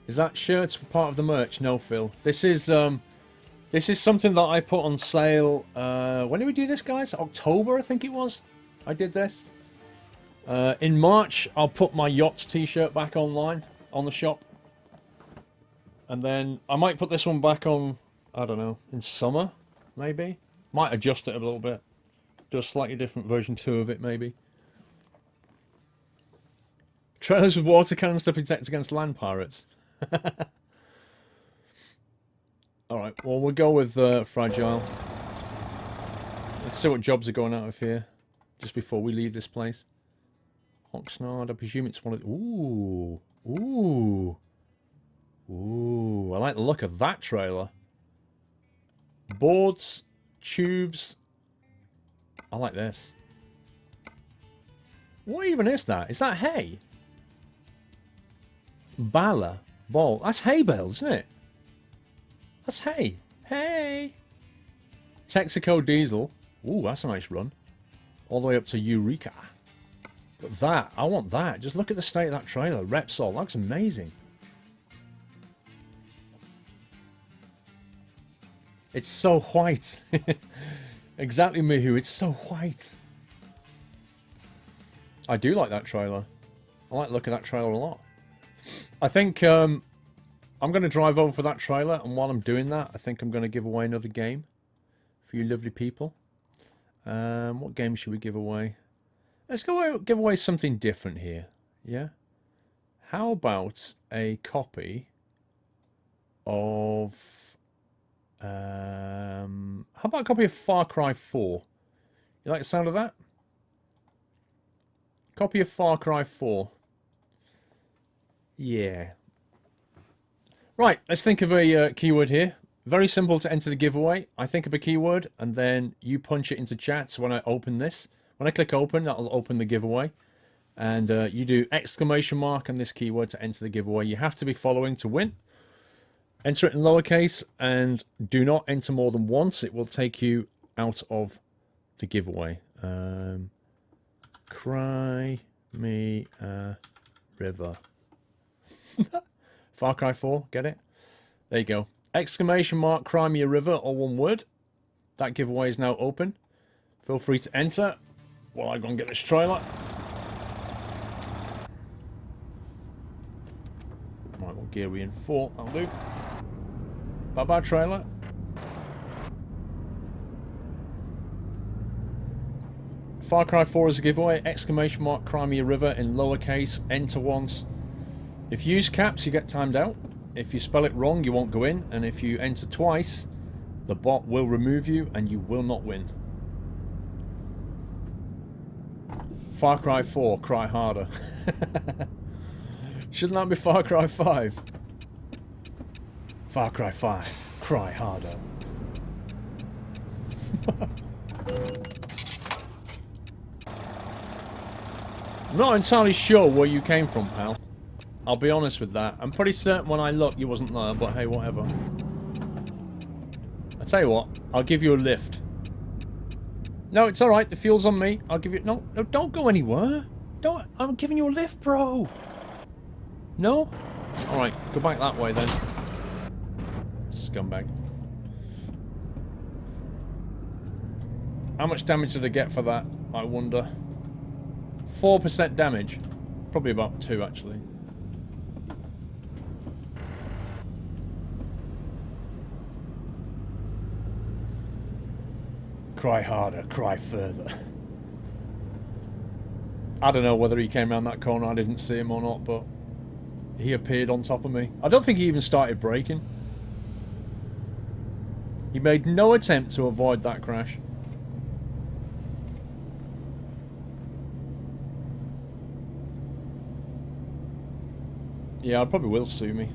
Is that shirts part of the merch? No, Phil. This is something that I put on sale. When did we do this, guys? October, I think it was. I did this. In March, I'll put my Yachts t-shirt back online on the shop, and then I might put this one back on. I don't know, in summer, maybe? Might adjust it a little bit. Do a slightly different version 2 of it, maybe. Trailers with water cannons to protect against land pirates. Alright, well, we'll go with Fragile. Let's see what jobs are going out of here just before we leave this place. Oxnard, I presume it's one of... Ooh. Ooh. Ooh. I like the look of that trailer. Boards, tubes. I like this. What even is that? Is that hay? Bala. Ball. That's hay bales, isn't it? That's hay. Hey! Texaco diesel. Ooh, that's a nice run. All the way up to Eureka. But that, I want that. Just look at the state of that trailer. Repsol, that's amazing. It's so white. Exactly, Mihu. It's so white. I do like that trailer. I like the look of that trailer a lot. I think I'm going to drive over for that trailer, and while I'm doing that, I think I'm going to give away another game for you lovely people. What game should we give away? Let's go give away something different here. Yeah? How about a copy of... how about a copy of Far Cry 4? You like the sound of that? Copy of Far Cry 4. Yeah. Right, let's think of a keyword here. Very simple to enter the giveaway. I think of a keyword, and then you punch it into chat. So when I open this, when I click open, that'll open the giveaway. And you do exclamation mark on this keyword to enter the giveaway. You have to be following to win. Enter it in lowercase, and do not enter more than once. It will take you out of the giveaway. Cry me a river. Far Cry 4, get it? There you go. Exclamation mark, cry me a river, or one word. That giveaway is now open. Feel free to enter while I go and get this trailer. Right, what gear are we in? 4, that'll do. Bye-bye, trailer. Far Cry 4 is a giveaway. Exclamation mark, cry me a river in lowercase. Enter once. If you use caps, you get timed out. If you spell it wrong, you won't go in. And if you enter twice, the bot will remove you and you will not win. Far Cry 4, cry harder. Shouldn't that be Far Cry 5? Far Cry 5, cry harder. I'm not entirely sure where you came from, pal. I'll be honest with that. I'm pretty certain when I looked you wasn't there, but hey, whatever. I tell you what, I'll give you a lift. No, it's alright, the fuel's on me. I'll give you... No, don't go anywhere. Don't... I'm giving you a lift, bro. No? Alright, go back that way then. Scumbag. How much damage did I get for that, I wonder? 4% damage. Probably about 2, actually. Cry harder, cry further. I don't know whether he came around that corner, I didn't see him or not, but he appeared on top of me. I don't think he even started braking. He made no attempt to avoid that crash. Yeah, I probably will sue me.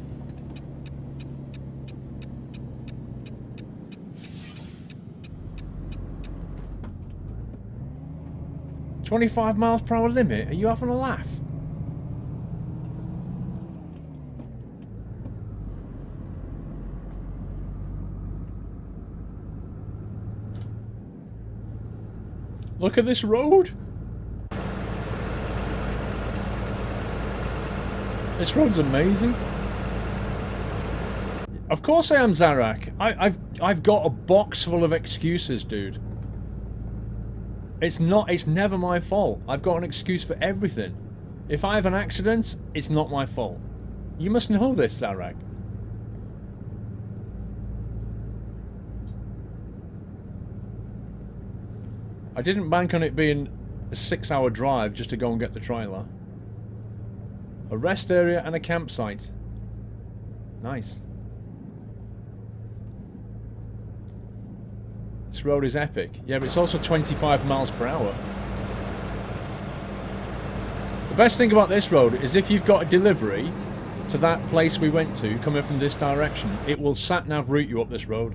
$25 miles per hour limit? Are you having a laugh? Look at this road. This road's amazing. Of course I am, Zarak. I've got a box full of excuses, dude. It's never my fault. I've got an excuse for everything. If I have an accident, it's not my fault. You must know this, Zarak. I didn't bank on it being a 6-hour drive just to go and get the trailer. A rest area and a campsite. Nice. This road is epic. Yeah, but it's also 25 miles per hour. The best thing about this road is if you've got a delivery to that place we went to, coming from this direction, it will sat-nav route you up this road.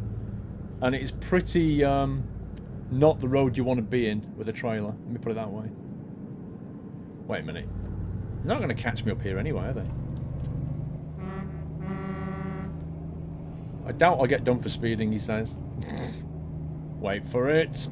And it's pretty, not the road you want to be in with a trailer. Let me put it that way. Wait a minute. They're not going to catch me up here anyway, are they? I doubt I'll get done for speeding, he says. Wait for it.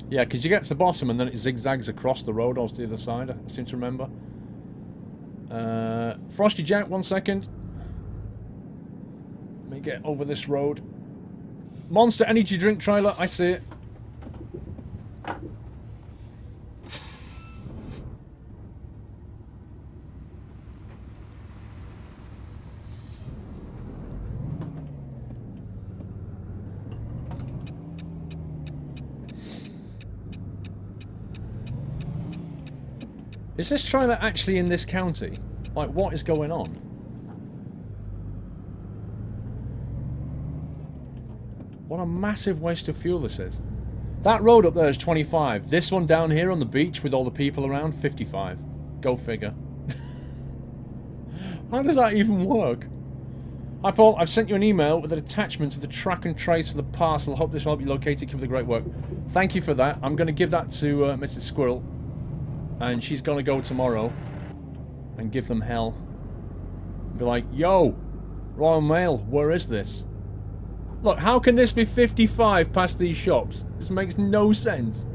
Yeah, because you get to the bottom and then it zigzags across the road onto the other side, I seem to remember. Frosty Jack, 1 second. Let me get over this road. Monster Energy Drink trailer, I see it. Is this trailer actually in this county? Like, what is going on? What a massive waste of fuel this is. That road up there is 25. This one down here on the beach with all the people around, 55. Go figure. How does that even work? Hi Paul, I've sent you an email with an attachment of the track and trace for the parcel. Hope this will help you locate it. Keep up the great work. Thank you for that. I'm going to give that to Mrs. Squirrel. And she's going to go tomorrow and give them hell. Be like, yo, Royal Mail, where is this? Look, how can this be 55 past these shops? This makes no sense.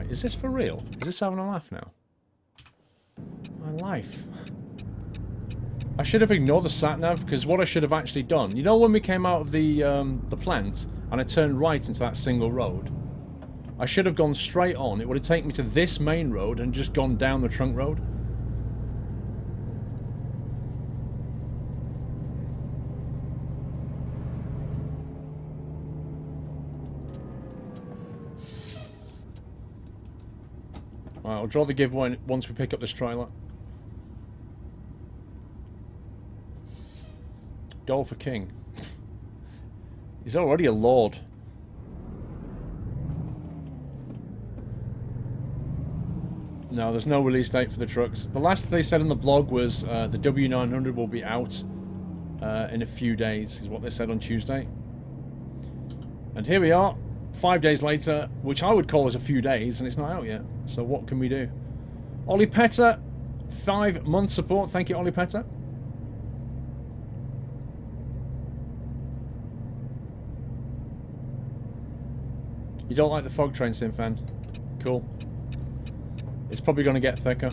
Is this for real? Is this having a laugh now? My life. I should have ignored the sat-nav, because what I should have actually done... You know when we came out of the plant, and I turned right into that single road? I should have gone straight on. It would have taken me to this main road and just gone down the trunk road. Right, I'll draw the giveaway once we pick up this trailer. Goal for King. He's already a lord. No, there's no release date for the trucks. The last they said in the blog was the W900 will be out in a few days, is what they said on Tuesday. And here we are, 5 days later, which I would call as a few days, and it's not out yet. So what can we do? Ollie Petter, 5 month support. Thank you, Ollie Petter. You don't like the fog train, Simfan? Cool. It's probably going to get thicker.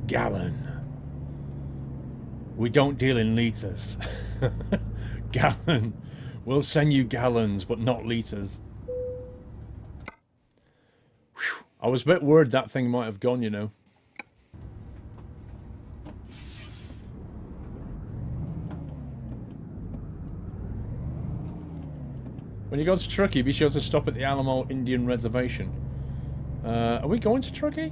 Gallon. We don't deal in litres. Gallon. We'll send you gallons, but not litres. Whew. I was a bit worried that thing might have gone, you know. When you go to Truckee, be sure to stop at the Alamo Indian Reservation. Are we going to Truckee?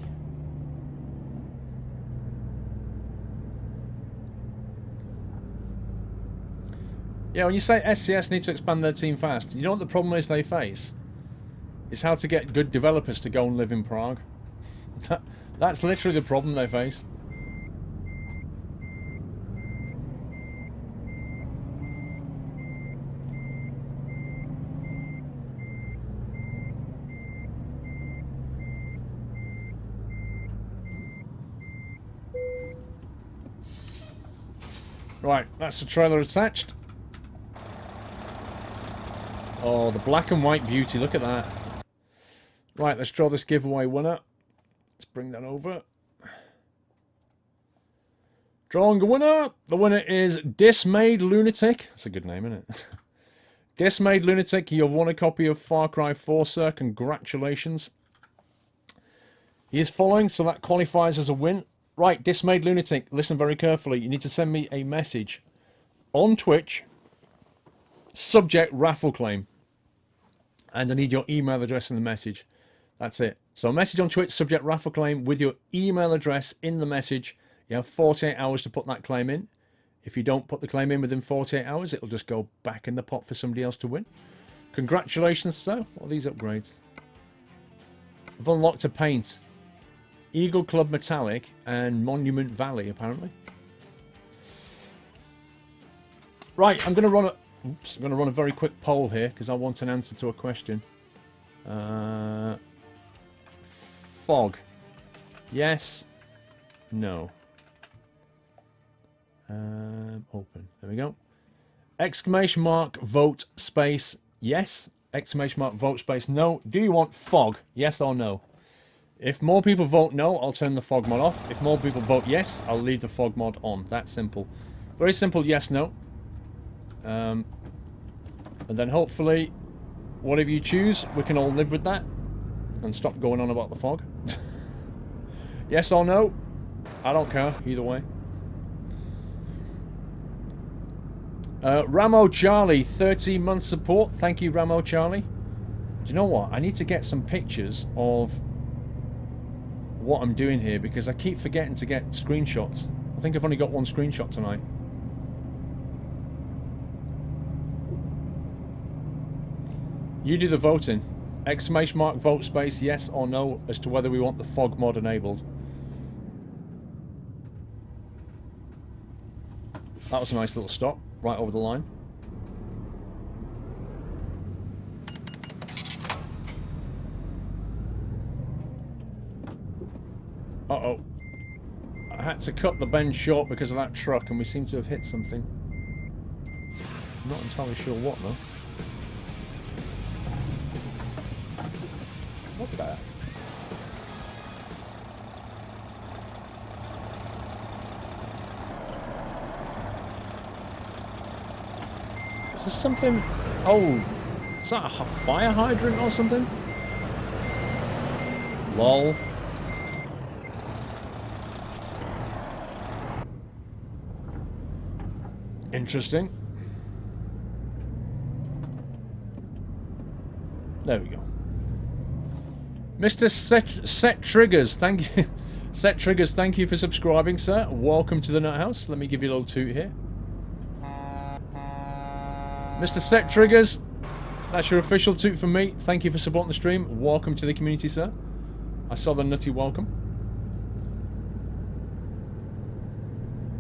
Yeah, when you say SCS need to expand their team fast, you know what the problem is they face? It's how to get good developers to go and live in Prague. That's literally the problem they face. Right, that's the trailer attached. Oh, the black and white beauty. Look at that. Right, let's draw this giveaway winner. Let's bring that over. Drawing a winner. The winner is Dismayed Lunatic. That's a good name, isn't it? Dismayed Lunatic, you've won a copy of Far Cry 4, sir. Congratulations. He is following, so that qualifies as a win. Right, Dismayed Lunatic, listen very carefully. You need to send me a message on Twitch. Subject raffle claim. And I need your email address in the message. That's it. So a message on Twitch, subject raffle claim with your email address in the message. You have 48 hours to put that claim in. If you don't put the claim in within 48 hours, it'll just go back in the pot for somebody else to win. Congratulations, sir. What are these upgrades? I've unlocked a paint. Eagle Club Metallic and Monument Valley, apparently. Right, I'm going to run a... Oops, I'm going to run a very quick poll here because I want an answer to a question. Fog. Yes. No. Open. There we go. Exclamation mark, vote, space, yes. Exclamation mark, vote, space, no. Do you want fog? Yes or no? If more people vote no, I'll turn the fog mod off. If more people vote yes, I'll leave the fog mod on. That's simple. Very simple yes, no. And then hopefully, whatever you choose, we can all live with that. And stop going on about the fog. Yes or no? I don't care, either way. Ramo Charlie, 13 months support. Thank you, Ramo Charlie. Do you know what? I need to get some pictures of what I'm doing here because I keep forgetting to get screenshots. I think I've only got one screenshot tonight. You do the voting. Exclamation mark, vote space, yes or no as to whether we want the fog mod enabled. That was a nice little stop. Right over the line. Uh-oh. I had to cut the bend short because of that truck and we seem to have hit something. I'm not entirely sure what though. What the? Is there something... Oh, is that a fire hydrant or something? Lol. Interesting. There we go. Mr. Set Triggers, thank you. Set Triggers, thank you for subscribing, sir. Welcome to the Nut House. Let me give you a little toot here. Mr. Set Triggers, that's your official toot from me. Thank you for supporting the stream. Welcome to the community, sir. I saw the nutty welcome.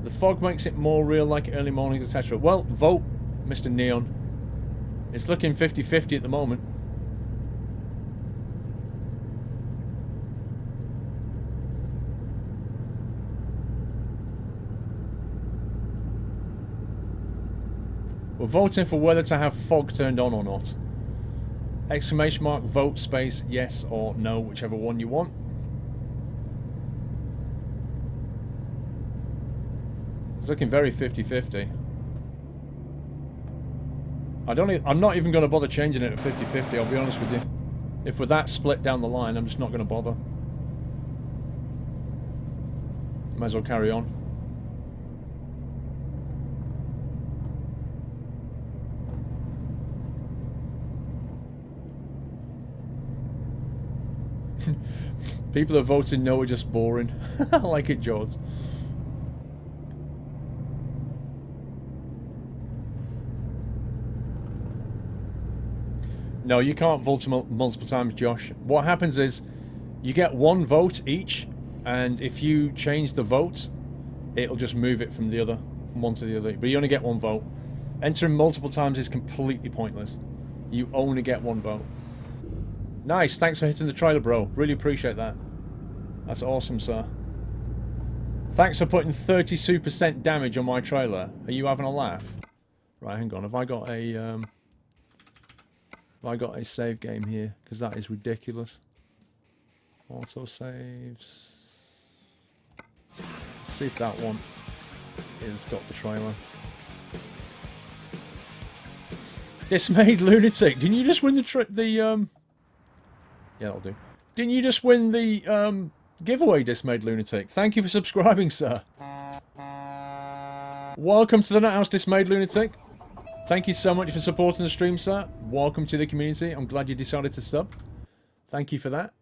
The fog makes it more real, like early mornings, etc. Well, vote, Mr. Neon. It's looking 50-50 at the moment. We're voting for whether to have fog turned on or not. Exclamation mark, vote, space, yes or no, whichever one you want. It's looking very 50-50. I'm not even going to bother changing it to 50-50, I'll be honest with you. If we're that split down the line, I'm just not going to bother. Might as well carry on. People that voted no are just boring. I like it, George. No, you can't vote multiple times, Josh. What happens is you get one vote each, and if you change the vote, it'll just move it from one to the other. But you only get one vote. Entering multiple times is completely pointless. You only get one vote. Nice, thanks for hitting the trailer, bro. Really appreciate that. That's awesome, sir. Thanks for putting 32% damage on my trailer. Are you having a laugh? Right, hang on. Have I got a... Have I got a save game here? Because that is ridiculous. Auto saves. Let's see if that one has got the trailer. Dismayed lunatic. Didn't you just win yeah, that'll do. Didn't you just win the giveaway, Dismayed lunatic? Thank you for subscribing, sir. Welcome to the Nuthouse, Dismayed lunatic. Thank you so much for supporting the stream, sir. Welcome to the community. I'm glad you decided to sub. Thank you for that.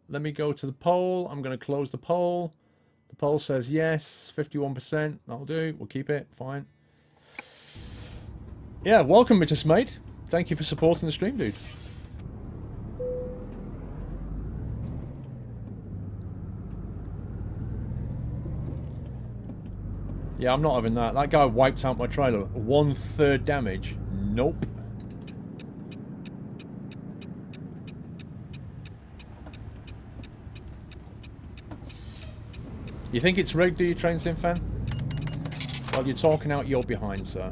Let me go to the poll. I'm going to close the poll. The poll says yes, 51%. That'll do. We'll keep it. Fine. Yeah, welcome, Mr. Smate. Thank you for supporting the stream, dude. Yeah, I'm not having that. That guy wiped out my trailer. 1/3 damage. Nope. You think it's rigged, do you, Train Sim fan? Well, you're talking out your behind, sir.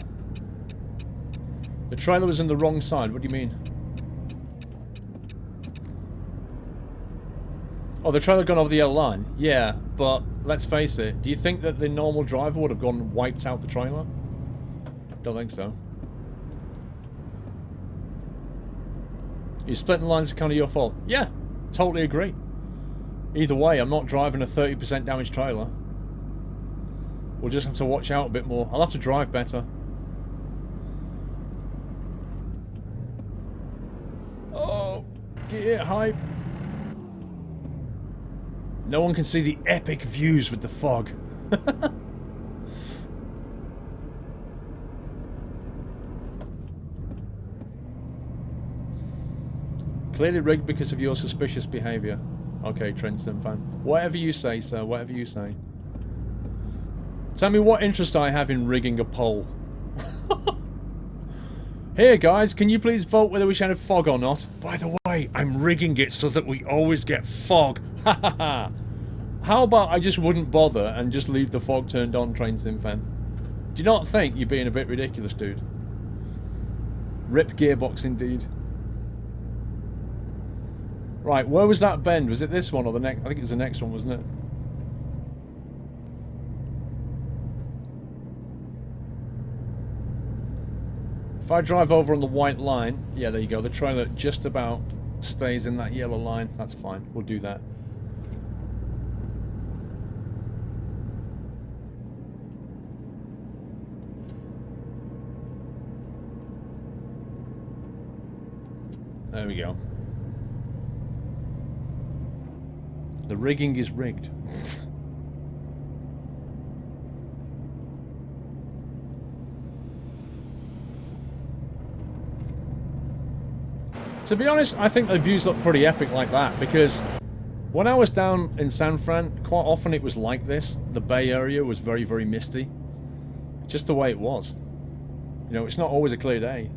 The trailer was on the wrong side. What do you mean? Oh, the trailer gone over the yellow line? Yeah, but let's face it. Do you think that the normal driver would have gone and wiped out the trailer? Don't think so. You splitting lines is kind of your fault. Yeah, totally agree. Either way, I'm not driving a 30% damaged trailer. We'll just have to watch out a bit more. I'll have to drive better. Oh, get hype. No one can see the epic views with the fog. Clearly rigged because of your suspicious behaviour. Okay, Trenton fan. Whatever you say, sir. Whatever you say. Tell me what interest I have in rigging a poll. Here, guys, can you please vote whether we should have fog or not? By the way, I'm rigging it so that we always get fog. Ha ha ha. How about I just wouldn't bother and just leave the fog turned on, Train Sim fan? Do you not think you're being a bit ridiculous, dude? Rip gearbox indeed. Right, where was that bend? Was it this one or the next? I think it was the next one, wasn't it? If I drive over on the white line, yeah, there you go. The trailer just about stays in that yellow line. That's fine. We'll do that. There we go. The rigging is rigged. To be honest, I think the views look pretty epic like that, because when I was down in San Fran, quite often it was like this. The Bay Area was very, very misty. Just the way it was. You know, it's not always a clear day.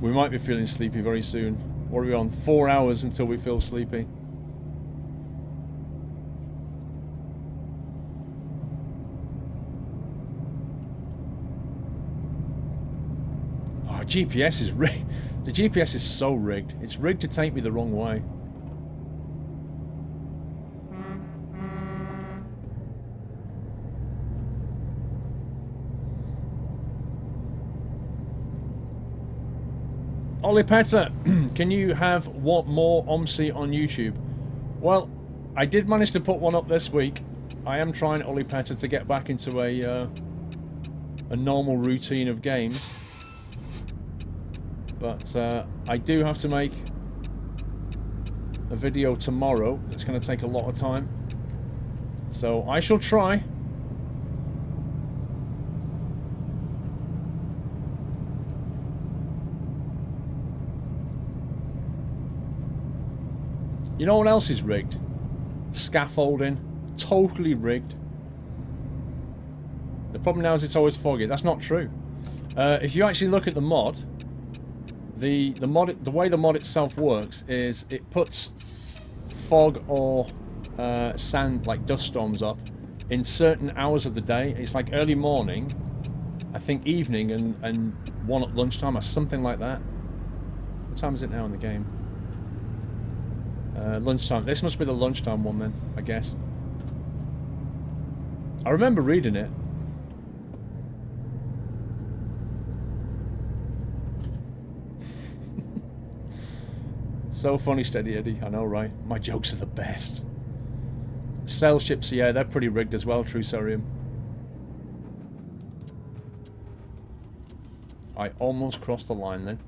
We might be feeling sleepy very soon. What are we on? 4 hours until we feel sleepy. Oh, GPS is rigged. The GPS is so rigged. It's rigged to take me the wrong way. Ollie Petter, can you have what more OMSI on YouTube? Well, I did manage to put one up this week. I am trying, Ollie Petter, to get back into a normal routine of games. But I do have to make a video tomorrow. It's going to take a lot of time. So I shall try. You know what else is rigged? Scaffolding. Totally rigged. The problem now is it's always foggy. That's not true. If you actually look at the mod, the way the mod itself works is it puts fog or sand, like dust storms, up in certain hours of the day. It's like early morning I think, evening and one at lunchtime or something like that. What time is it now in the game? Lunchtime. This must be the lunchtime one then, I guess. I remember reading it. So funny, Steady Eddie. I know, right? My jokes are the best. Sail ships, yeah, they're pretty rigged as well, True Sorium. I almost crossed the line then.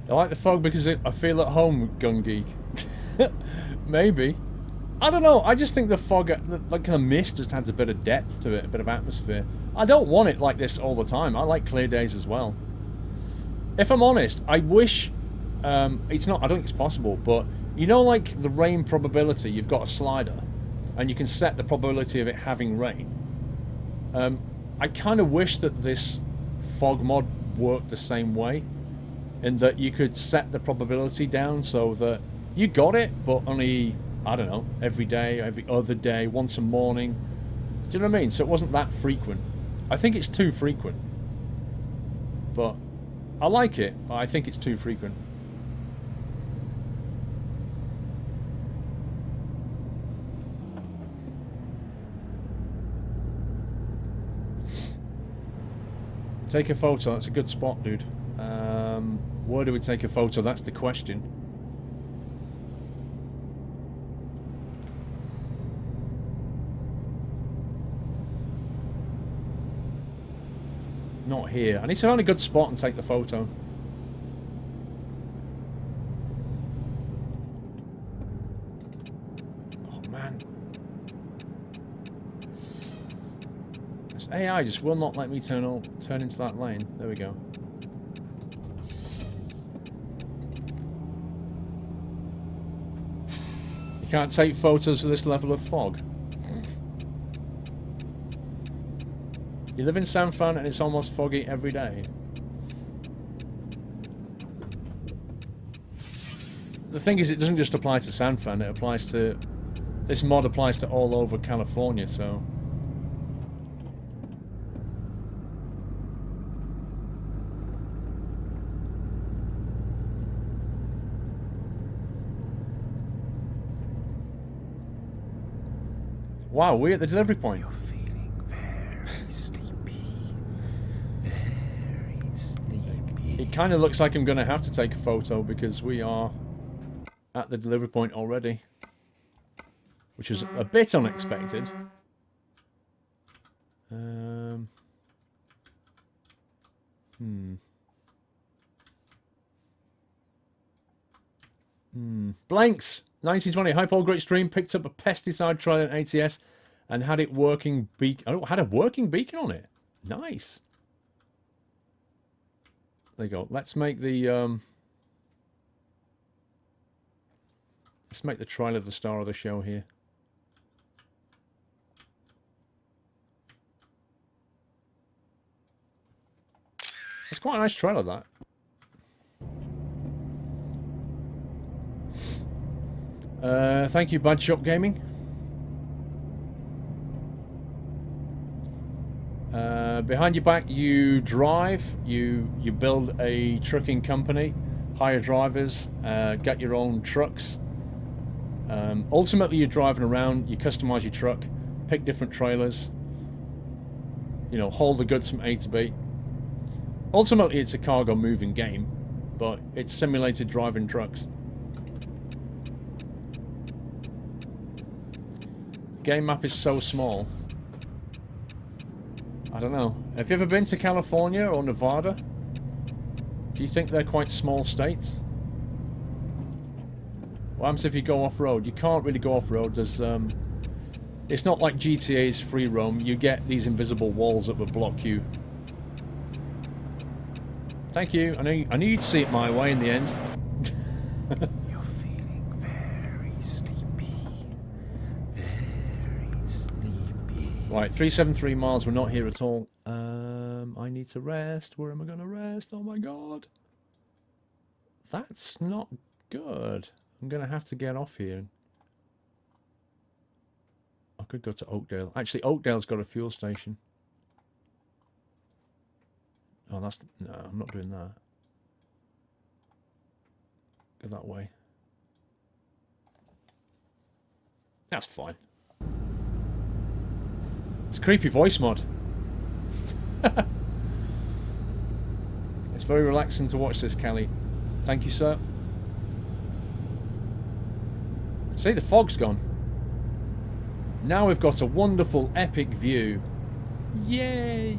I like the fog because I feel at home, Gun Geek. Maybe. I don't know, I just think the fog, like the mist just adds a bit of depth to it, a bit of atmosphere. I don't want it like this all the time. I like clear days as well. If I'm honest, I wish... it's not, I don't think it's possible, but you know, like the rain probability, you've got a slider and you can set the probability of it having rain. I kind of wish that this fog mod worked the same way, in that you could set the probability down so that you got it, but only, I don't know, every day, every other day, once a morning. Do you know what I mean? So it wasn't that frequent. I think it's too frequent. But I like it, but I think it's too frequent. Take a photo, that's a good spot, dude. Where do we take a photo? That's the question. Not here. I need to find a good spot and take the photo. Oh man. This AI just will not let me turn into that lane. There we go. You can't take photos with this level of fog. You live in San Fran and it's almost foggy every day. The thing is, it doesn't just apply to San Fran, it applies to... This mod applies to all over California, so... Wow, we're at the delivery point. You're feeling very sleepy. Very sleepy. It kind of looks like I'm going to have to take a photo because we are at the delivery point already. Which was a bit unexpected. Blanks 1920 Hi Paul, great stream. Picked up a pesticide trial in ATS and had it working had a working beacon on it. Nice. There you go. Let's make the trailer the star of the show here. It's quite a nice trailer, that. Thank you, Bad Shop Gaming. Behind your back, you drive, you build a trucking company, hire drivers, get your own trucks. Ultimately, you're driving around, you customize your truck, pick different trailers, you know, haul the goods from A to B. Ultimately, it's a cargo moving game, but it's simulated driving trucks. Game map is so small. I don't know. Have you ever been to California or Nevada? Do you think they're quite small states? What happens if you go off-road? You can't really go off-road. There's it's not like GTA's free roam. You get these invisible walls that would block you. Thank you. I knew you'd see it my way in the end. You're feeling very sleepy. Very sleepy. Right, 373 miles. We're not here at all. I need to rest. Where am I going to rest? Oh my god. That's not good. I'm going to have to get off here. I could go to Oakdale. Actually, Oakdale's got a fuel station. Oh, that's... No, I'm not doing that. Go that way. That's fine. It's a creepy voice mod. It's very relaxing to watch this, Kelly. Thank you, sir. See, the fog's gone. Now we've got a wonderful, epic view. Yay!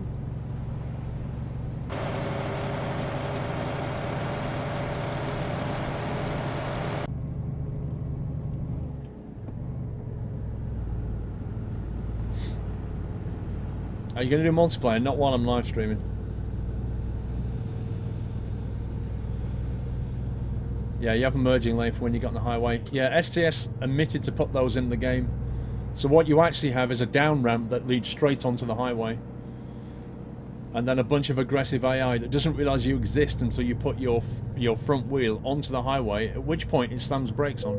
Are you going to do multiplayer? Not while I'm live streaming. Yeah, you have a merging lane for when you got on the highway. Yeah, STS omitted to put those in the game. So what you actually have is a down ramp that leads straight onto the highway. And then a bunch of aggressive AI that doesn't realise you exist until you put your front wheel onto the highway, at which point it slams brakes on.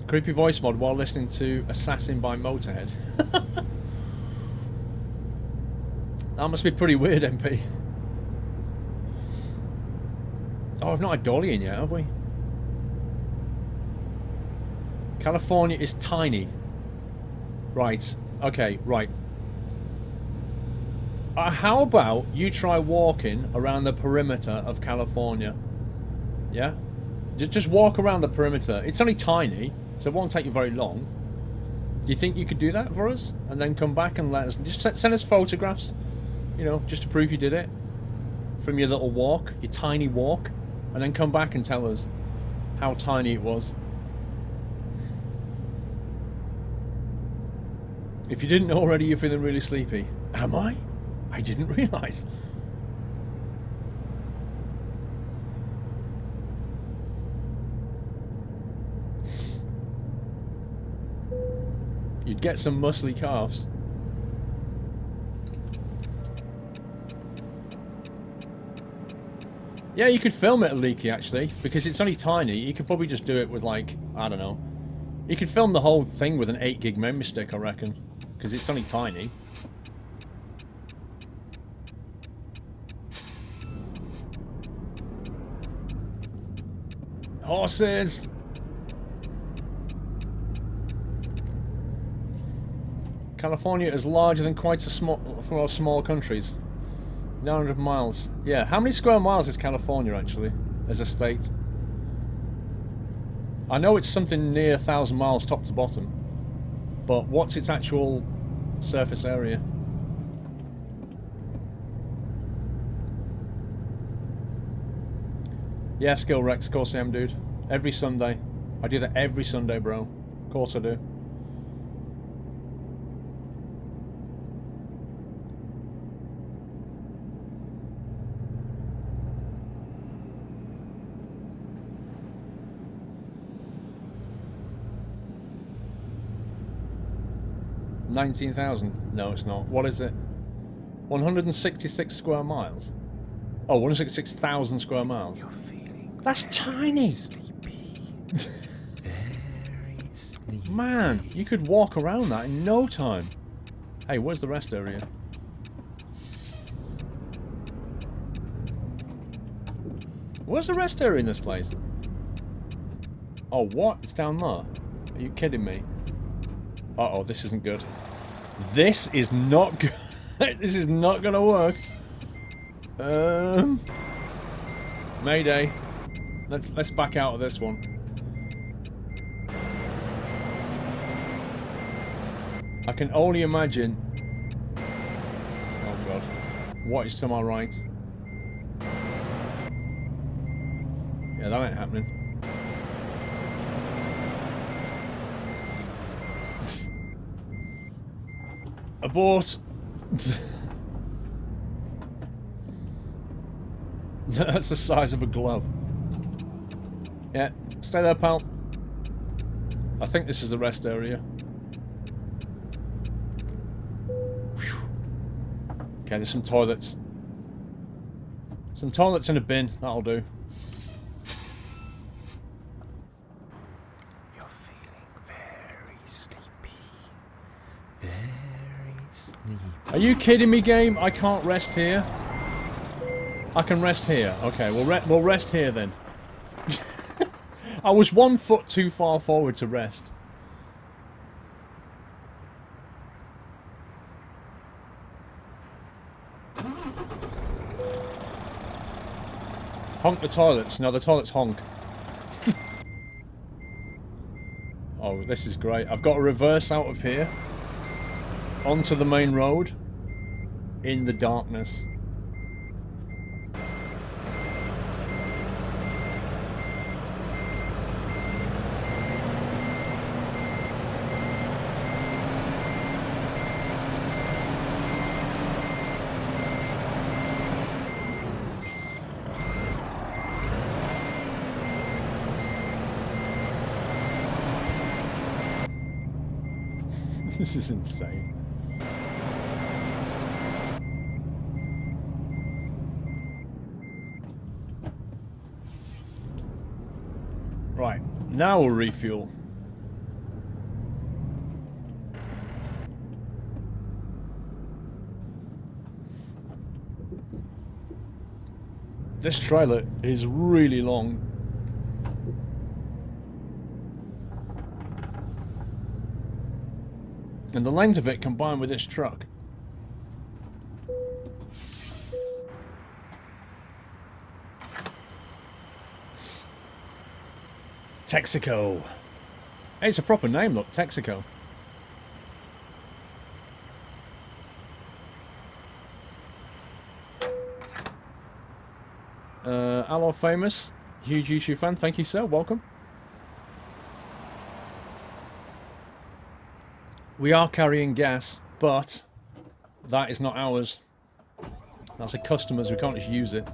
Creepy voice mod while listening to Assassin by Motorhead. That must be pretty weird, MP. Oh, I've not had Dolly in yet, have we? California is tiny. Right. Okay, right. How about you try walking around the perimeter of California? Yeah? Just walk around the perimeter. It's only tiny, so it won't take you very long. Do you think you could do that for us? And then come back and let us... Just send us photographs. You know, just to prove you did it. From your little walk. Your tiny walk. And then come back and tell us how tiny it was. If you didn't know already, you're feeling really sleepy. Am I? I didn't realise. You'd get some muscly calves. Yeah, you could film it a leaky actually, because it's only tiny. You could probably just do it with like, I don't know. You could film the whole thing with an 8 gig memory stick, I reckon, because it's only tiny. Horses! California is larger than quite a small countries. 900 miles. Yeah, how many square miles is California actually, as a state? I know it's something near 1,000 miles top to bottom, but what's its actual surface area? Yeah, Skill Rex, of course I am, dude. Every Sunday. I do that every Sunday, bro. Of course I do. $19,000? No, it's not. What is it? 166 square miles? Oh, 166,000 square miles. You're feeling That's tiny! sleepy. Very sleepy. Man, you could walk around that in no time. Hey, where's the rest area? Where's the rest area in this place? Oh, what? It's down there. Are you kidding me? Uh-oh, this isn't good. This is not good. This is not gonna work. Mayday. Let's back out of this one. I can only imagine. Oh god. What is to my right? Yeah, that ain't happening. Abort! That's the size of a glove. Yeah, stay there, pal. I think this is the rest area. Whew. Okay, there's some toilets. Some toilets in a bin, that'll do. You're feeling very sleepy. Very sleepy. Are you kidding me, game? I can't rest here. I can rest here. Okay, we'll rest here then. I was 1 foot too far forward to rest. Honk the toilets. No, the toilets honk. Oh, this is great. I've got to reverse out of here. Onto the main road. In the darkness. This is insane. Right, now we'll refuel. This trailer is really long. And the length of it combined with this truck. Texaco. Hey, it's a proper name, look, Texaco. Allo Famous, huge YouTube fan, thank you sir, welcome. We are carrying gas, but that is not ours. That's a customer's, we can't just use it.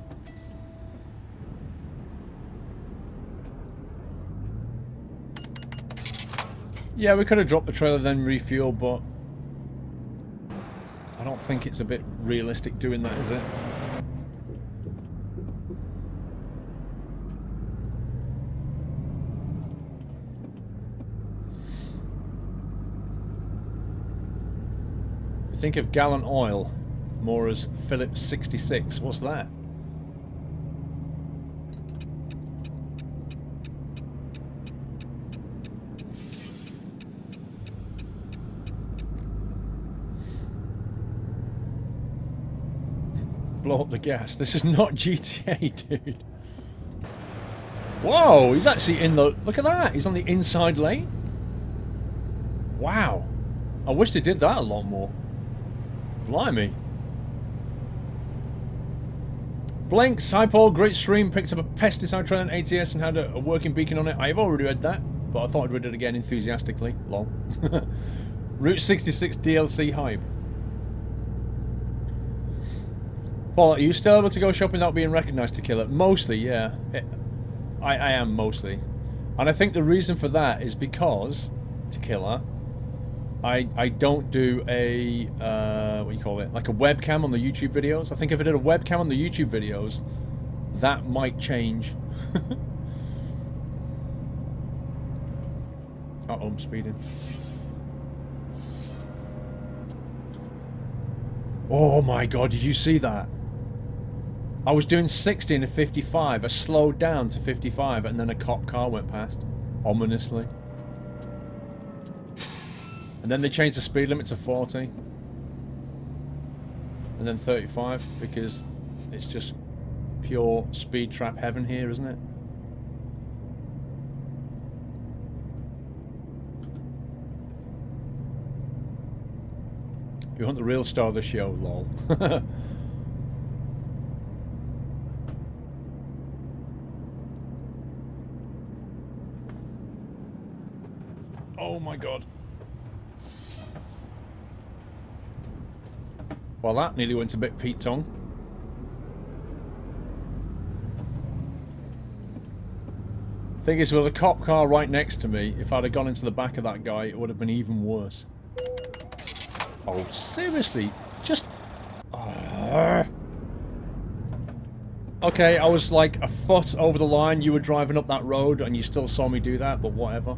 Yeah, we could have dropped the trailer then refuel, but I don't think it's a bit realistic doing that, is it? Think of gallon oil more as Phillips 66. What's that? Blow up the gas. This is not GTA, dude. Whoa, he's actually in the... Look at that. He's on the inside lane. Wow. I wish they did that a lot more. Blimey. Blanks, hi Paul, great stream. Picked up a pesticide trailer in ATS and had a working beacon on it. I've already read that, but I thought I'd read it again enthusiastically. Lol. Route 66 DLC hype. Paul, are you still able to go shopping without being recognised to kill it? Mostly, yeah. I am mostly. And I think the reason for that is because, to kill her, I don't do a, what do you call it, like a webcam on the YouTube videos. I think if I did a webcam on the YouTube videos, that might change. Uh-oh, I'm speeding. Oh my god, did you see that? I was doing 60 in a 55, I slowed down to 55 and then a cop car went past, ominously. And then they changed the speed limit to 40. And then 35, because it's just pure speed trap heaven here, isn't it? You want the real star of the show, lol. Oh my god. Well, that nearly went a bit Pete Tong. Thing is, with a cop car right next to me, if I'd have gone into the back of that guy, it would have been even worse. Oh, seriously? Just... Okay, I was like a foot over the line, you were driving up that road, and you still saw me do that, but whatever.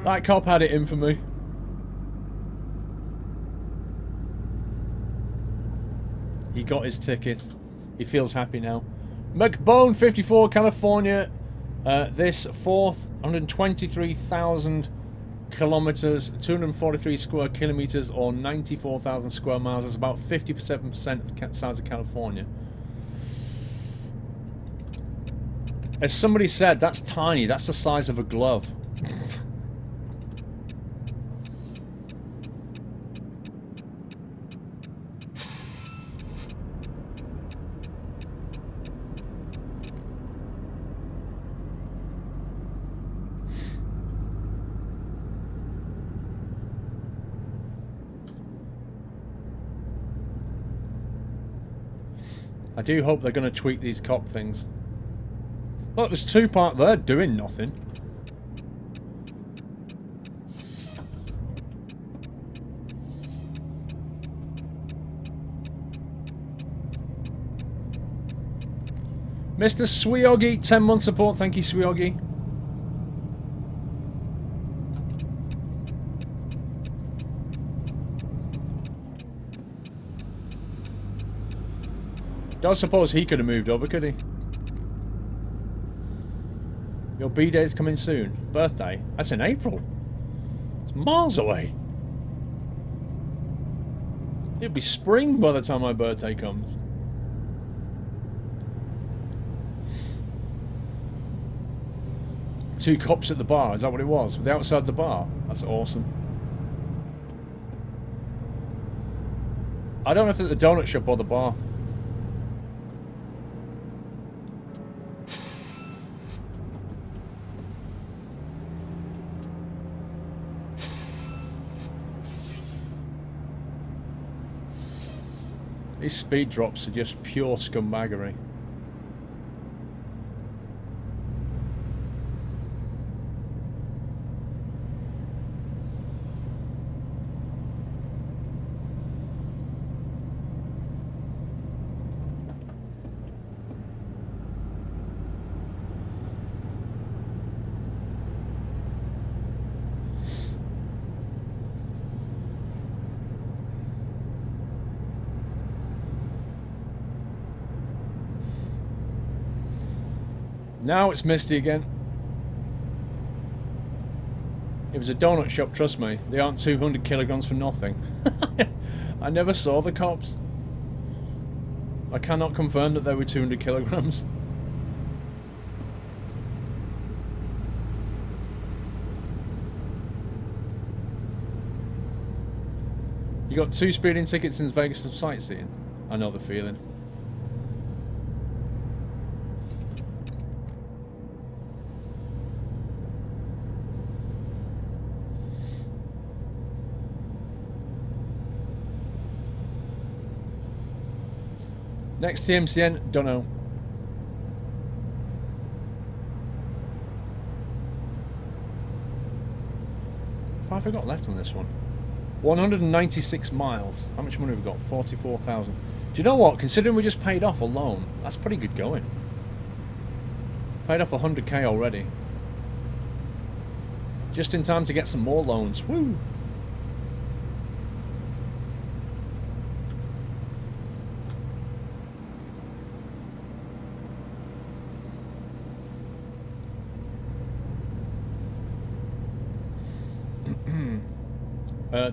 That cop had it in for me. He got his ticket. He feels happy now. McBone 54, California. This 423,000 kilometers, 243 square kilometers, or 94,000 square miles is about 57% of the size of California. As somebody said, that's tiny. That's the size of a glove. I do hope they're going to tweak these cop things. Look, there's two part there doing nothing. Mr. Swiogi, 10-month support. Thank you, Swiogi. Don't suppose he could have moved over, could he? Your B-day's coming soon. Birthday? That's in April. It's miles away. It'll be spring by the time my birthday comes. Two cops at the bar, is that what it was? Were they outside the bar? That's awesome. I don't know if it's the donut shop or the bar. These speed drops are just pure scumbaggery. Now it's misty again. It was a donut shop, trust me. They aren't 200 kilograms for nothing. I never saw the cops. I cannot confirm that they were 200 kilograms. You got 2 speeding tickets since Vegas for sightseeing? I know the feeling. Next TMCN, don't know. What have I got left on this one? 196 miles. How much money have we got? 44,000. Do you know what? Considering we just paid off a loan, that's pretty good going. Paid off 100k already. Just in time to get some more loans. Woo!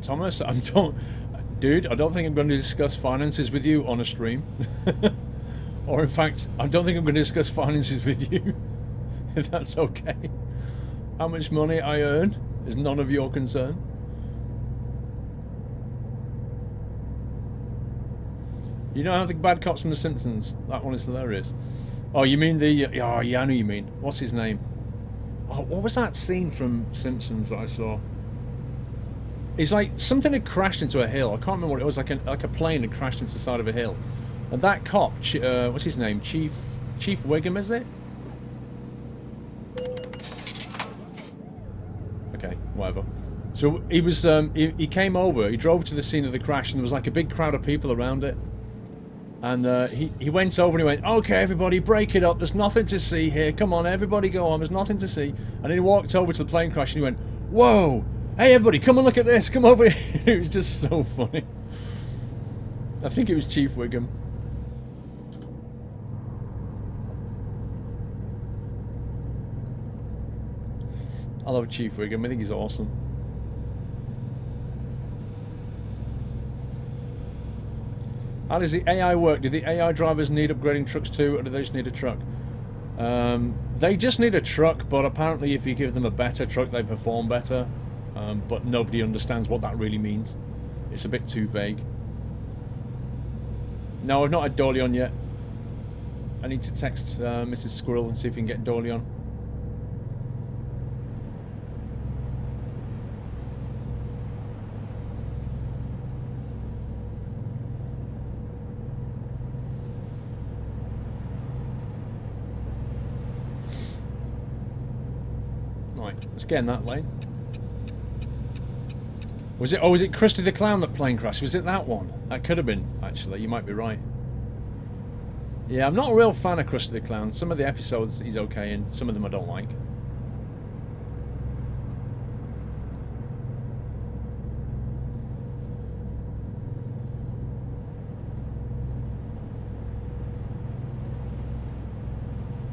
Thomas, dude, I don't think I'm going to discuss finances with you on a stream. Or in fact, I don't think I'm going to discuss finances with you, if that's okay. How much money I earn is none of your concern. You know how the bad cops from The Simpsons? That one is hilarious. Oh, you mean the... Oh, yeah, I know you mean. What's his name? Oh, what was that scene from Simpsons that I saw? It's like something had crashed into a hill. I can't remember what it was. Like a plane had crashed into the side of a hill, and that cop, what's his name? Chief Wiggum, is it? whatever. So he was, he came over, he drove to the scene of the crash, and there was like a big crowd of people around it. And he went over and he went, okay, everybody, break it up. There's nothing to see here. Come on, everybody go on. There's nothing to see. And then he walked over to the plane crash and he went, whoa, hey, everybody, come and look at this. Come over here. It was just so funny. I think it was Chief Wiggum. I love Chief Wiggum. I think he's awesome. How does the AI work? Do the AI drivers need upgrading trucks too, or do they just need a truck? They just need a truck, but apparently if you give them a better truck, they perform better. But nobody understands what that really means. It's a bit too vague. No, I've not had Dolly on yet. I need to text Mrs. Squirrel and see if we can get Dolly on. Right, let's get in that lane. Was it? Oh, was it Krusty the Clown that plane crashed? Was it that one? That could have been, actually. You might be right. Yeah, I'm not a real fan of Krusty the Clown. Some of the episodes he's okay in, some of them I don't like.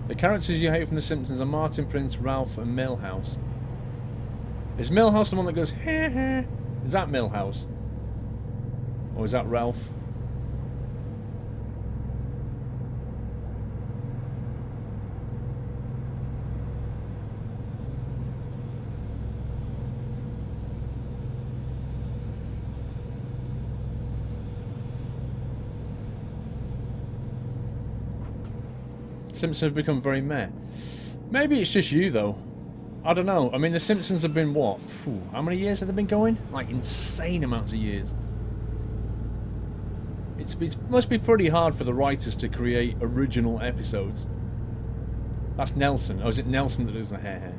The characters you hate from The Simpsons are Martin, Prince, Ralph, and Milhouse. Is Milhouse the one that goes, heh heh? Is that Milhouse? Or is that Ralph? Simpsons have become very meh. Maybe it's just you, though. I don't know. I mean, The Simpsons have been, what? Phew, how many years have they been going? Like, insane amounts of years. It must be pretty hard for the writers to create original episodes. That's Nelson. Oh, is it Nelson that does the hair?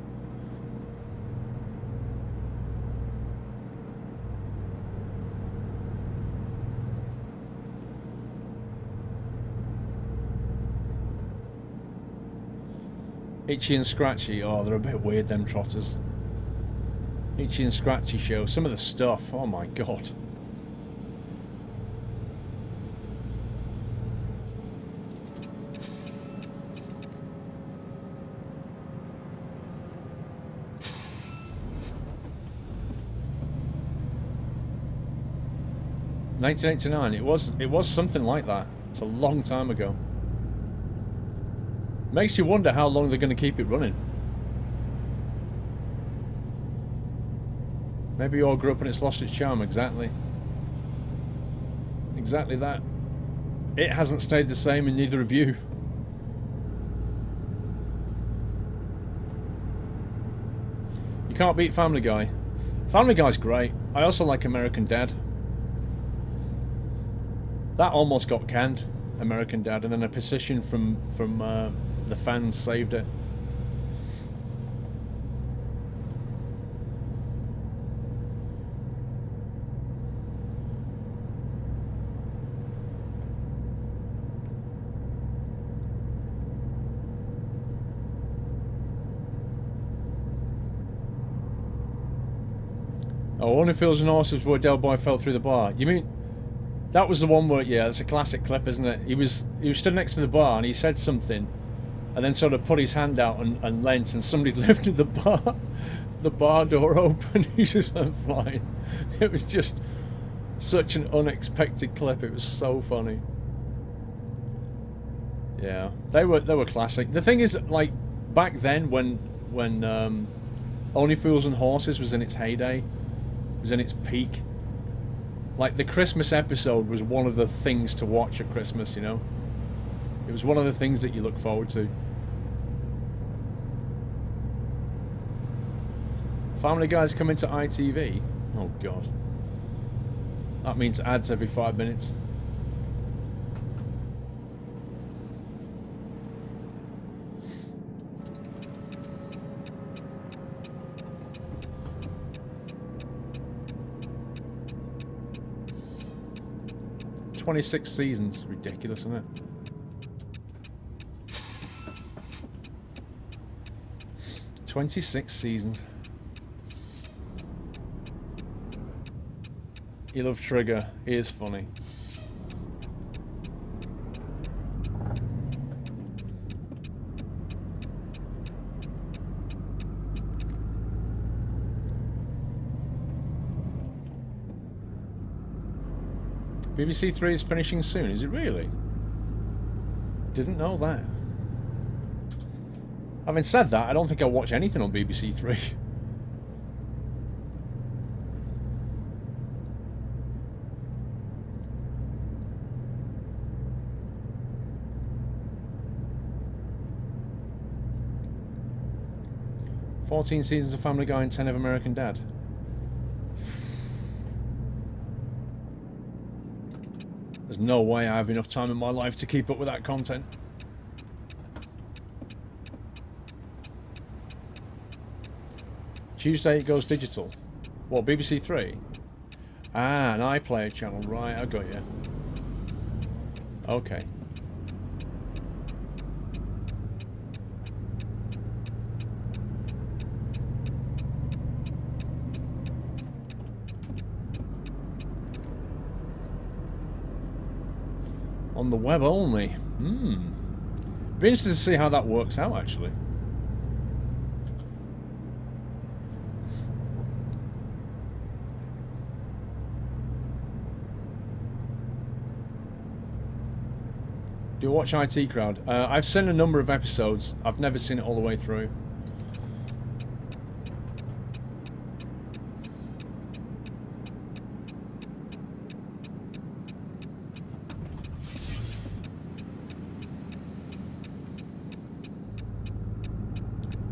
'Itchy and Scratchy, oh, they're a bit weird, them trotters. 'Itchy and Scratchy show, some of the stuff, oh my god. $1989, it was something like that. It's a long time ago. Makes you wonder how long they're going to keep it running. Maybe you all grew up and it's lost its charm, exactly. Exactly that. It hasn't stayed the same and neither have you. You can't beat Family Guy. Family Guy's great. I also like American Dad. That almost got canned, American Dad, and then a petition from the fans saved it. Oh, only feels and horses where Del Boy fell through the bar. You mean that was the one where, yeah, it's a classic clip, isn't it? He was stood next to the bar and he said something, and then sort of put his hand out and leant, and somebody lifted the bar door open. He just went flying. It was just such an unexpected clip. It was so funny. Yeah, they were classic. The thing is, like, back then when Only Fools and Horses was in its heyday, was in its peak. Like, the Christmas episode was one of the things to watch at Christmas, you know? It was one of the things that you look forward to. Family Guy's coming to ITV? Oh, God. That means ads every 5 minutes. 26 seasons. Ridiculous, isn't it? "26 seasons. You love Trigger. He is funny. BBC Three is finishing soon. Is it really? Didn't know that. Having said that, I don't think I'll watch anything on BBC Three. "14 seasons of Family Guy and 10 of American Dad." There's no way I have enough time in my life to keep up with that content. Tuesday it goes digital. What, BBC Three? Ah, an iPlayer channel. Right, I got you. Okay. On the web only. Be interested to see how that works out, actually. Do you watch IT Crowd? I've seen a number of episodes. I've never seen it all the way through.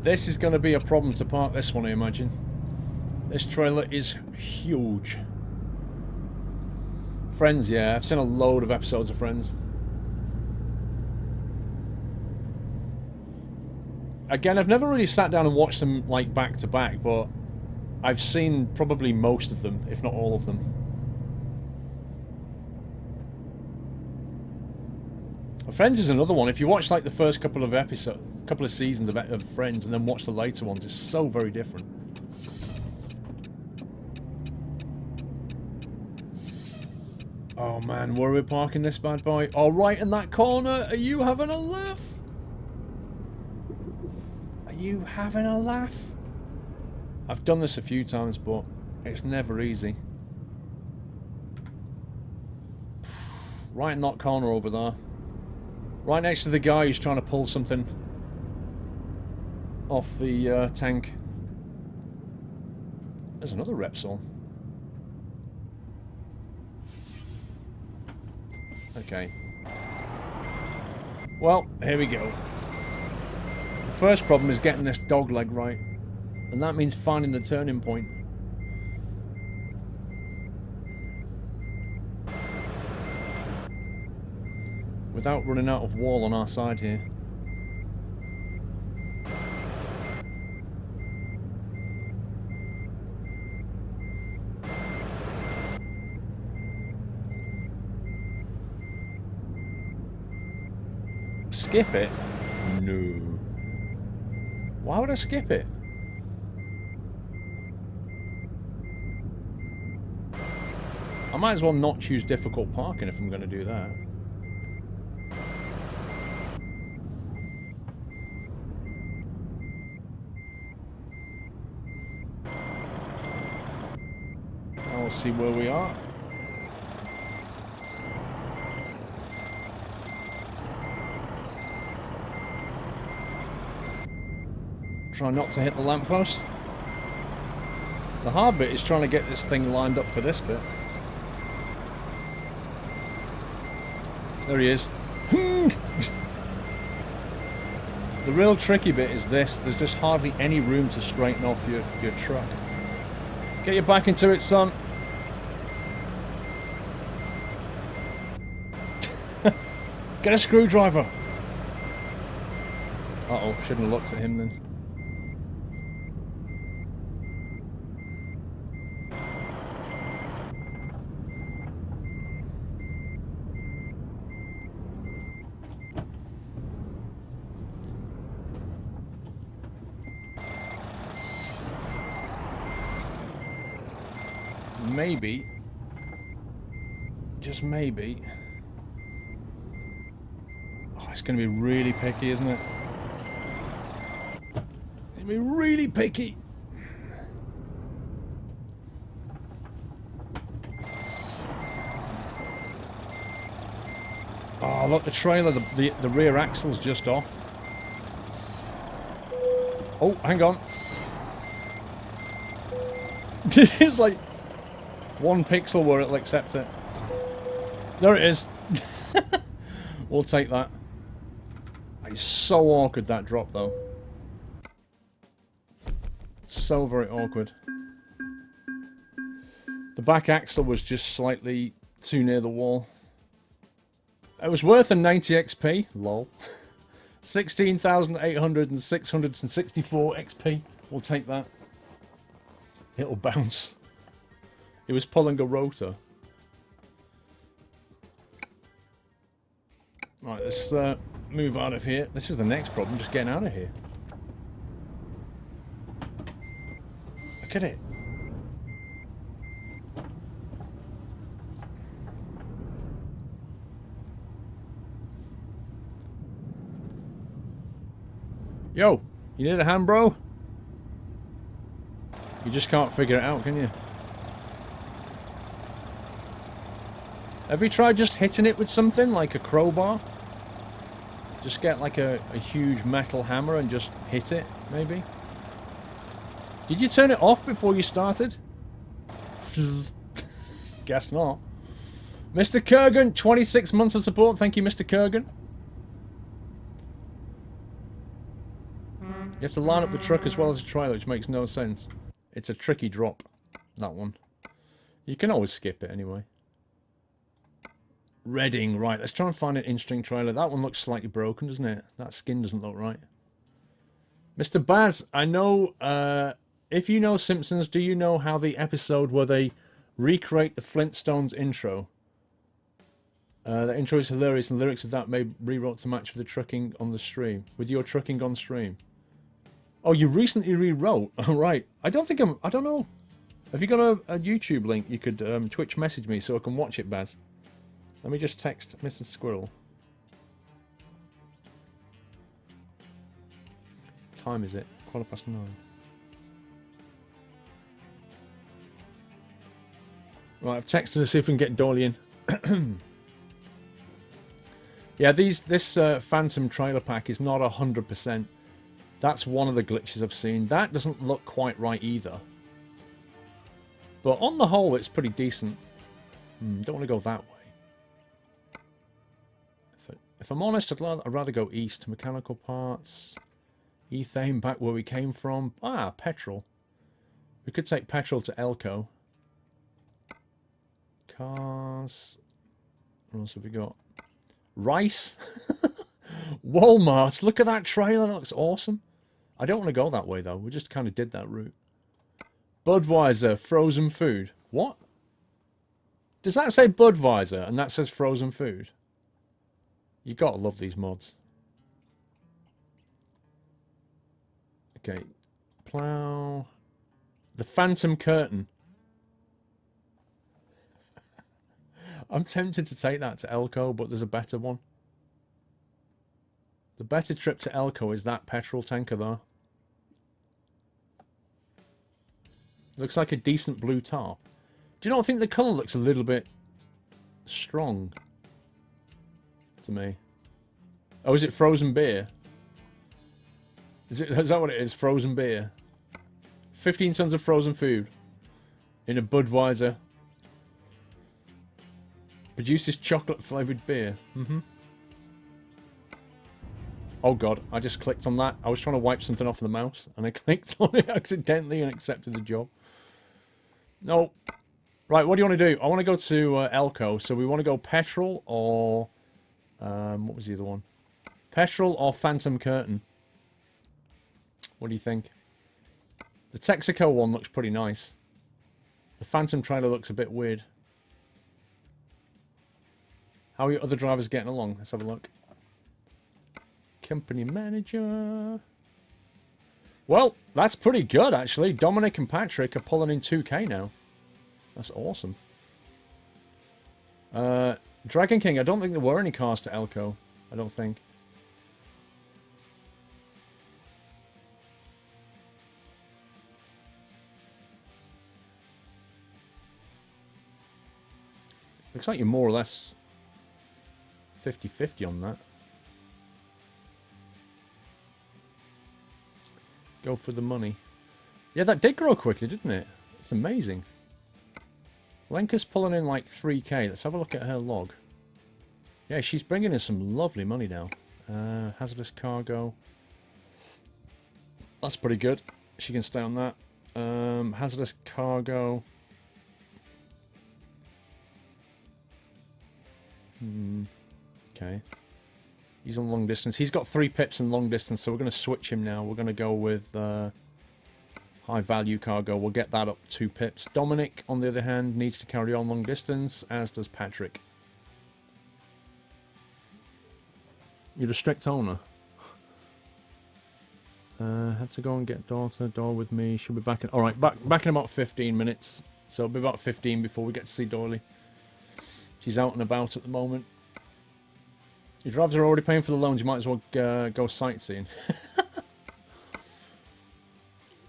This is going to be a problem to park this one, I imagine. This trailer is huge. Friends, yeah. I've seen a load of episodes of Friends. Again, I've never really sat down and watched them like back to back, but I've seen probably most of them, if not all of them. Friends is another one. If you watch like the first couple of seasons of Friends and then watch the later ones, it's so very different. Oh man, where are we parking this bad boy? Oh, right in that corner. Are you having a laugh? Are you having a laugh? I've done this a few times, but it's never easy. Right in that corner over there. Right next to the guy who's trying to pull something off the tank. There's another Repsol. Okay. Well, here we go. The first problem is getting this dog leg right. And that means finding the turning point. Without running out of wall on our side here. Skip it? No. Why would I skip it? I might as well not choose difficult parking if I'm going to do that. I'll see where we are. Try not to hit the lamppost. The hard bit is trying to get this thing lined up for this bit. There he is. The real tricky bit is this. There's just hardly any room to straighten off your truck. Get your back into it, son. Get a screwdriver. Uh-oh, shouldn't have looked at him then. maybe, just maybe... Oh, it's going to be really picky, isn't it? It's going to be really picky. Oh, look, the trailer, the rear axle's just off. Oh, hang on. It's like 1 pixel where it'll accept it. There it is. We'll take that. It's so awkward, that drop, though. So very awkward. The back axle was just slightly too near the wall. It was worth a 90 XP. Lol. 16,800 and 664 XP. We'll take that. It'll bounce. It was pulling a rotor. Right, let's move out of here. This is the next problem, just getting out of here. Look at it. Yo, you need a hand, bro? You just can't figure it out, can you? Have you tried just hitting it with something, like a crowbar? Just get like a huge metal hammer and just hit it, maybe? Did you turn it off before you started? Guess not. Mr. Kurgan, 26 months of support. Thank you, Mr. Kurgan. You have to line up the truck as well as the trailer, which makes no sense. It's a tricky drop, that one. You can always skip it anyway. Reading, right, let's try and find an in-string trailer. That one looks slightly broken, doesn't it? That skin doesn't look right. Mr. Baz, I know, if you know Simpsons, do you know how the episode where they recreate the Flintstones intro? The intro is hilarious, and lyrics of that may rewrote to match with the trucking on the stream. With your trucking on stream. Oh, you recently rewrote? Oh, right. I don't know. Have you got a YouTube link? You could Twitch message me so I can watch it, Baz. Let me just text Mrs. Squirrel. Time is it? 9:15. Right, I've texted to see if we can get Dolly in. Yeah, this Phantom trailer pack is not 100%. That's one of the glitches I've seen. That doesn't look quite right either. But on the whole, it's pretty decent. Don't want to go that way. If I'm honest, I'd rather go east. Mechanical parts. Ethane, back where we came from. Ah, petrol. We could take petrol to Elko. Cars. What else have we got? Rice. Walmart. Look at that trailer. That looks awesome. I don't want to go that way, though. We just kind of did that route. Budweiser. Frozen food. What? Does that say Budweiser and that says frozen food? You gotta love these mods. Okay. Plow. The Phantom Curtain. I'm tempted to take that to Elko, but there's a better one. The better trip to Elko is that petrol tanker there. Looks like a decent blue tarp. Do you not think the colour looks a little bit strong to me? Oh, is it frozen beer? Is that what it is? Frozen beer. 15 tons of frozen food in a Budweiser. Produces chocolate flavoured beer. Oh god, I just clicked on that. I was trying to wipe something off of the mouse and I clicked on it accidentally and accepted the job. No. Right, what do you want to do? I want to go to Elko. So we want to go petrol or... what was the other one? Petrol or Phantom Curtain? What do you think? The Texaco one looks pretty nice. The Phantom trailer looks a bit weird. How are your other drivers getting along? Let's have a look. Company manager. Well, that's pretty good, actually. Dominic and Patrick are pulling in 2K now. That's awesome. Dragon King, I don't think there were any cars to Elko. I don't think. Looks like you're more or less 50-50 on that. Go for the money. Yeah, that did grow quickly, didn't it? It's amazing. Lenka's pulling in like 3k. Let's have a look at her log. Yeah, she's bringing in some lovely money now. Hazardous cargo. That's pretty good. She can stay on that. Hazardous cargo. Okay. He's on long distance. He's got 3 pips in long distance, so we're going to switch him now. We're going to go with high value cargo. We'll get that up 2 pips. Dominic, on the other hand, needs to carry on long distance, as does Patrick. You're a strict owner. Had to go and get daughter. Door with me. She'll be back in... Alright, back in about 15 minutes. So it'll be about 15 before we get to see Doily. She's out and about at the moment. Your drivers are already paying for the loans. You might as well go sightseeing.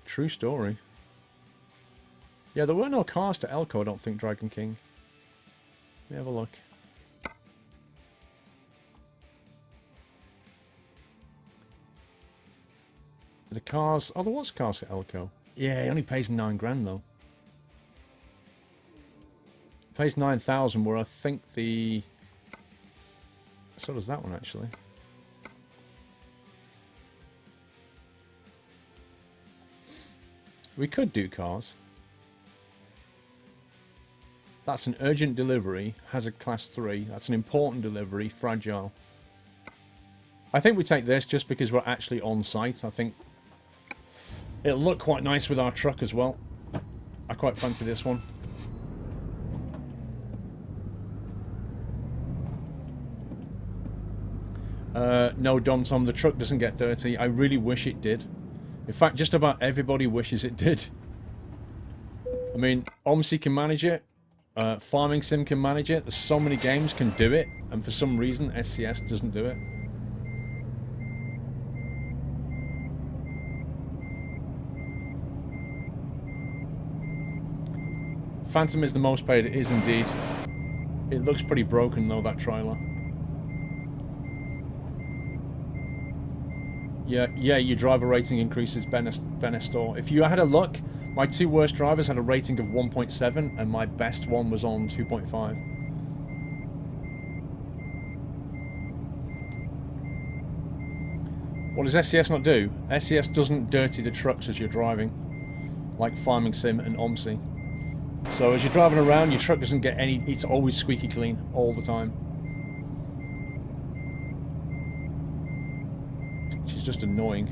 True story. Yeah, there were no cars to Elko, I don't think, Dragon King. Let me have a look. The cars... Oh, there was cars to Elko. Yeah, he only pays 9 grand, though. Pays 9,000, where I think the... So does that one, actually. We could do cars. That's an urgent delivery. Has a class 3. That's an important delivery. Fragile. I think we take this just because we're actually on site. I think it'll look quite nice with our truck as well. I quite fancy this one. No, Dom Tom, the truck doesn't get dirty. I really wish it did. In fact, just about everybody wishes it did. I mean, OMSI can manage it. Farming Sim can manage it. There's so many games can do it. And for some reason, SCS doesn't do it. Phantom is the most paid. It is indeed. It looks pretty broken, though, that trailer. Yeah, your driver rating increases, Benestor. If you had a look, my 2 worst drivers had a rating of 1.7 and my best one was on 2.5. What does SCS not do? SCS doesn't dirty the trucks as you're driving, like Farming Sim and OMSI. So as you're driving around, your truck doesn't get any... It's always squeaky clean all the time. Just annoying.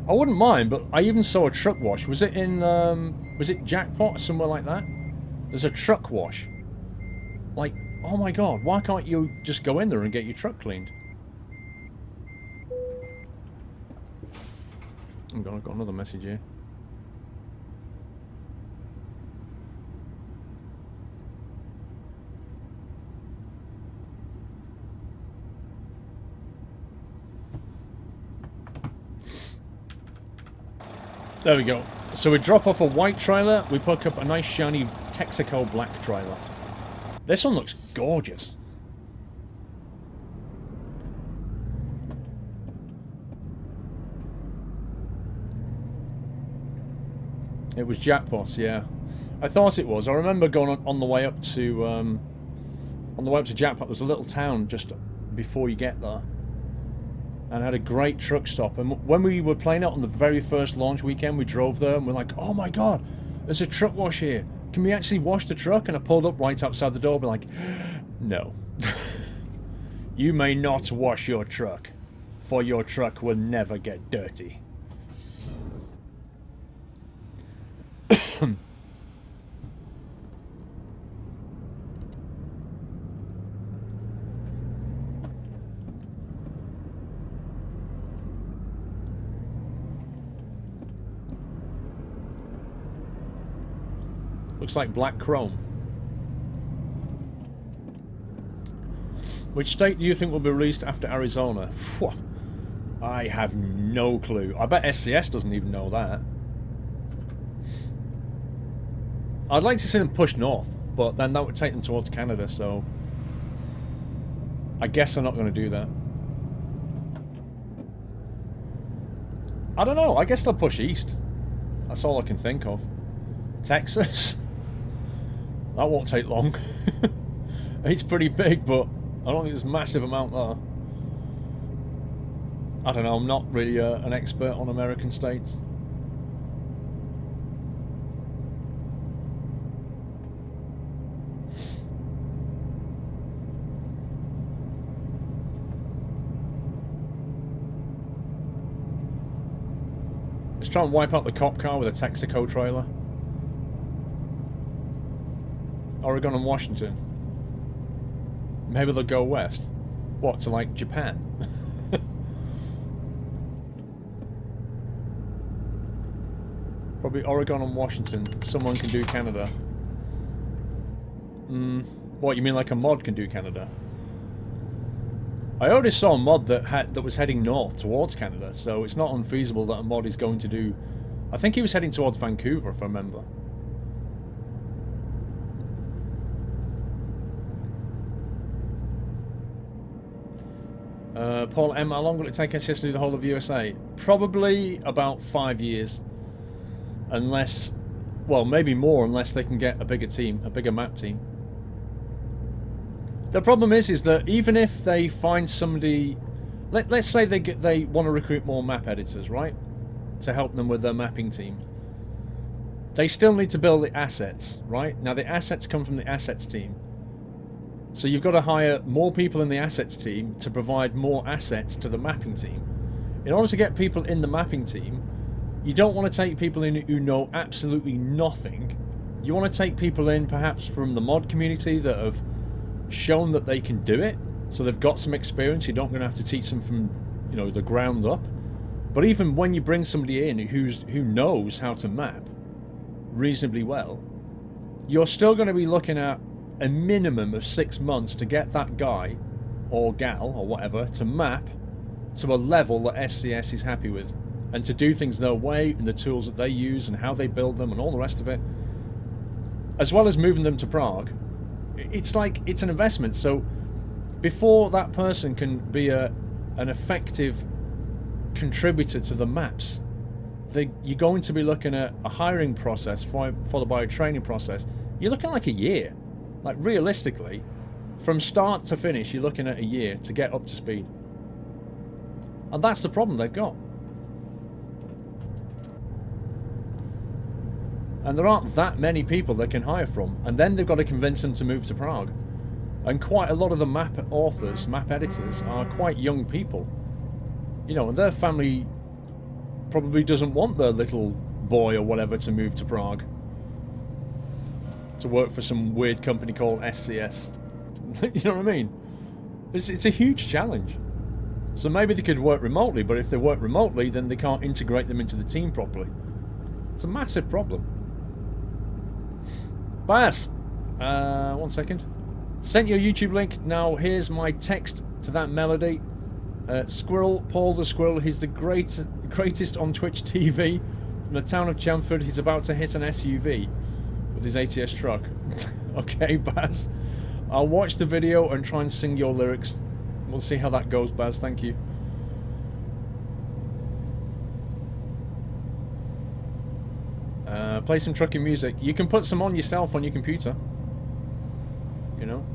I wouldn't mind, but I even saw a truck wash. Was it in, was it Jackpot or somewhere like that? There's a truck wash. Like, oh my god, why can't you just go in there and get your truck cleaned? I've got another message here. There we go. So we drop off a white trailer, we pick up a nice shiny Texaco black trailer. This one looks gorgeous. It was Jackpot, yeah. I thought it was. I remember going on the way up to Jackpot. There's a little town just before you get there. And had a great truck stop. And when we were playing it on the very first launch weekend, we drove there and we're like, oh my god, there's a truck wash here. Can we actually wash the truck? And I pulled up right outside the door, be like, no. You may not wash your truck, for your truck will never get dirty. looks like black chrome. Which state do you think will be released after Arizona? Phew, I have no clue. I bet SCS doesn't even know that. I'd like to see them push north, but then that would take them towards Canada, so I guess they're not going to do that. I don't know. I guess they'll push east. That's all I can think of. Texas? That won't take long. It's pretty big, but I don't think there's a massive amount there. I don't know. I'm not really an expert on American states. Let's try and wipe out the cop car with a Texaco trailer. Oregon and Washington. Maybe they'll go west. What, to like Japan? Probably Oregon and Washington. Someone can do Canada. What, you mean like a mod can do Canada? I already saw a mod that was heading north towards Canada, so it's not unfeasible that a mod is going to do... I think he was heading towards Vancouver, if I remember. Paul M, how long will it take SCS to do the whole of USA? Probably about 5 years. Unless... well, maybe more, unless they can get a bigger team, a bigger map team. The problem is that even if they find somebody... Let's say they want to recruit more map editors, right? To help them with their mapping team. They still need to build the assets, right? Now, the assets come from the assets team. So you've got to hire more people in the assets team to provide more assets to the mapping team. In order to get people in the mapping team, you don't want to take people in who know absolutely nothing. You want to take people in perhaps from the mod community that have shown that they can do it. So they've got some experience. You're not going to have to teach them from, you know, the ground up. But even when you bring somebody in who knows how to map reasonably well, you're still going to be looking at a minimum of 6 months to get that guy or gal or whatever to map to a level that SCS is happy with, and to do things their way and the tools that they use and how they build them and all the rest of it, as well as moving them to Prague. It's like, it's an investment. So before that person can be an effective contributor to the maps, you're going to be looking at a hiring process followed by a training process. You're looking like a year. Like, realistically, from start to finish, you're looking at a year to get up to speed. And that's the problem they've got. And there aren't that many people they can hire from. And then they've got to convince them to move to Prague. And quite a lot of the map authors, map editors, are quite young people. You know, and their family probably doesn't want their little boy or whatever to move to Prague to work for some weird company called SCS. You know what I mean? It's a huge challenge. So maybe they could work remotely, but if they work remotely, then they can't integrate them into the team properly. It's a massive problem. Bias! 1 second. Sent your YouTube link. Now here's my text to that melody. Squirrel, Paul the Squirrel, he's the greatest on Twitch TV. From the town of Chelmsford, he's about to hit an SUV with his ATS truck. Okay, Baz. I'll watch the video and try and sing your lyrics. We'll see how that goes, Baz. Thank you. Play some trucking music. You can put some on yourself on your computer. You know?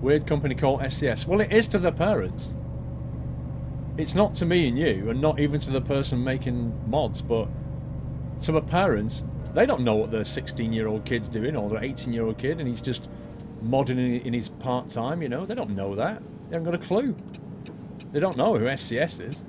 Weird company called SCS. Well, it is to the parents. It's not to me and you, and not even to the person making mods, but to the parents. They don't know what their 16-year-old kid's doing, or their 18-year-old kid, and he's just modding in his part-time, you know? They don't know that. They haven't got a clue. They don't know who SCS is.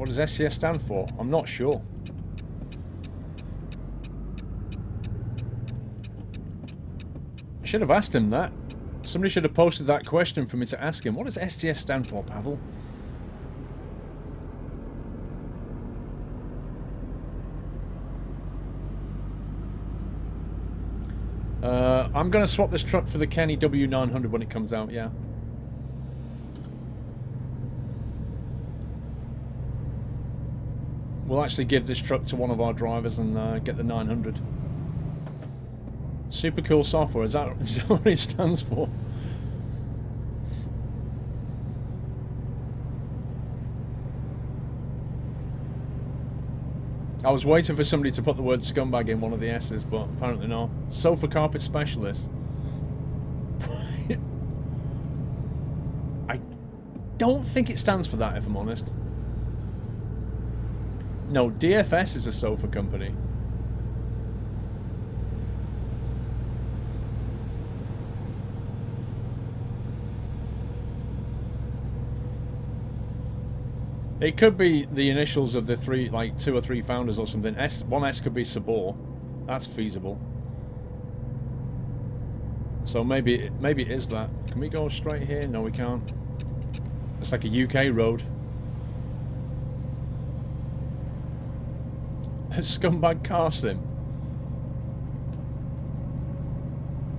What does SCS stand for? I'm not sure. I should have asked him that. Somebody should have posted that question for me to ask him. What does SCS stand for, Pavel? I'm going to swap this truck for the Kenny W900 when it comes out, yeah. We'll actually give this truck to one of our drivers and get the 900. Super cool software, is that what it stands for? I was waiting for somebody to put the word scumbag in one of the S's, but apparently not. Sofa carpet specialist. I don't think it stands for that, if I'm honest. No, DFS is a sofa company. It could be the initials of the three, like 2 or 3 founders or something. One S could be Sabor. That's feasible. So maybe it is that. Can we go straight here? No, we can't. It's like a UK road. A scumbag car sim.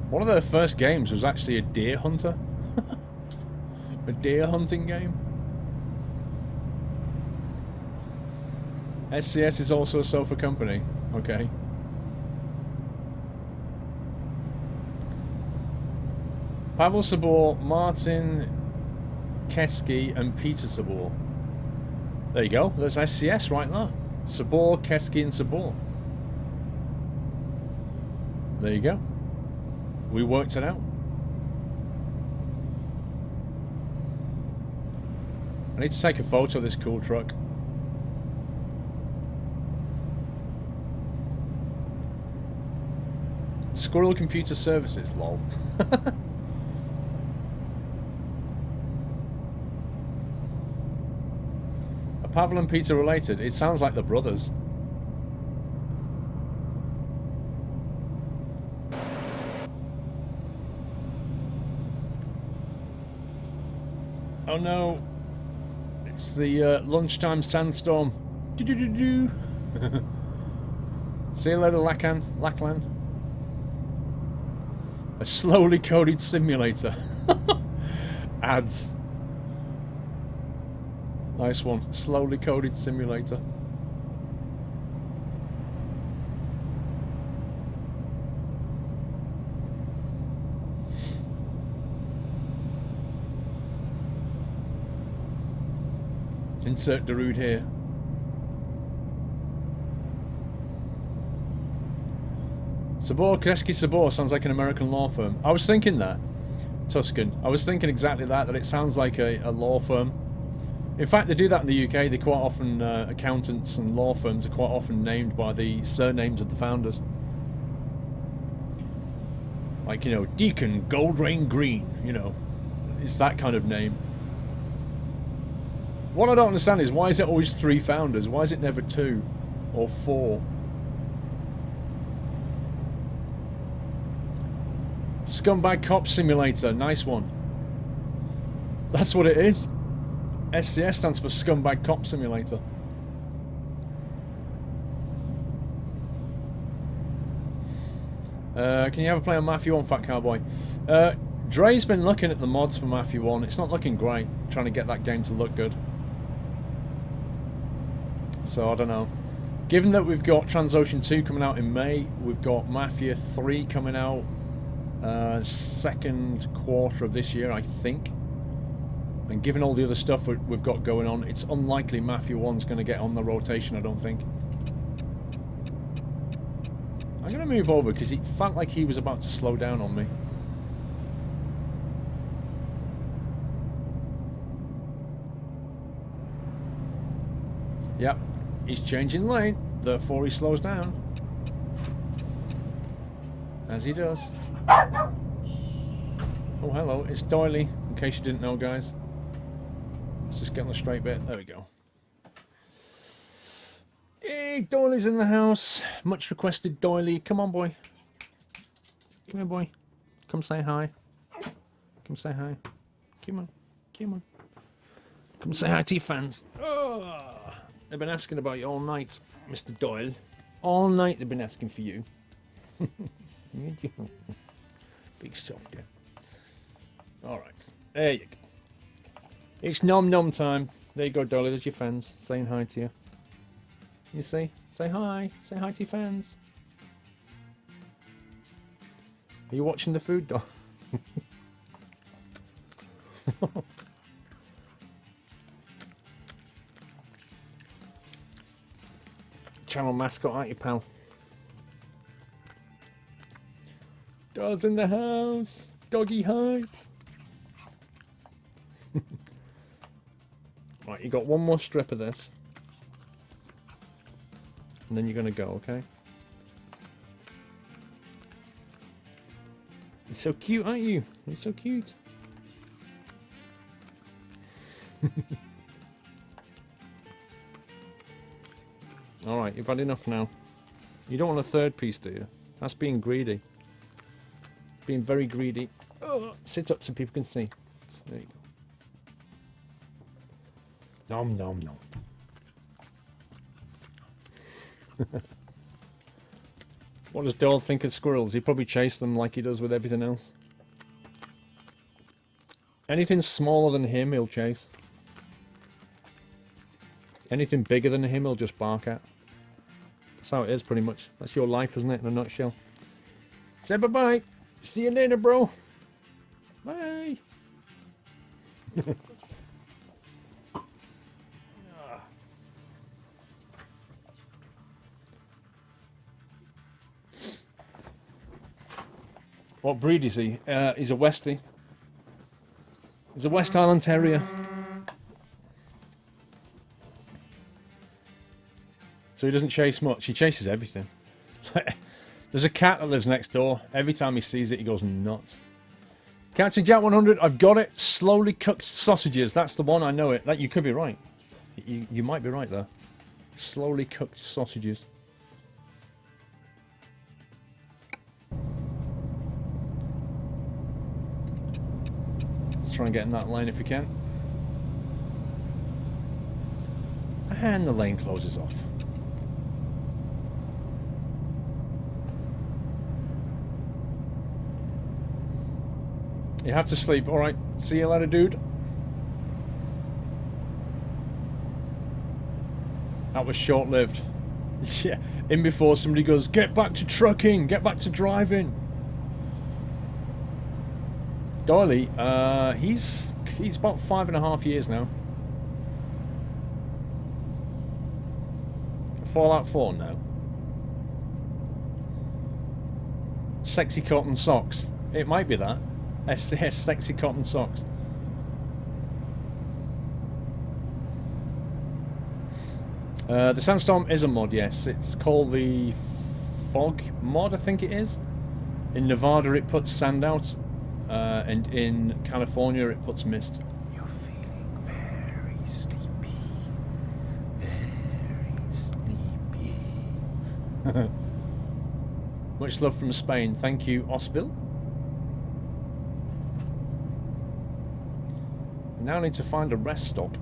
One of their first games was actually a deer hunter. A deer hunting game. SCS is also a sofa company. Okay. Pavel Sabor, Martin Keski, and Peter Sabor. There you go. There's SCS right there. Sabor, Keski, and Sabor. There you go. We worked it out. I need to take a photo of this cool truck. Squirrel Computer Services, lol. Are Pavel and Peter related? It sounds like they're brothers. Oh no. It's the lunchtime sandstorm. Do-do-do-do. See you later, Lackland. A slowly coded simulator. Ads. Nice one. Slowly coded simulator. Insert Darude here. Sabor, Kreski Sabor sounds like an American law firm. I was thinking that. Tuscan. I was thinking exactly that it sounds like a law firm. In fact, they do that in the UK. They quite often, accountants and law firms are quite often named by the surnames of the founders. Like, you know, Deacon Goldrain Green, you know. It's that kind of name. What I don't understand is, why is it always 3 founders? Why is it never 2 or 4? Scumbag Cop Simulator, nice one. That's what it is. SCS stands for Scumbag Cop Simulator. Can you have a play on Mafia 1, Fat Cowboy? Dre's been looking at the mods for Mafia 1. It's not looking great, trying to get that game to look good. So, I don't know. Given that we've got Transocean 2 coming out in May, we've got Mafia 3 coming out second quarter of this year, I think. And given all the other stuff we've got going on, it's unlikely Mafia 1's going to get on the rotation, I don't think. I'm going to move over because it felt like he was about to slow down on me. Yep, he's changing lane, therefore he slows down. As he does. Oh, hello, it's Doily, in case you didn't know, guys. Let's just get on the straight bit. There we go. Hey, Doyley's in the house. Much requested Doyley. Come on, boy. Come here, boy. Come say hi. Come say hi. Come on. Come on. Come say hi to your fans. Oh, they've been asking about you all night, Mr. Doyle. All night they've been asking for you. Big soft, yeah. Alright. There you go. It's nom nom time. There you go, Dolly. There's your fans saying hi to you. You see? Say hi. Say hi to your fans. Are you watching the food, Doll? Channel mascot, aren't you, pal? Doll's in the house. Doggy hype. Right, you got one more strip of this. And then you're going to go, okay? You're so cute, aren't you? You're so cute. Alright, you've had enough now. You don't want a third piece, do you? That's being greedy. Being very greedy. Oh, sit up so people can see. There you go. Nom nom nom. What does Dole think of squirrels? He probably chase them like he does with everything else. Anything smaller than him, he'll chase. Anything bigger than him, he'll just bark at. That's how it is, pretty much. That's your life, isn't it, in a nutshell? Say bye-bye. See you later, bro. Bye. What breed is he? He's a Westie. He's a West Highland Terrier. So he doesn't chase much. He chases everything. There's a cat that lives next door. Every time he sees it, he goes nuts. Captain Jack 100, I've got it. Slowly cooked sausages. That's the one, I know it. That, you could be right. You might be right there. Slowly cooked sausages. Let's try and get in that lane if we can. And the lane closes off. You have to sleep. Alright. See you later, dude. That was short-lived. Yeah. In before somebody goes, get back to trucking. Get back to driving. Doyley, he's about 5.5 years now. Fallout 4 now. Sexy cotton socks. It might be that. SCS sexy cotton socks. The Sandstorm is a mod, yes. It's called the Fog mod, I think it is. In Nevada it puts sand out, and in California it puts mist. You're feeling very sleepy. Very sleepy. Much love from Spain. Thank you, Osbil. Now I need to find a rest stop.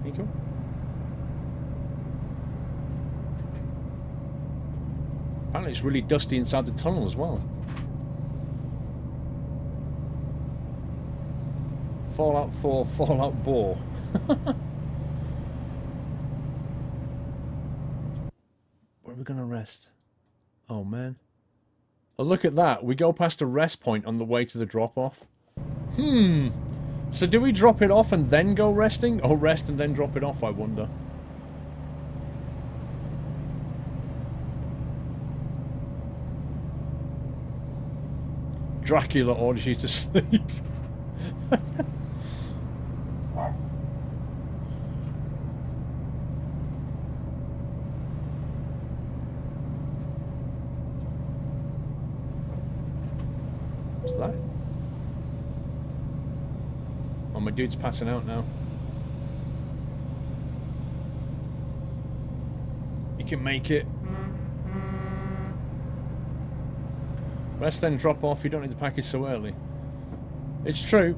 There you go. Apparently it's really dusty inside the tunnel as well. Fallout 4, Fallout Bore. Where are we gonna rest? Oh man. Oh, look at that. We go past a rest point on the way to the drop-off. So do we drop it off and then go resting? Or rest and then drop it off, I wonder. Dracula orders you to sleep. What's that? Oh, my dude's passing out now. can make it. Best then drop off, you don't need the package so early. It's true.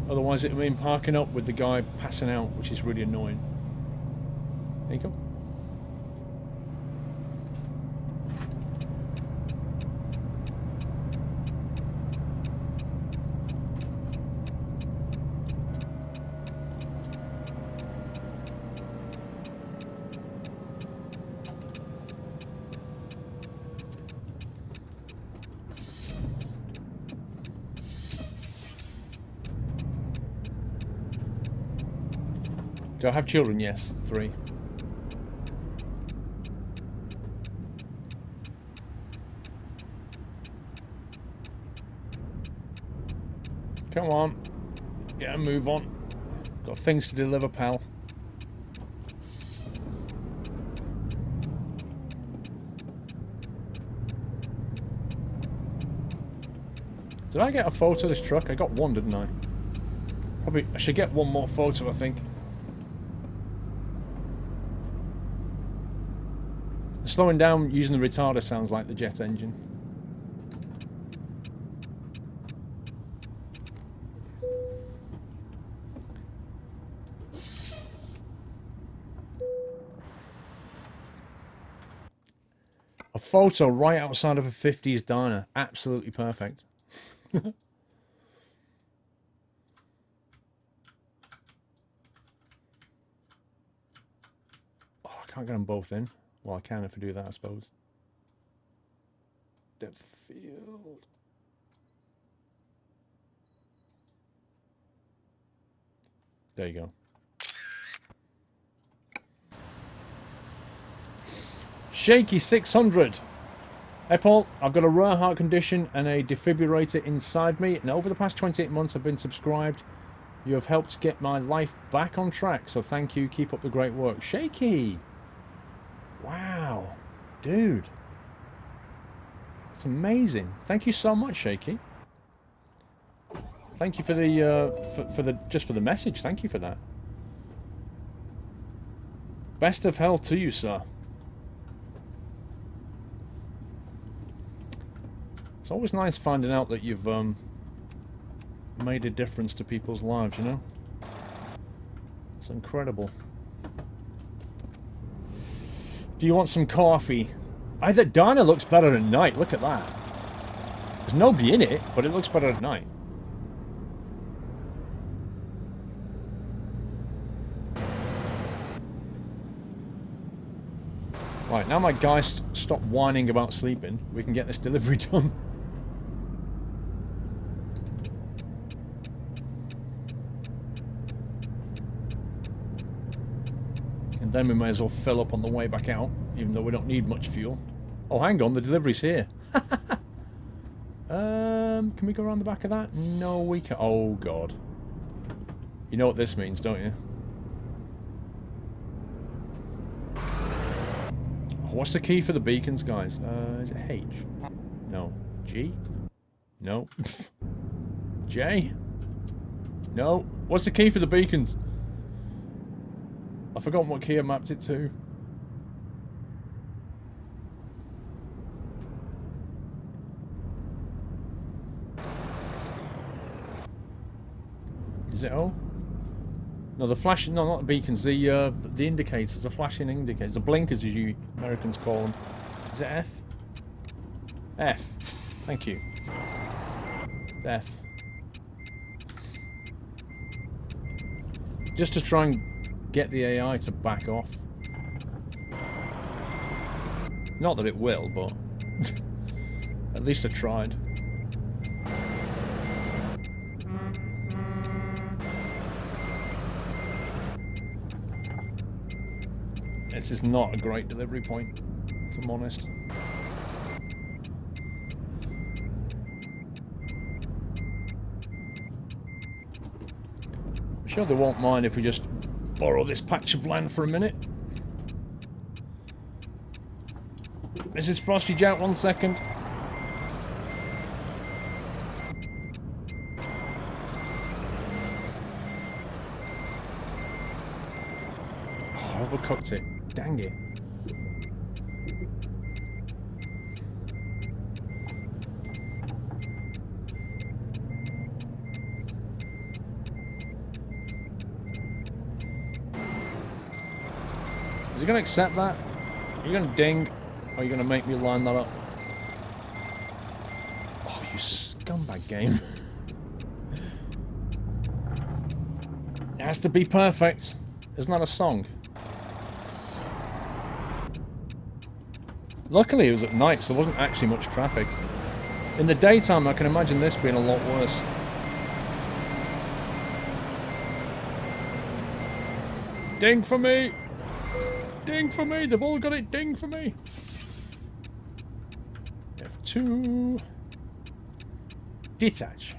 Otherwise it would mean parking up with the guy passing out, which is really annoying. There you go. Do I have children? Yes, 3. Come on. Get a move on. Got things to deliver, pal. Did I get a photo of this truck? I got one, didn't I? Probably, I should get one more photo, I think. Slowing down using the retarder sounds like the jet engine. A photo right outside of a 50s diner. Absolutely perfect. Oh, I can't get them both in. Well, I can if I do that, I suppose. Depth field. There you go. Shaky 600. Hey Paul, I've got a rare heart condition and a defibrillator inside me, and over the past 28 months I've been subscribed. You have helped get my life back on track, so thank you. Keep up the great work. Shaky! Wow, dude, it's amazing. Thank you so much, Shaky. Thank you for the just for the message. Thank you for that. Best of health to you, sir. It's always nice finding out that you've made a difference to people's lives. You know, it's incredible. Do you want some coffee? That diner looks better at night. Look at that. There's nobody in it, but it looks better at night. Right, now my guys stop whining about sleeping. We can get this delivery done. And then we may as well fill up on the way back out, even though we don't need much fuel. Oh, hang on, the delivery's here. Can we go around the back of that? No, we can't. Oh, God. You know what this means, don't you? Oh, what's the key for the beacons, guys? Is it H? No. G? No. J? No. What's the key for the beacons? I've forgotten what key I mapped it to. Is it O? No, the flash. No, not the beacons. The indicators. The flashing indicators. The blinkers, as you Americans call them. Is it F? F. Thank you. It's F. Just to try and get the AI to back off. Not that it will, but at least I tried. This is not a great delivery point, if I'm honest. I'm sure they won't mind if we just borrow this patch of land for a minute. This is Frosty Jack, 1 second. Oh, I overcooked it. dang it. Is he going to accept that? Are you going to ding? Or are you going to make me line that up? Oh, you scumbag game. It has to be perfect. Isn't that a song? Luckily it was at night, so there wasn't actually much traffic. In the daytime, I can imagine this being a lot worse. Ding for me! Ding for me! They've all got it! Ding for me! F2... Detach.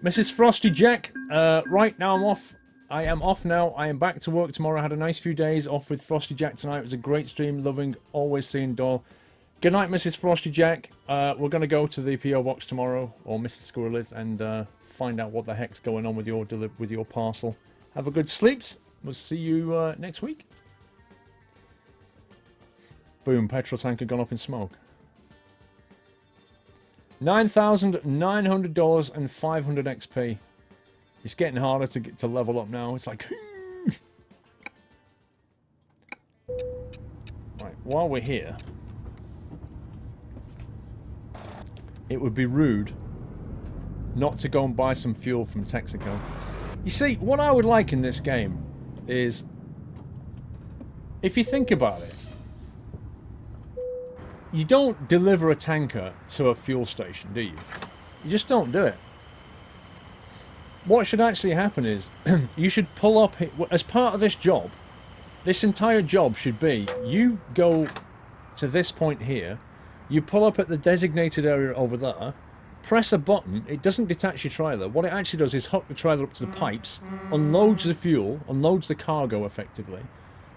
Mrs. Frosty Jack, right now I'm off. I am off now. I am back to work tomorrow. I had a nice few days off with Frosty Jack tonight. It was a great stream. Loving, always seeing Doyle. Good night, Mrs. Frosty Jack. We're going to go to the P.O. box tomorrow, or Mrs. Squirrel is, and find out what the heck's going on with your parcel. Have a good sleeps. We'll see you next week. Boom, petrol tanker gone up in smoke. $9,900 and 500 XP. It's getting harder to level up now. It's like... Right, while we're here... It would be rude not to go and buy some fuel from Texaco. You see, what I would like in this game is... If you think about it, you don't deliver a tanker to a fuel station, do you? You just don't do it. What should actually happen is, you should pull up... As part of this job, this entire job should be, you go to this point here, you pull up at the designated area over there, press a button, it doesn't detach your trailer. What it actually does is hook the trailer up to the pipes, unloads the fuel, unloads the cargo effectively,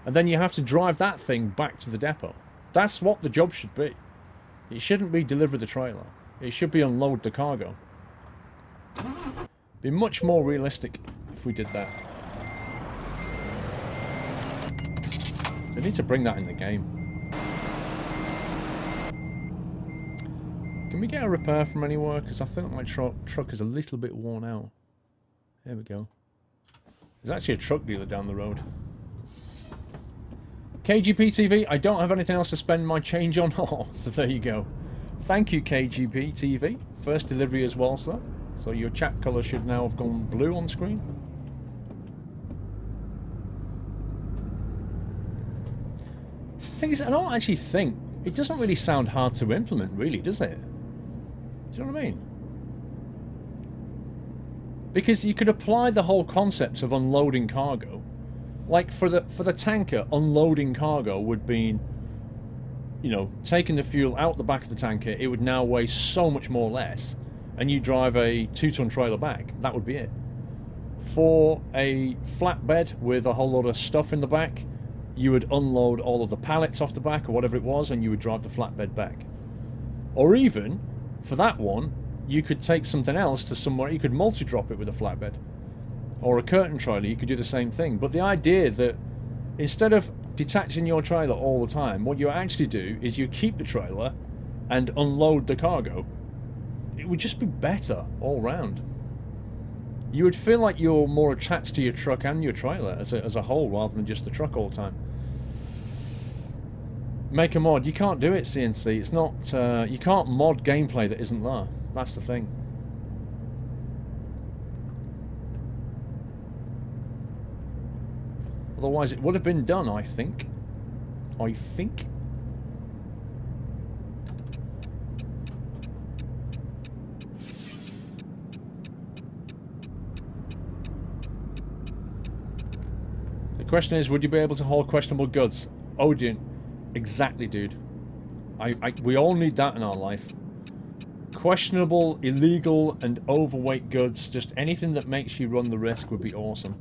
and then you have to drive that thing back to the depot. That's what the job should be. It shouldn't be deliver the trailer. It should be unload the cargo. Be much more realistic if we did that. They need to bring that in the game. Can we get a repair from anywhere? Because I think my truck is a little bit worn out. There we go. There's actually a truck dealer down the road. KGP TV, I don't have anything else to spend my change on. Oh, so there you go. Thank you, KGP TV. First delivery as well, sir. So your chat colour should now have gone blue on screen. The thing is, I don't actually think... It doesn't really sound hard to implement, really, does it? Do you know what I mean? Because you could apply the whole concept of unloading cargo. Like, for the tanker, unloading cargo would be, you know, taking the fuel out the back of the tanker. It would now weigh so much more less. And you drive a 2-ton trailer back. That would be it. For a flatbed with a whole lot of stuff in the back, you would unload all of the pallets off the back or whatever it was, and you would drive the flatbed back. Or even, for that one, you could take something else to somewhere. You could multi-drop it with a flatbed. Or a curtain trailer, you could do the same thing. But the idea that instead of detaching your trailer all the time, what you actually do is you keep the trailer and unload the cargo. It would just be better all round. You would feel like you're more attached to your truck and your trailer as a whole rather than just the truck all the time. Make a mod. You can't do it, CNC. It's not... you can't mod gameplay that isn't there. That's the thing. Otherwise it would have been done, I think. I think. The question is, would you be able to haul questionable goods? Odin. Exactly, dude. We all need that in our life. Questionable, illegal, and overweight goods. Just anything that makes you run the risk would be awesome.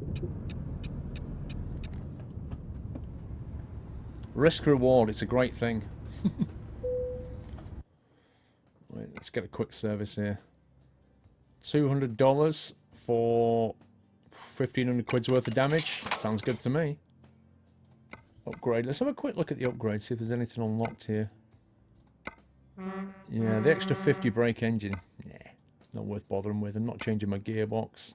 Risk reward, it's a great thing. Wait, let's get a quick service here. $200 for 1,500 quid's worth of damage. Sounds good to me. Upgrade. Let's have a quick look at the upgrade, see if there's anything unlocked here. Yeah, the extra 50 brake engine. Nah, not worth bothering with. I'm not changing my gearbox.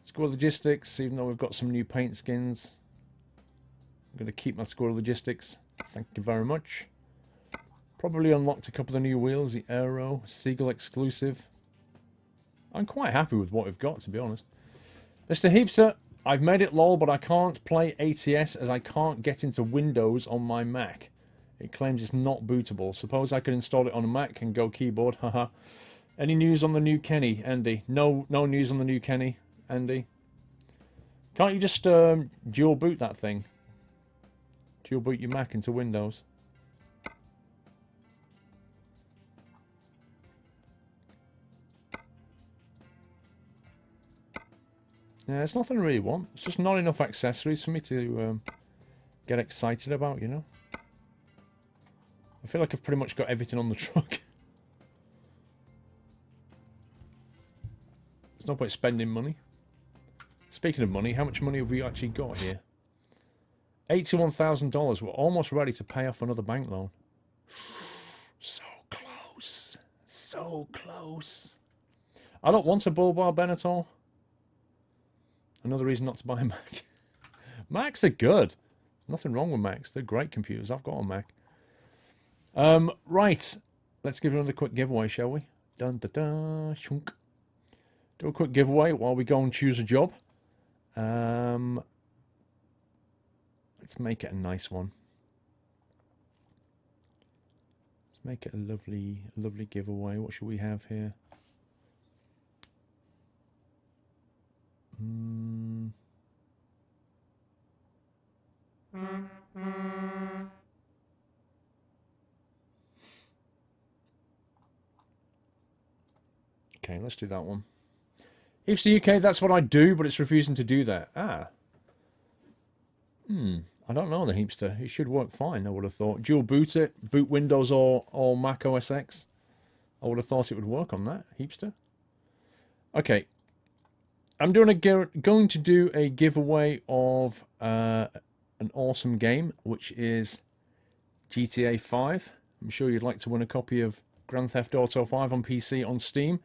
Squirrel Logistics, even though we've got some new paint skins. I'm going to keep my Squirrel Logistics. Thank you very much. Probably unlocked a couple of new wheels. The Aero, Seagull exclusive. I'm quite happy with what we've got, to be honest. Mr. Heapster, I've made it lol, but I can't play ATS as I can't get into Windows on my Mac. It claims it's not bootable. Suppose I could install it on a Mac and go keyboard. Haha. Any news on the new Kenny, Andy? No news on the new Kenny, Andy. Can't you just dual boot that thing? Dual boot your Mac into Windows. Yeah, it's nothing I really want. It's just not enough accessories for me to get excited about, you know? I feel like I've pretty much got everything on the truck. There's no point spending money. Speaking of money, how much money have we actually got here? $81,000. We're almost ready to pay off another bank loan. So close. So close. I don't want a bull bar, Ben, at all. Another reason not to buy a Mac. Macs are good. Nothing wrong with Macs. They're great computers. I've got a Mac. Right. Let's give another quick giveaway, shall we? Dun da da shunk. Do a quick giveaway while we go and choose a job. Let's make it a nice one. Let's make it a lovely giveaway. What should we have here? Okay, let's do that one. Heapster UK, that's what I do, but it's refusing to do that. Ah. I don't know, the Heapster. It should work fine, I would have thought. Dual boot it, boot Windows or Mac OS X. I would have thought it would work on that, Heapster. Okay. I'm going to do a giveaway of an awesome game, which is GTA 5. I'm sure you'd like to win a copy of Grand Theft Auto 5 on PC on Steam.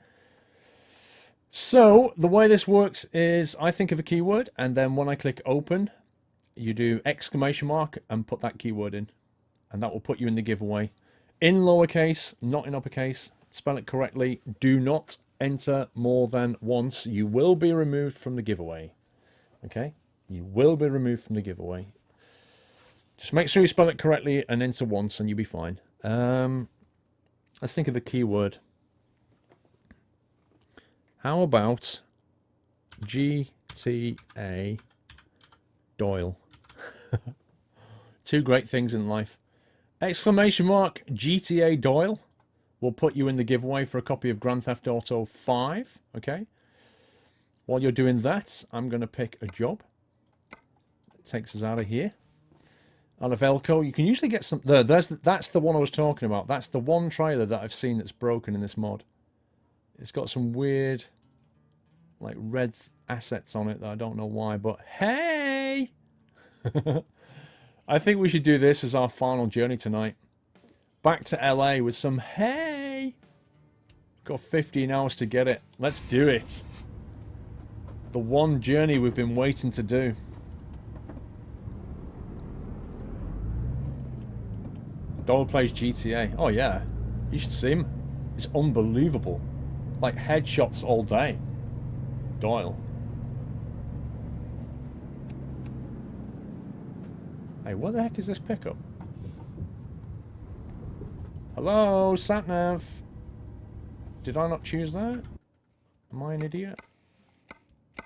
So, the way this works is I think of a keyword, and then when I click open, you do exclamation mark and put that keyword in. And that will put you in the giveaway. In lowercase, not in uppercase. Spell it correctly. Do not enter more than once. You will be removed from the giveaway. Okay? You will be removed from the giveaway. Just make sure you spell it correctly and enter once and you'll be fine. Let's think of a keyword. How about GTA Doyle? Two great things in life. Exclamation mark GTA Doyle will put you in the giveaway for a copy of Grand Theft Auto 5. Okay. While you're doing that, I'm going to pick a job. It takes us out of here. Out of Elko, you can usually get some. That's the one I was talking about. That's the one trailer that I've seen that's broken in this mod. It's got some weird, like, red assets on it that I don't know why, but hey! I think we should do this as our final journey tonight. Back to LA with some hey! Got 15 hours to get it. Let's do it. The one journey we've been waiting to do. Doyle plays GTA. Oh yeah. You should see him. It's unbelievable. Like headshots all day. Doyle. Hey, what the heck is this pickup? Hello, Satnav. Did I not choose that? Am I an idiot? I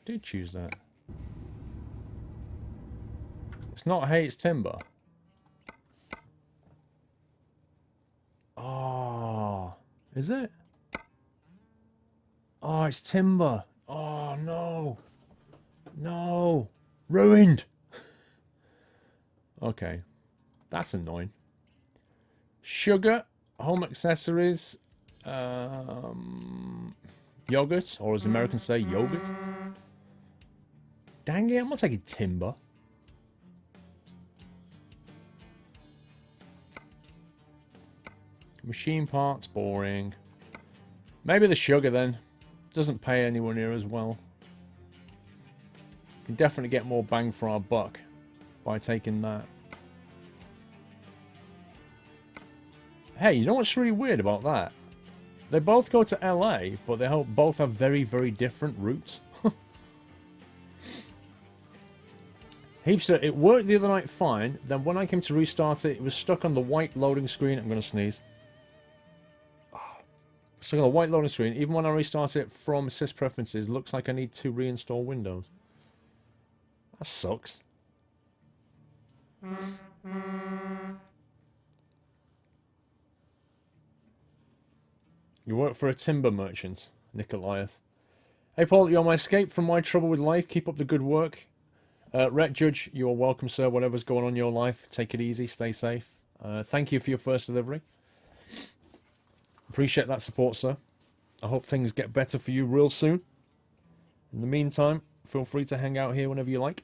did choose that. It's not hay, it's timber. Oh, is it? Oh, it's timber. Oh, no. No. Ruined. Okay. That's annoying. Sugar. Home accessories. Yogurt, or as Americans say, yogurt. Dang it, I'm not taking timber. Machine parts, boring. Maybe the sugar then. Doesn't pay anywhere near as well. Can definitely get more bang for our buck by taking that. Hey, you know what's really weird about that? They both go to LA, but they both have very, very different routes. Heapster, it worked the other night fine. Then when I came to restart it, it was stuck on the white loading screen. I'm going to sneeze. Stuck on the white loading screen. Even when I restart it from sys preferences, looks like I need to reinstall Windows. That sucks. You work for a timber merchant, Nicoliath. Hey Paul, you're my escape from my trouble with life. Keep up the good work. Ret Judge, you are welcome, sir. Whatever's going on in your life, take it easy, stay safe. Thank you for your first delivery. Appreciate that support, sir. I hope things get better for you real soon. In the meantime, feel free to hang out here whenever you like.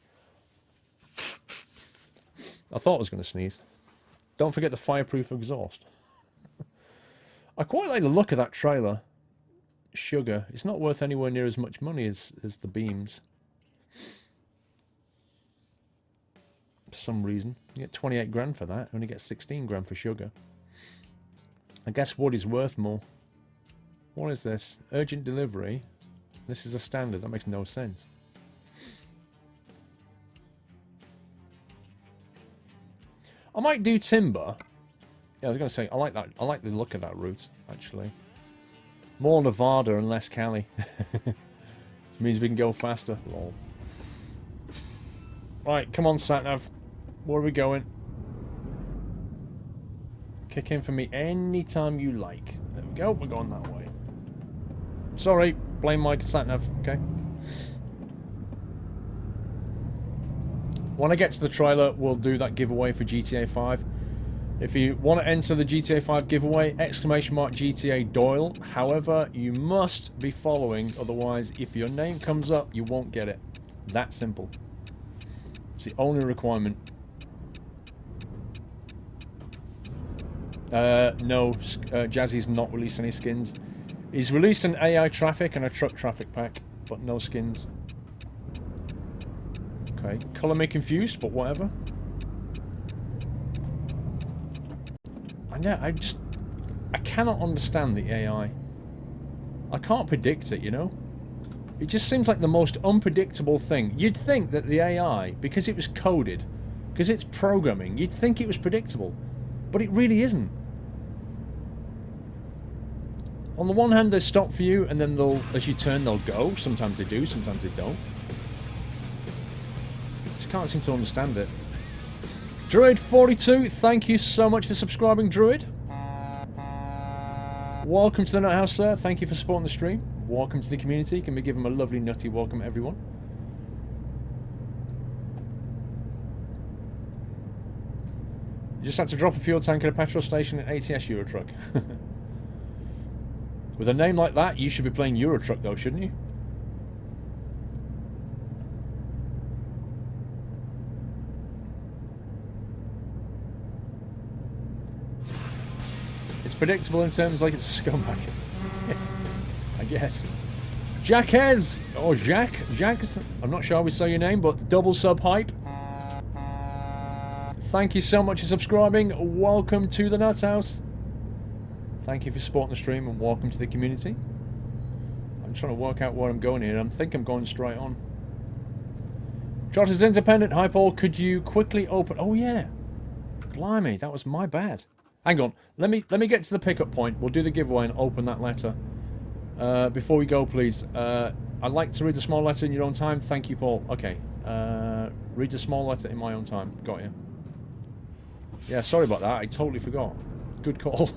I thought I was going to sneeze. Don't forget the fireproof exhaust. I quite like the look of that trailer. Sugar. It's not worth anywhere near as much money as the beams. For some reason. You get 28 grand for that. Only get 16 grand for sugar. I guess wood is worth more. What is this? Urgent delivery. This is a standard. That makes no sense. I might do timber. Yeah, I was going to say, I like that. I like the look of that route, actually. More Nevada and less Cali. Which means we can go faster. Lol. Right, come on, Satnav. Where are we going? Kick in for me anytime you like. There we go. We're going that way. Sorry. Blame my Satnav. Okay. When I get to the trailer, we'll do that giveaway for GTA 5. If you want to enter the GTA 5 giveaway, !GTA Doyle. However, you must be following, otherwise, if your name comes up, you won't get it. That simple. It's the only requirement. No, Jazzy's not released any skins. He's released an AI traffic and a truck traffic pack, but no skins. Okay, colour me confused, but whatever. And yeah, I cannot understand the AI. I can't predict it, you know? It just seems like the most unpredictable thing. You'd think that the AI, because it was coded, because it's programming, you'd think it was predictable. But it really isn't. On the one hand, they stop for you, and then they'll, as you turn, they'll go. Sometimes they do, sometimes they don't. Just can't seem to understand it. Druid42, thank you so much for subscribing, Druid. Welcome to the Nut House, sir. Thank you for supporting the stream. Welcome to the community. Can we give him a lovely nutty welcome, everyone? You just had to drop a fuel tank at a petrol station at ATS Eurotruck. With a name like that, you should be playing Eurotruck though, shouldn't you? It's predictable in terms like it's a scumbag. I guess. Jackez! Or Jax. I'm not sure how we say your name, but double sub hype. Thank you so much for subscribing. Welcome to the Nuts House. Thank you for supporting the stream and welcome to the community. I'm trying to work out where I'm going here. I think I'm going straight on. Jot is independent. Hi Paul, could you quickly open... Oh yeah. Blimey, that was my bad. Hang on. Let me get to the pickup point. We'll do the giveaway and open that letter. Before we go, please. I'd like to read the small letter in your own time. Thank you, Paul. Okay. Read the small letter in my own time. Got you. Yeah, sorry about that. I totally forgot. Good call.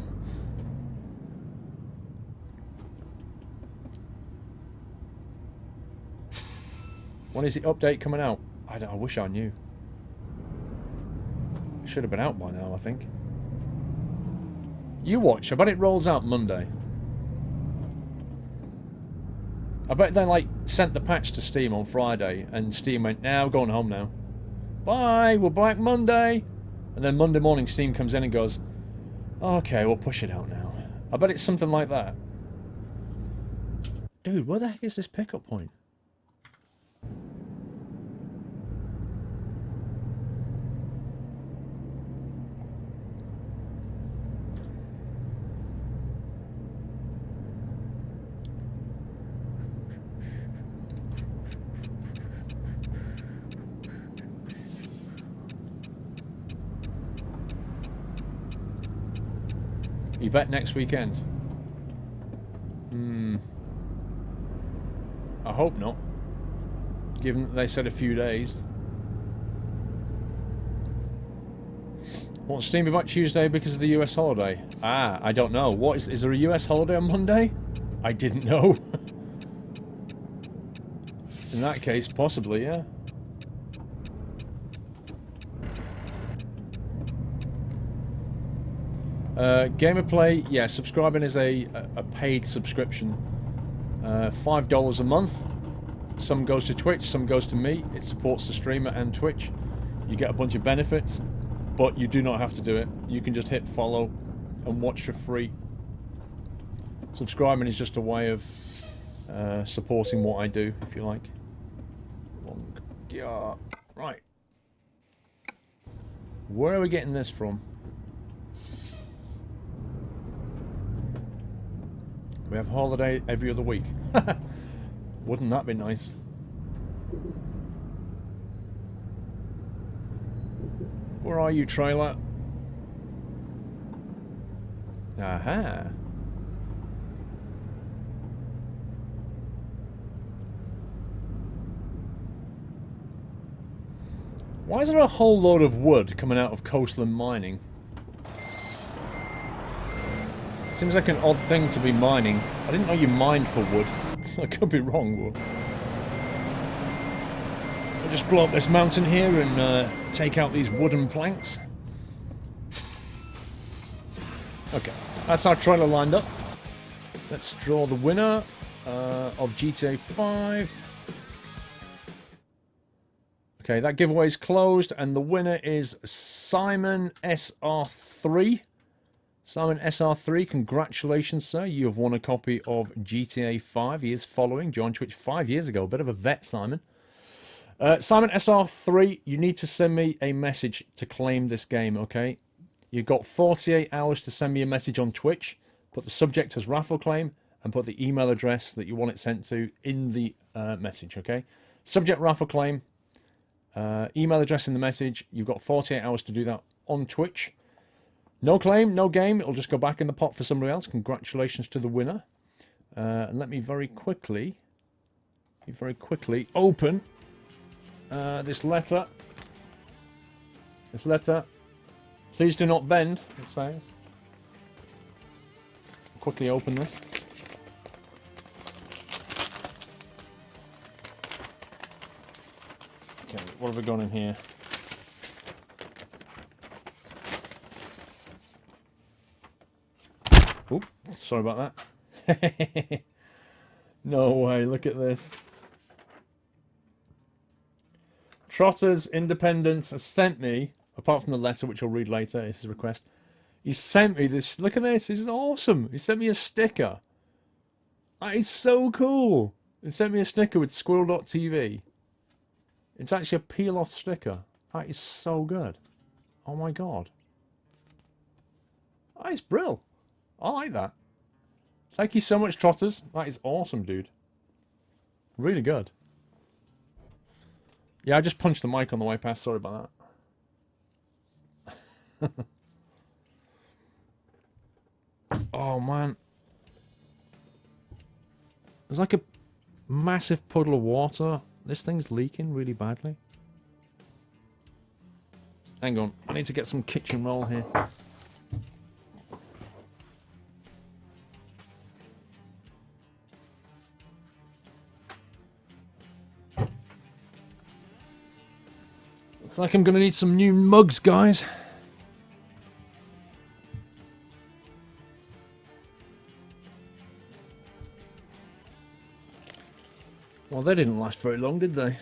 When is the update coming out? I wish I knew. It should have been out by now, I think. You watch. I bet it rolls out Monday. I bet they like sent the patch to Steam on Friday, and Steam went, "Now we're going home now. Bye, we're back Monday." And then Monday morning Steam comes in and goes, "Okay, we'll push it out now." I bet it's something like that. Dude, where the heck is this pickup point? You bet next weekend? I hope not. Given that they said a few days. Won't Steam be back Tuesday because of the US holiday? Ah, I don't know. What is there a US holiday on Monday? I didn't know. In that case, possibly, yeah. Gamerplay, yeah, subscribing is a paid subscription. $5 a month. Some goes to Twitch, some goes to me. It supports the streamer and Twitch. You get a bunch of benefits, but you do not have to do it. You can just hit follow and watch for free. Subscribing is just a way of supporting what I do, if you like. Yeah, right. Where are we getting this from? We have holiday every other week. Wouldn't that be nice? Where are you, trailer? Aha. Why is there a whole load of wood coming out of coastland mining? Seems like an odd thing to be mining. I didn't know you mined for wood. I could be wrong, but... I'll just blow up this mountain here and take out these wooden planks. Okay, that's our trailer lined up. Let's draw the winner of GTA 5. Okay, that giveaway is closed, and the winner is Simon SR3. Simon SR3, congratulations, sir. You have won a copy of GTA 5. He is following. Joined Twitch 5 years ago. A bit of a vet, Simon. Simon SR3, you need to send me a message to claim this game, okay? You've got 48 hours to send me a message on Twitch. Put the subject as raffle claim and put the email address that you want it sent to in the message, okay? Subject raffle claim, email address in the message. You've got 48 hours to do that on Twitch. No claim, no game. It'll just go back in the pot for somebody else. Congratulations to the winner. And let me very quickly open this letter. This letter. Please do not bend, it says. Quickly open this. Okay, what have we got in here? Oop, sorry about that. No way, look at this. Trotters Independence has sent me, apart from the letter which I'll read later, it's his request. He sent me this, look at this, this is awesome. He sent me a sticker. That is so cool. He sent me a sticker with squirrel.tv. It's actually a peel-off sticker. That is so good. Oh my god. That is brilliant. I like that. Thank you so much, Trotters. That is awesome, dude. Really good. Yeah, I just punched the mic on the way past. Sorry about that. Oh, man. There's like a massive puddle of water. This thing's leaking really badly. Hang on. I need to get some kitchen roll here. Looks like I'm going to need some new mugs, guys. Well, they didn't last very long, did they?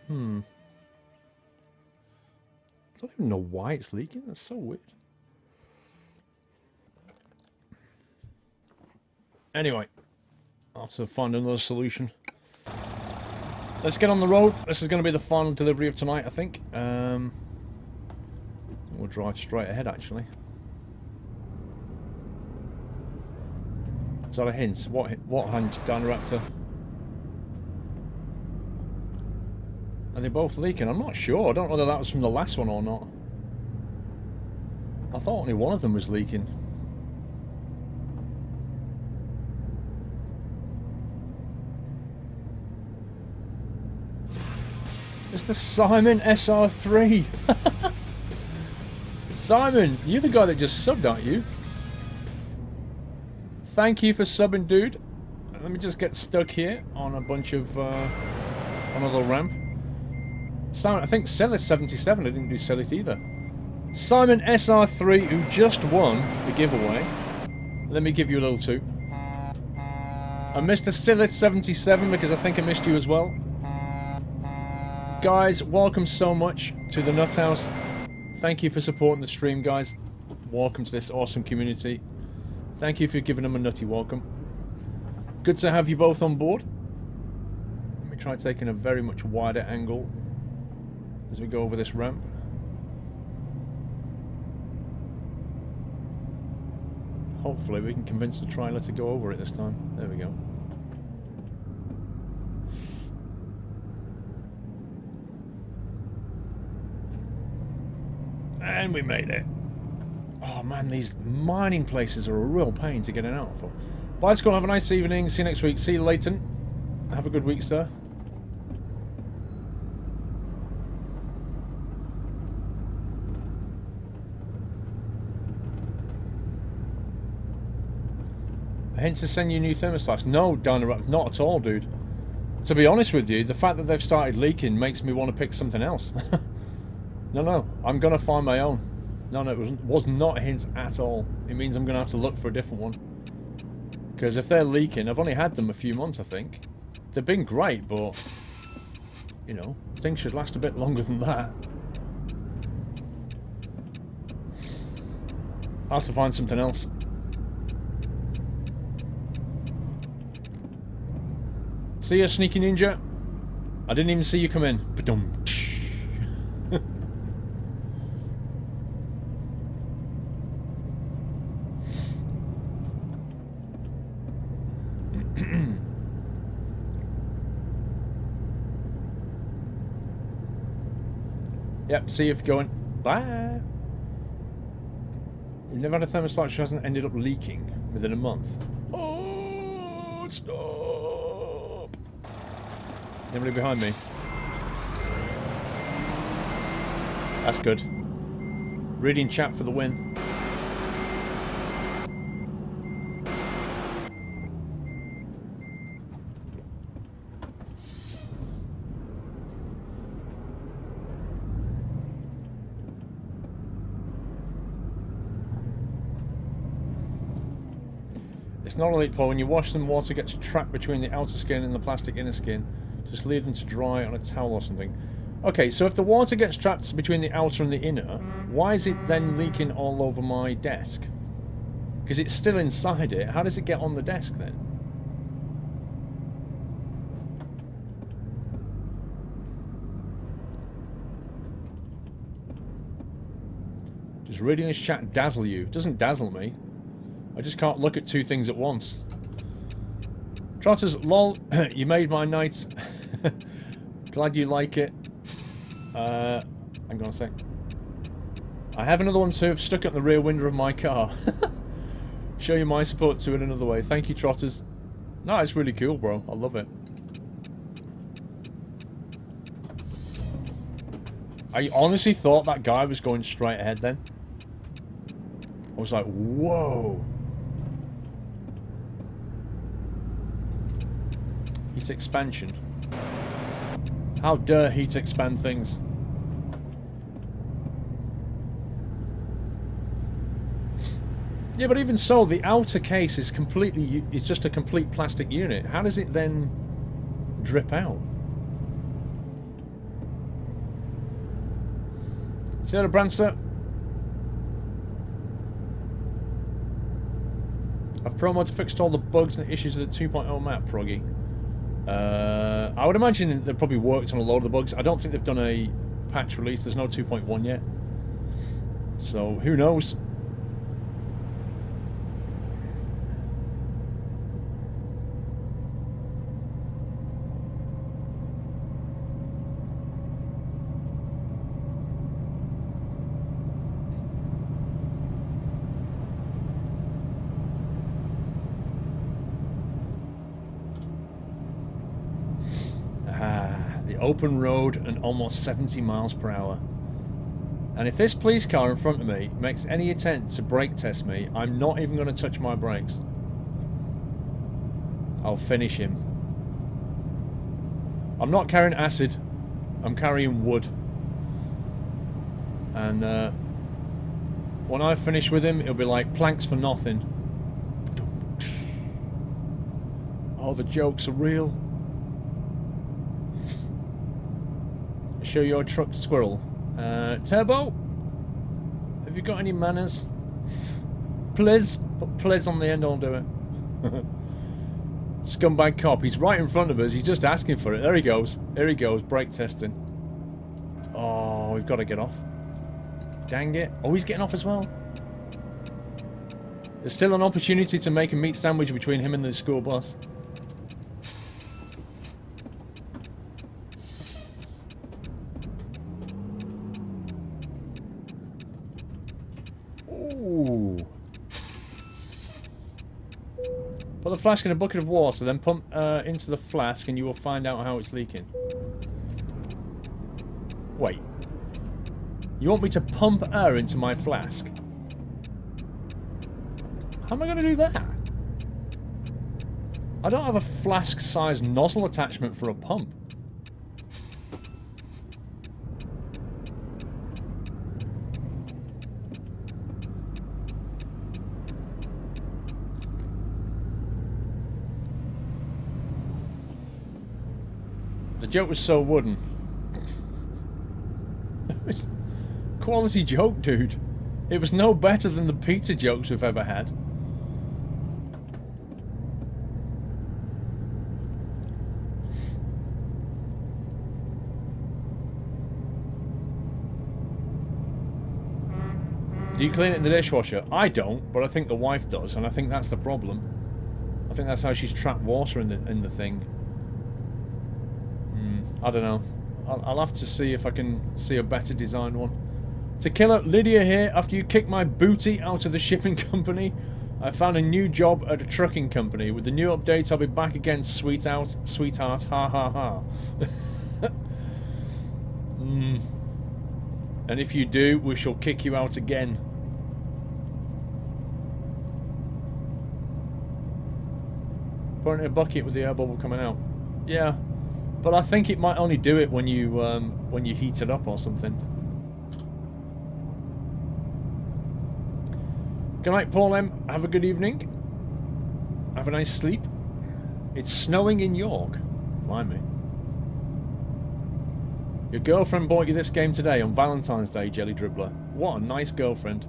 I don't even know why it's leaking. That's so weird. Anyway, I'll have to find another solution. Let's get on the road. This is going to be the final delivery of tonight, I think. We'll drive straight ahead, actually. Is that a hint? What hint, Raptor? Are they both leaking? I'm not sure. I don't know whether that was from the last one or not. I thought only one of them was leaking. Mr. Simon SR3. Simon, you're the guy that just subbed, aren't you? Thank you for subbing, dude. Let me just get stuck here on a bunch of another ramp. Simon, I think Celis77. I didn't do Celis either. Simon SR3, who just won the giveaway. Let me give you a little toot. And Mr. Celis77, because I think I missed you as well. Guys, welcome so much to the Nut House. Thank you for supporting the stream, guys. Welcome to this awesome community. Thank you for giving them a nutty welcome. Good to have you both on board. Let me try taking a very much wider angle as we go over this ramp. Hopefully we can convince the trailer to go over it this time. There we go. And we made it. Oh man, these mining places are a real pain to get in and out for. Bye, Skull. Have a nice evening. See you next week. See you, Leighton. Have a good week, sir. A hint to send you new thermostats. No, Dynarap, not at all, dude. To be honest with you, the fact that they've started leaking makes me want to pick something else. No, I'm going to find my own. No, it was not a hint at all. It means I'm going to have to look for a different one. Because if they're leaking, I've only had them a few months, I think. They've been great, but, you know, things should last a bit longer than that. I'll have to find something else. See ya, sneaky ninja. I didn't even see you come in. Ba-dum. Yep, see you if you're going. Bye. You've never had a thermostat which hasn't ended up leaking within a month. Oh, stop. Anybody behind me? That's good. Reading chat for the win. It's not a leak, Paul. When you wash them, water gets trapped between the outer skin and the plastic inner skin. Just leave them to dry on a towel or something. Okay, so if the water gets trapped between the outer and the inner, why is it then leaking all over my desk? Because it's still inside it. How does it get on the desk then? Does reading this chat dazzle you? It doesn't dazzle me. I just can't look at two things at once. Trotters, lol, you made my night. Glad you like it. Hang on a sec. I have another one too. I've stuck it in the rear window of my car. Show you my support to it another way. Thank you, Trotters. No, it's really cool, bro. I love it. I honestly thought that guy was going straight ahead then. I was like, whoa. Heat expansion. How dare heat expand things? Yeah, but even so, the outer case is completely... It's just a complete plastic unit. How does it then drip out? See you later, Branster. Have ProMods fixed all the bugs and issues with the 2.0 map, Proggy? I would imagine they've probably worked on a lot of the bugs. I don't think they've done a patch release. There's no 2.1 yet. So, who knows? Open road and almost 70 miles per hour. And if this police car in front of me makes any attempt to brake test me, I'm not even going to touch my brakes. I'll finish him. I'm not carrying acid. I'm carrying wood. And when I finish with him, it'll be like planks for nothing. Oh, the jokes are real. Show your truck, Squirrel. Turbo? Have you got any manners? Please? Put please on the end, I'll do it. Scumbag cop. He's right in front of us. He's just asking for it. There he goes. There he goes. Brake testing. Oh, we've got to get off. Dang it. Oh, he's getting off as well. There's still an opportunity to make a meat sandwich between him and the school bus. Ooh. Put the flask in a bucket of water, then pump into the flask and you will find out how it's leaking. Wait. You want me to pump air into my flask? How am I going to do that? I don't have a flask-sized nozzle attachment for a pump. The joke was so wooden. It was quality joke, dude. It was no better than the pizza jokes we've ever had. Do you clean it in the dishwasher? I don't, but I think the wife does, and I think that's the problem. I think that's how she's trapped water in the thing. I don't know. I'll have to see if I can see a better designed one. To Killer, Lydia here. After you kicked my booty out of the shipping company, I found a new job at a trucking company. With the new updates, I'll be back again, sweetheart. Ha ha ha. And if you do, we shall kick you out again. Put it in a bucket with the air bubble coming out. Yeah. But I think it might only do it when you heat it up or something. Good night, Paul M. Have a good evening. Have a nice sleep. It's snowing in York. Blimey. Your girlfriend bought you this game today on Valentine's Day, Jelly Dribbler. What a nice girlfriend.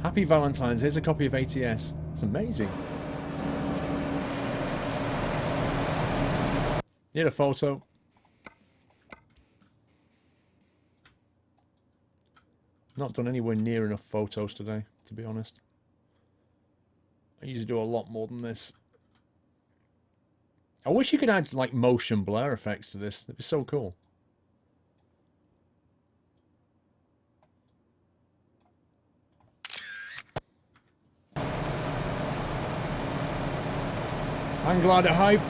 Happy Valentine's. Here's a copy of ATS. It's amazing. Need a photo. Not done anywhere near enough photos today, to be honest. I usually do a lot more than this. I wish you could add, like, motion blur effects to this. It'd be so cool. Hang glider hype.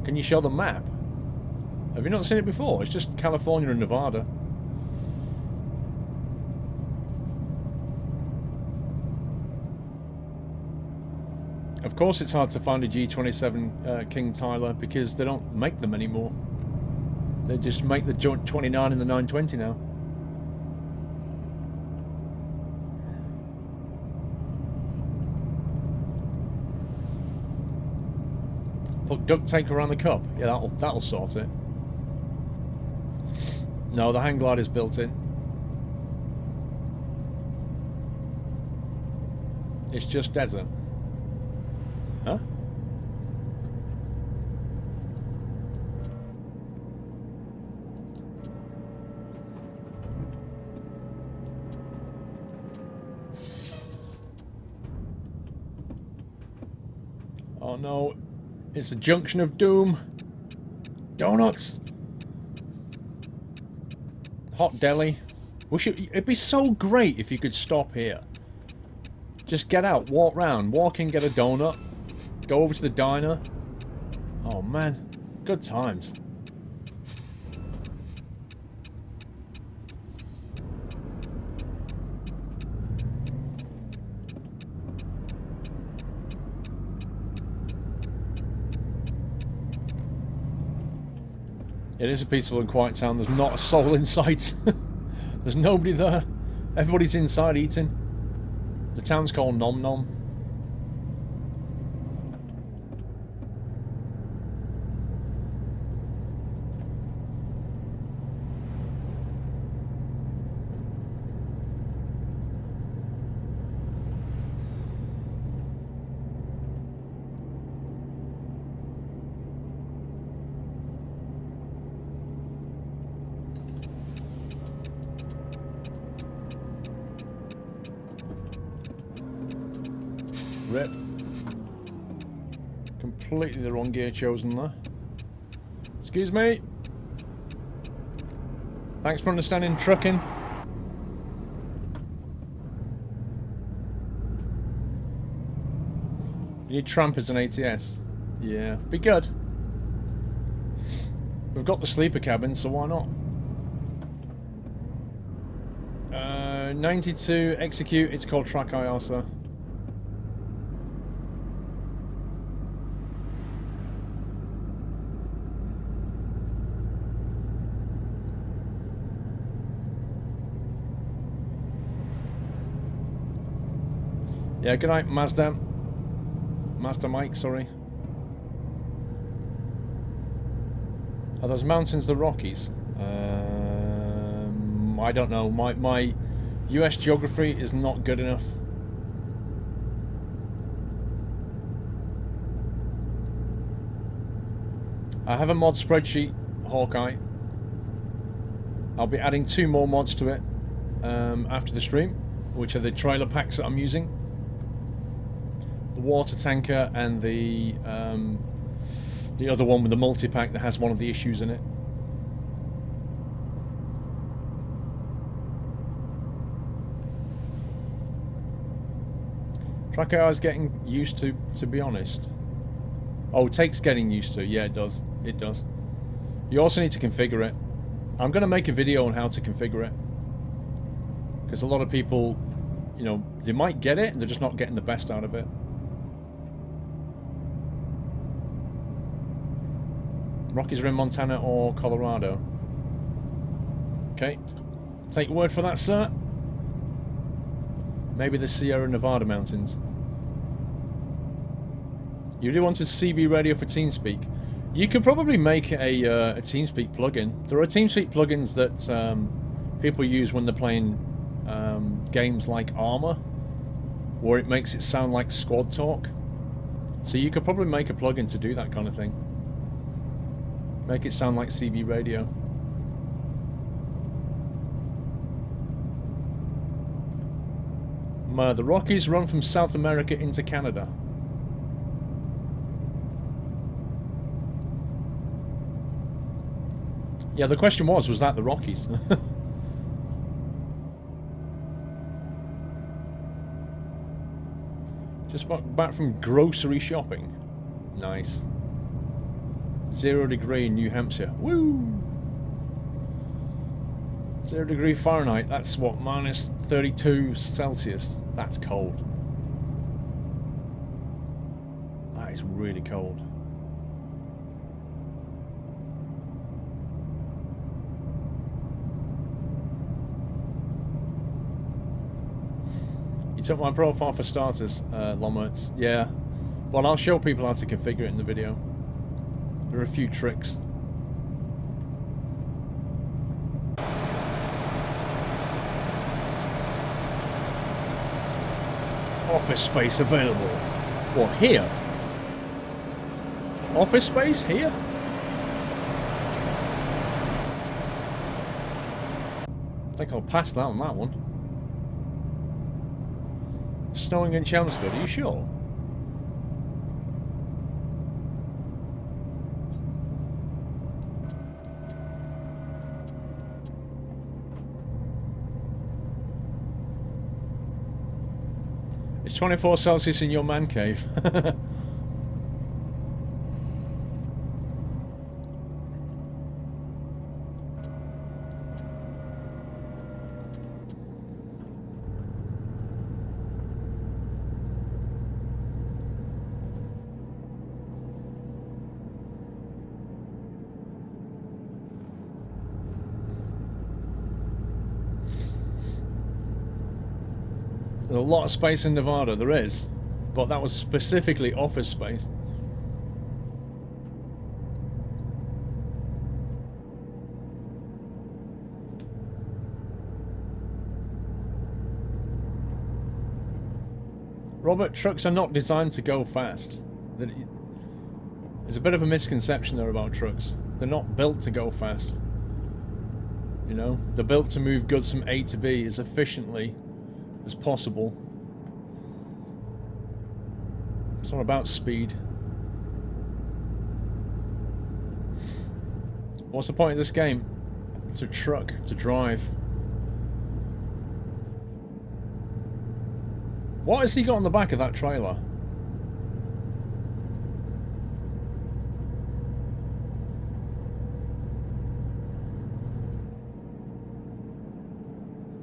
Can you show the map? Have you not seen it before? It's just California and Nevada. Of course it's hard to find a G27 King Tyler because they don't make them anymore. They just make the joint 29 and the 920 now. Put duct tape around the cup. Yeah, that'll sort it. No, the hang glider's built in. It's just desert. Huh? Oh no. It's a junction of doom. Donuts. Hot deli. It'd be so great if you could stop here. Just get out, walk round, walk in, get a donut, go over to the diner. Oh man, good times. It is a peaceful and quiet town. There's not a soul in sight. There's nobody there. Everybody's inside eating. The town's called Nom Nom. Rip. Completely the wrong gear chosen there. Excuse me. Thanks for understanding trucking. You need trampers and ATS. Yeah, be good. We've got the sleeper cabin, so why not? 92, execute. It's called Track IR, sir. Yeah, good night, Mazda. Master Mike, sorry. Are those mountains the Rockies? I don't know. My US geography is not good enough. I have a mod spreadsheet, Hawkeye. I'll be adding 2 more mods to it after the stream, which are the trailer packs that I'm using. The water tanker and the other one with the multi-pack that has one of the issues in it. Tracker I was getting used to be honest. Oh, it takes getting used to. Yeah, it does. It does. You also need to configure it. I'm going to make a video on how to configure it. Because a lot of people, you know, they might get it, and they're just not getting the best out of it. Rockies are in Montana or Colorado. Okay. Take your word for that, sir. Maybe the Sierra Nevada mountains. You really wanted CB radio for TeamSpeak. You could probably make a TeamSpeak plugin. There are TeamSpeak plugins that people use when they're playing games like Arma, where it makes it sound like squad talk. So you could probably make a plugin to do that kind of thing. Make it sound like CB radio. The Rockies run from South America into Canada. Yeah, the question was that the Rockies? Just back from grocery shopping. Nice. 0 degree in New Hampshire. Woo! 0 degree Fahrenheit. That's what, minus 32 Celsius. That's cold. That is really cold. You took my profile for starters, Lomertz. Yeah. Well, I'll show people how to configure it in the video. There are a few tricks. Office space available. What, here? Office space here? I think I'll pass that on that one. Snowing in Chelmsford, are you sure? It's 24 Celsius in your man cave. There's a lot of space in Nevada, there is, but that was specifically office space. Robert, trucks are not designed to go fast. There's a bit of a misconception there about trucks. They're not built to go fast. You know, they're built to move goods from A to B as efficiently as possible. It's not about speed. What's the point of this game? It's a truck to drive. What has he got on the back of that trailer?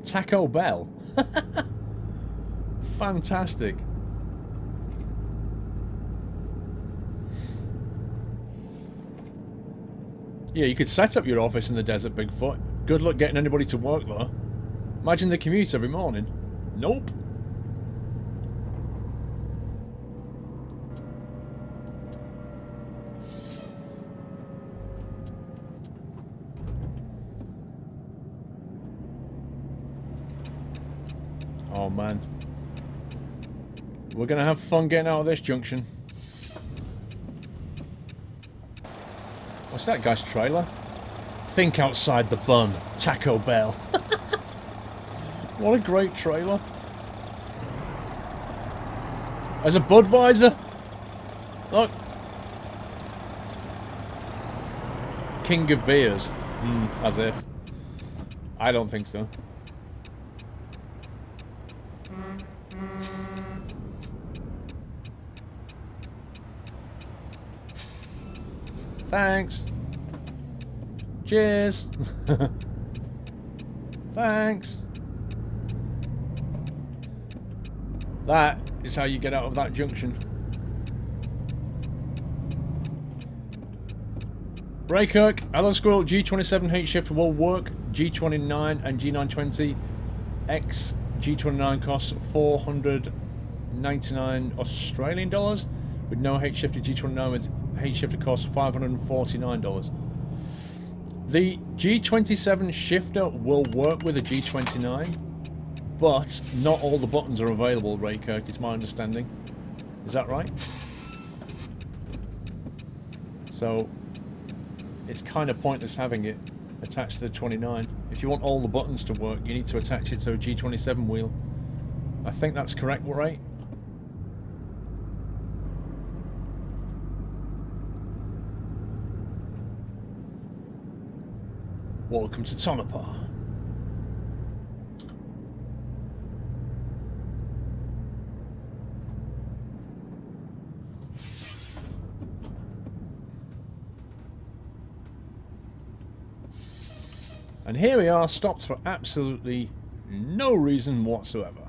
Taco Bell. Fantastic. Yeah, you could set up your office in the desert, Bigfoot. Good luck getting anybody to work though. Imagine the commute every morning. Nope. Oh man. We're gonna have fun getting out of this junction. What's that guy's trailer? Think outside the bun. Taco Bell. What a great trailer. As a Budweiser. Look. King of beers. As if. I don't think so. Thanks. Cheers. Thanks. That is how you get out of that junction. Braykirk, hello Squirrel, G27 H shift will work. G29 and G920 X G29 costs 499 Australian dollars with no H shifter. G29 with H shifter costs $549. The G27 shifter will work with a G29, but not all the buttons are available, Raykirk, is my understanding. Is that right? So it's kind of pointless having it attached to the 29. If you want all the buttons to work, you need to attach it to a G27 wheel. I think that's correct, right? Welcome to Tonopah. And here we are, stopped for absolutely no reason whatsoever.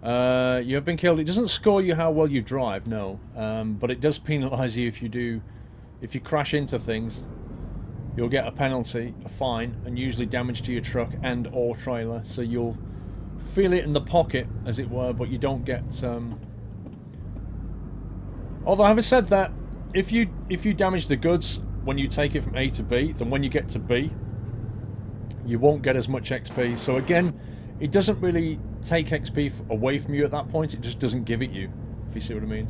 You have been killed. It doesn't score you how well you drive, no. But it does penalise you if you crash into things. You'll get a penalty, a fine, and usually damage to your truck and or trailer, so you'll feel it in the pocket, as it were, but you don't get... Although, having said that, if you damage the goods when you take it from A to B, then when you get to B, you won't get as much XP. So again, it doesn't really take XP away from you at that point, it just doesn't give it you, if you see what I mean.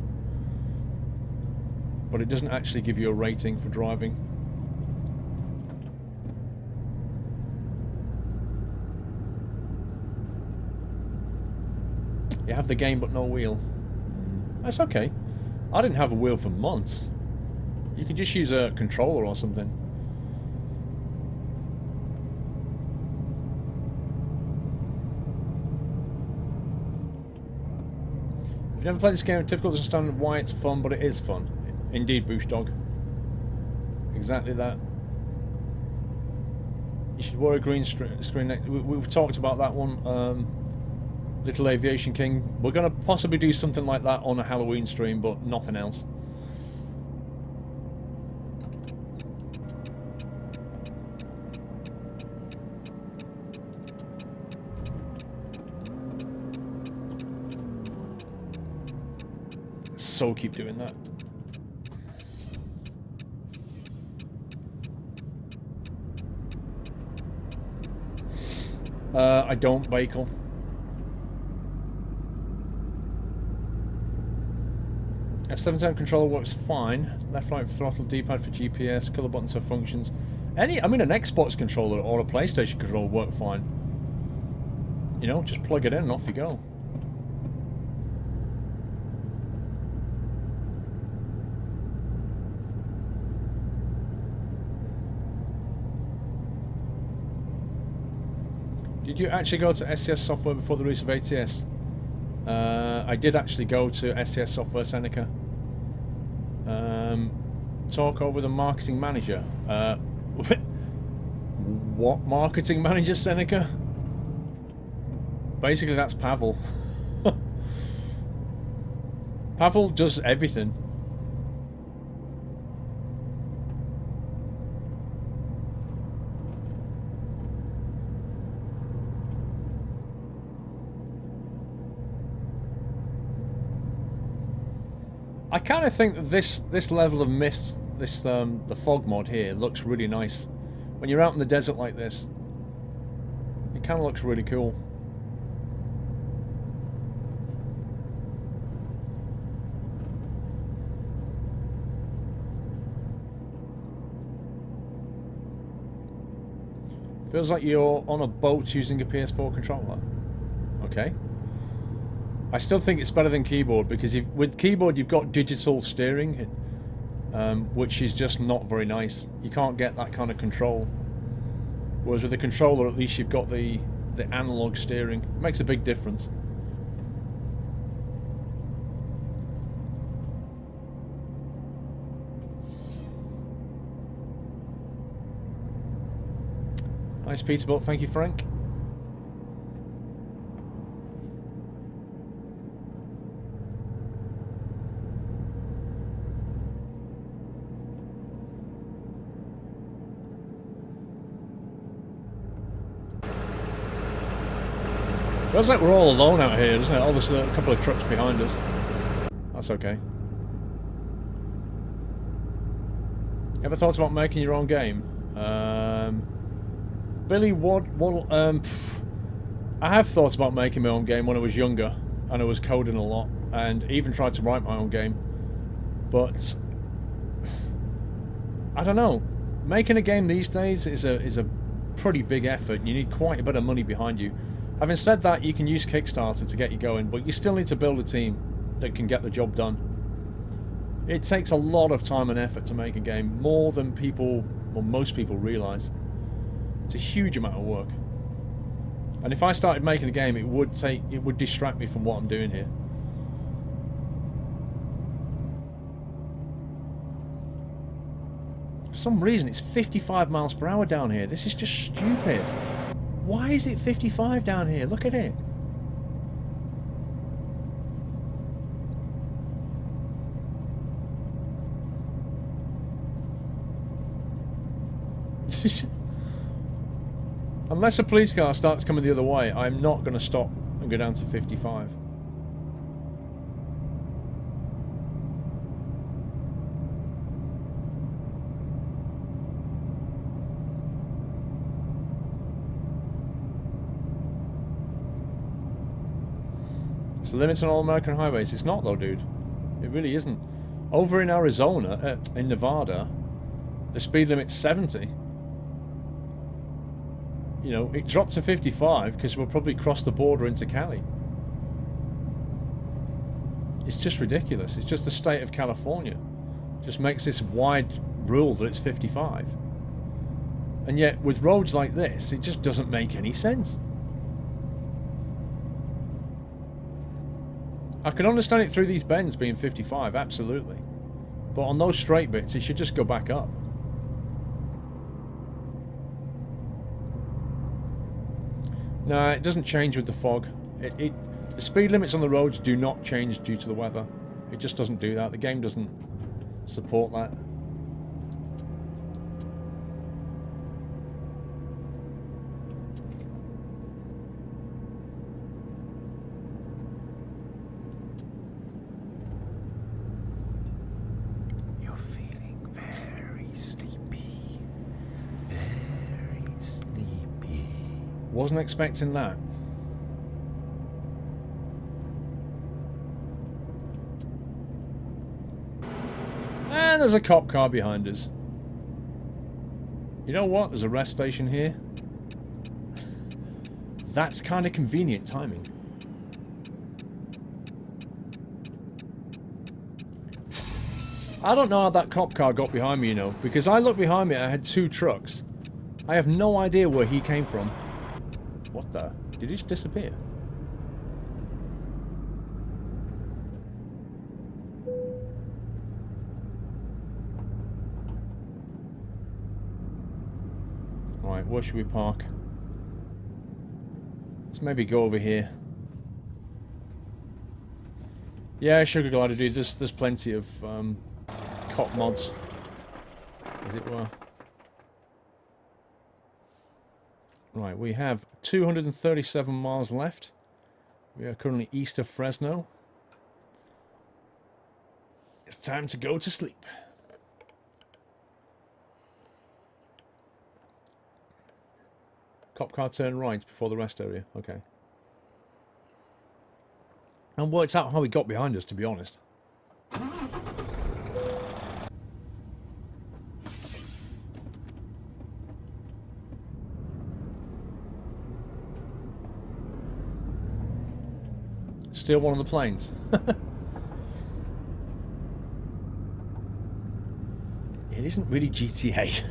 But it doesn't actually give you a rating for driving. You have the game but no wheel. That's okay. I didn't have a wheel for months. You could just use a controller or something. If you've never played this game, it's difficult to understand why it's fun, but it is fun. Indeed, Boosh Dog. Exactly that. You should wear a green screen. We've talked about that one. Little Aviation King. We're going to possibly do something like that on a Halloween stream, but nothing else. So keep doing that. I don't, Bakel. F7 controller works fine. Left, right throttle, D-pad for GPS, color buttons for functions. I mean, an Xbox controller or a PlayStation controller work fine. You know, just plug it in and off you go. Did you actually go to SCS Software before the release of ATS? I did actually go to SCS Software Seneca. Talk over the marketing manager. What marketing manager, Seneca? Basically, that's Pavel. Pavel does everything. I kind of think that this level of mist, the fog mod here, looks really nice. When you're out in the desert like this, it kind of looks really cool. Feels like you're on a boat using a PS4 controller. Okay. I still think it's better than keyboard, because with keyboard you've got digital steering, which is just not very nice. You can't get that kind of control. Whereas with the controller, at least you've got the analog steering. It makes a big difference. Nice Peterbilt, thank you, Frank. Feels like we're all alone out here, doesn't it? Oh, there's a couple of trucks behind us. That's okay. Ever thought about making your own game? Billy Waddle, I have thought about making my own game when I was younger, and I was coding a lot, and even tried to write my own game. But I don't know. Making a game these days is a pretty big effort. You need quite a bit of money behind you. Having said that, you can use Kickstarter to get you going, but you still need to build a team that can get the job done. It takes a lot of time and effort to make a game, more than most people realise. It's a huge amount of work. And if I started making a game, it would distract me from what I'm doing here. For some reason, it's 55 miles per hour down here. This is just stupid. Why is it 55 down here? Look at it. Unless a police car starts coming the other way, I'm not going to stop and go down to 55. It's the limits on all American highways. It's not though, dude. It really isn't. Over in Arizona, in Nevada, the speed limit's 70. You know, it dropped to 55 because we'll probably cross the border into Cali. It's just ridiculous. It's just the state of California. Just makes this wide rule that it's 55. And yet, with roads like this, it just doesn't make any sense. I can understand it through these bends being 55, absolutely. But on those straight bits, it should just go back up. No, it doesn't change with the fog. The speed limits on the roads do not change due to the weather. It just doesn't do that. The game doesn't support that. You're feeling very sleepy. Very sleepy. Wasn't expecting that. And there's a cop car behind us. You know what? There's a rest station here. That's kind of convenient timing. I don't know how that cop car got behind me, you know, because I looked behind me and I had two trucks. I have no idea where he came from. What the? Did he just disappear? Right, where should we park? Let's maybe go over here. Yeah, Sugar Glider, dude. There's plenty of cop mods, as it were. Right, we have 237 miles left. We are currently east of Fresno. It's time to go to sleep. Cop car turn right before the rest area. Okay. And worked out how he got behind us, to be honest. Steal one of the planes. It isn't really GTA.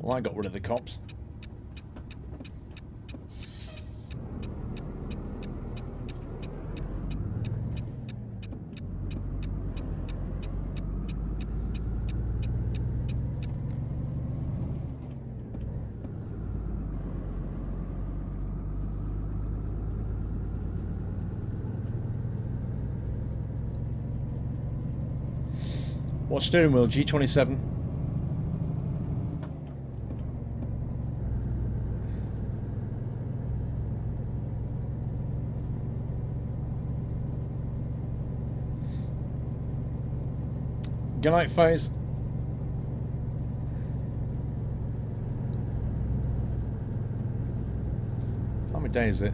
Well, I got rid of the cops. What steering wheel? G27. Good night, phase. What time of day is it?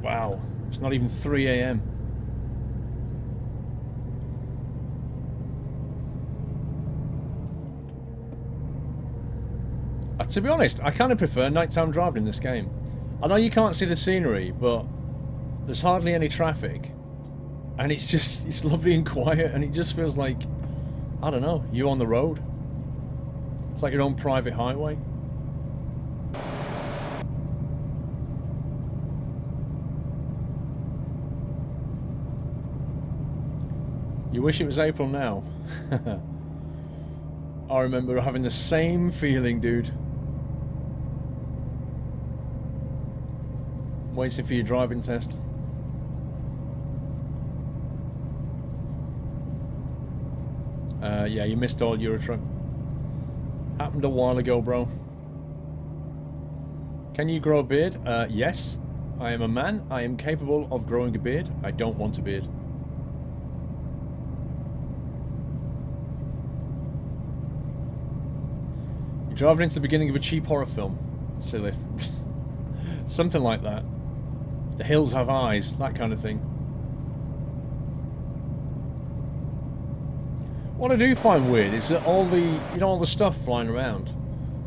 Wow, it's not even 3 AM. To be honest, I kind of prefer nighttime driving in this game. I know you can't see the scenery, but there's hardly any traffic. And it's lovely and quiet, and it just feels like, I don't know, you on the road. It's like your own private highway. You wish it was April now. I remember having the same feeling, dude. Waiting for your driving test. Yeah, you missed all Euro Truck. Happened a while ago, bro. Can you grow a beard? Yes. I am a man. I am capable of growing a beard. I don't want a beard. You're driving into the beginning of a cheap horror film. Silly. Something like that. The hills have eyes. That kind of thing. What I do find weird is that all the, you know, all the stuff flying around,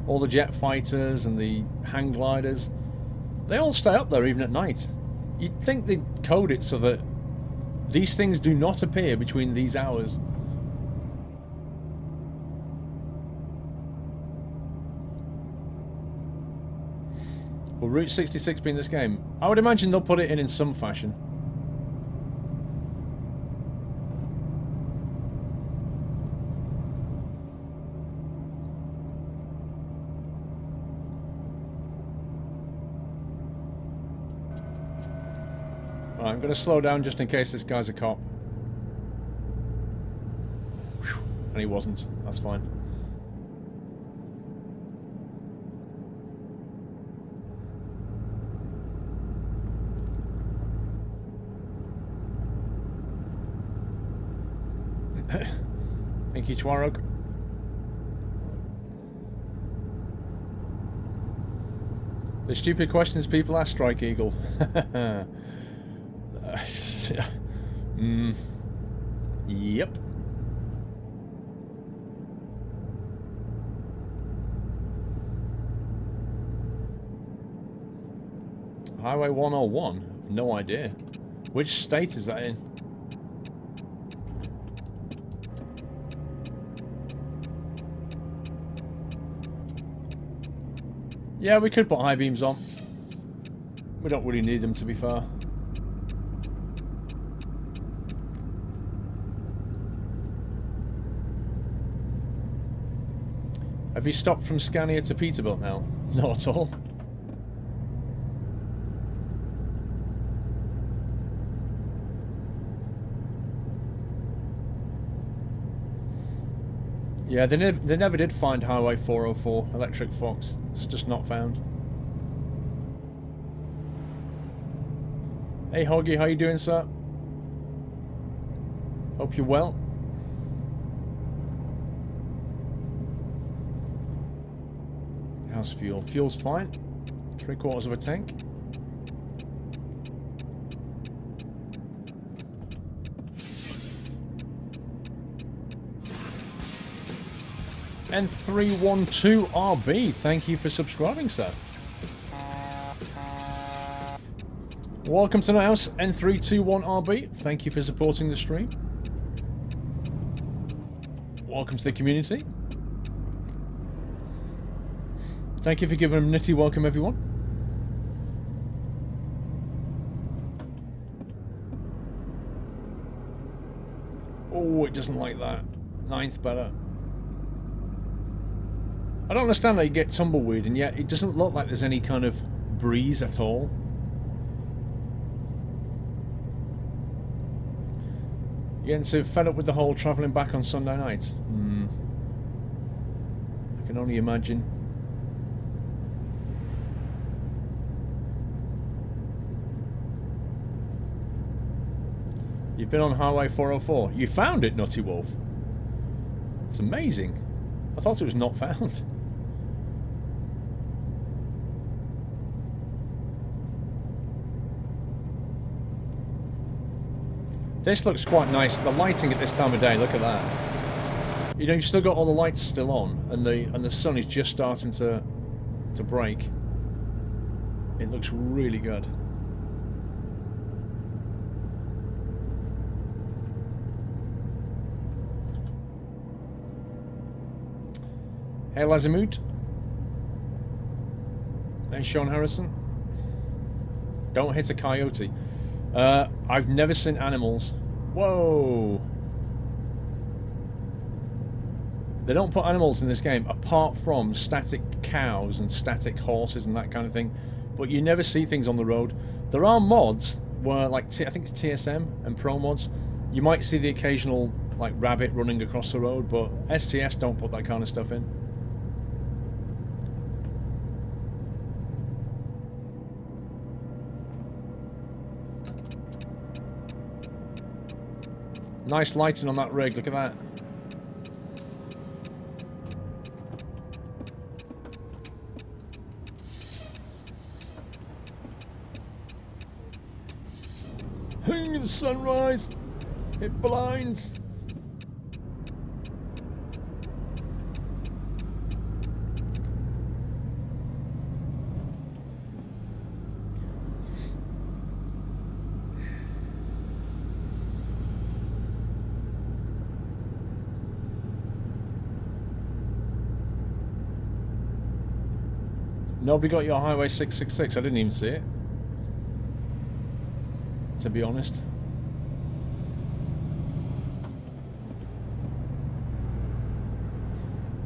all the jet fighters and the hang gliders, they all stay up there even at night. You'd think they'd code it so that these things do not appear between these hours. Will Route 66 be in this game? I would imagine they'll put it in some fashion. Right, I'm going to slow down just in case this guy's a cop. Whew. And he wasn't. That's fine. Thank you, Twarog. The stupid questions people ask, Strike Eagle. Yep. Highway 101? No idea. Which state is that in? Yeah, we could put high beams on. We don't really need them, to be fair. Have you stopped from Scania to Peterbilt now? Not at all. Yeah, they never did find Highway 404, Electric Fox. It's just not found. Hey Hoggy, how you doing, sir? Hope you're well. How's fuel? Fuel's fine. 3/4 of a tank. N312RB, thank you for subscribing, sir. Welcome to the house, N321RB. Thank you for supporting the stream. Welcome to the community. Thank you for giving them a nitty welcome, everyone. Oh, it doesn't like that. 9th better. I don't understand how you get tumbleweed, and yet it doesn't look like there's any kind of breeze at all. You getting so fed up with the whole travelling back on Sunday night? I can only imagine. You've been on Highway 404. You found it, Nutty Wolf. It's amazing. I thought it was not found. This looks quite nice. The lighting at this time of day, look at that. You know, you've still got all the lights still on, and the sun is just starting to break. It looks really good. Hey Lazamut. Hey Sean Harrison. Don't hit a coyote. I've never seen animals. Whoa. They don't put animals in this game apart from static cows and static horses and that kind of thing. But you never see things on the road. There are mods where, like, I think it's TSM and Pro mods, you might see the occasional like rabbit running across the road, but STS don't put that kind of stuff in. Nice lighting on that rig, look at that. The sunrise, it blinds. Nobody got your Highway 666, I didn't even see it, to be honest.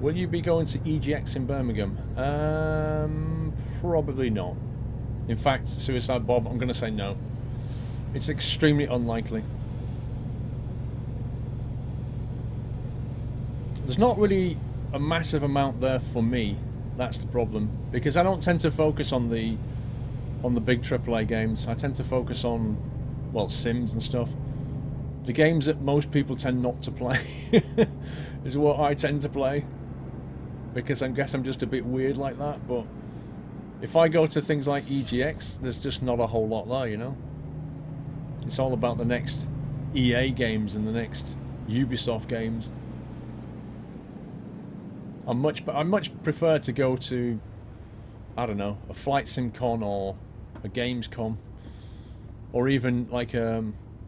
Will you be going to EGX in Birmingham? Probably not. In fact, Suicide Bob, I'm going to say no. It's extremely unlikely. There's not really a massive amount there for me. That's the problem, because I don't tend to focus on the big AAA games. I tend to focus on, well, Sims and stuff. The games that most people tend not to play is what I tend to play, because I guess I'm just a bit weird like that. But if I go to things like EGX, there's just not a whole lot there, you know. It's all about the next EA games and the next Ubisoft games. I much prefer to go to, I don't know, a Flight Sim Con or a Gamescom, or even like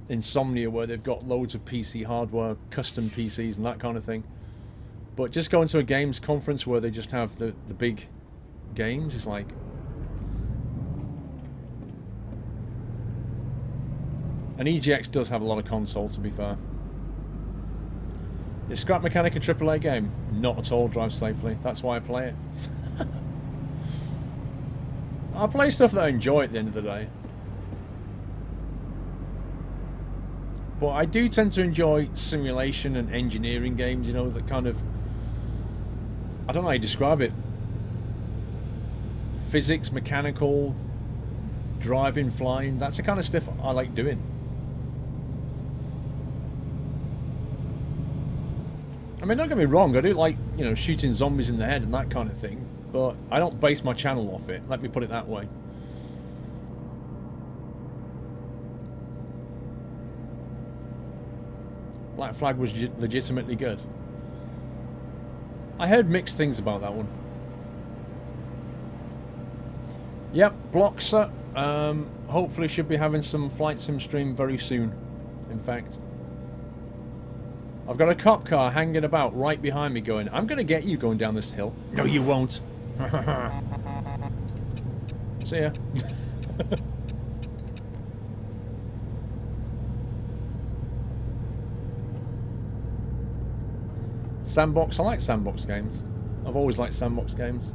Insomnia, where they've got loads of PC hardware, custom PCs and that kind of thing. But just going to a games conference where they just have the big games is like... And EGX does have a lot of console, to be fair. Is Scrap Mechanic a AAA game? Not at all, drives safely. That's why I play it. I play stuff that I enjoy at the end of the day. But I do tend to enjoy simulation and engineering games, you know, that kind of... I don't know how you describe it. Physics, mechanical, driving, flying. That's the kind of stuff I like doing. I mean, don't get me wrong, I do like, you know, shooting zombies in the head and that kind of thing, but I don't base my channel off it, let me put it that way. Black Flag was legitimately good. I heard mixed things about that one. Yep, Bloxer, hopefully should be having some Flight Sim stream very soon, in fact. I've got a cop car hanging about right behind me going, I'm going to get you going down this hill. No, you won't. See ya. Sandbox. I like sandbox games. I've always liked sandbox games.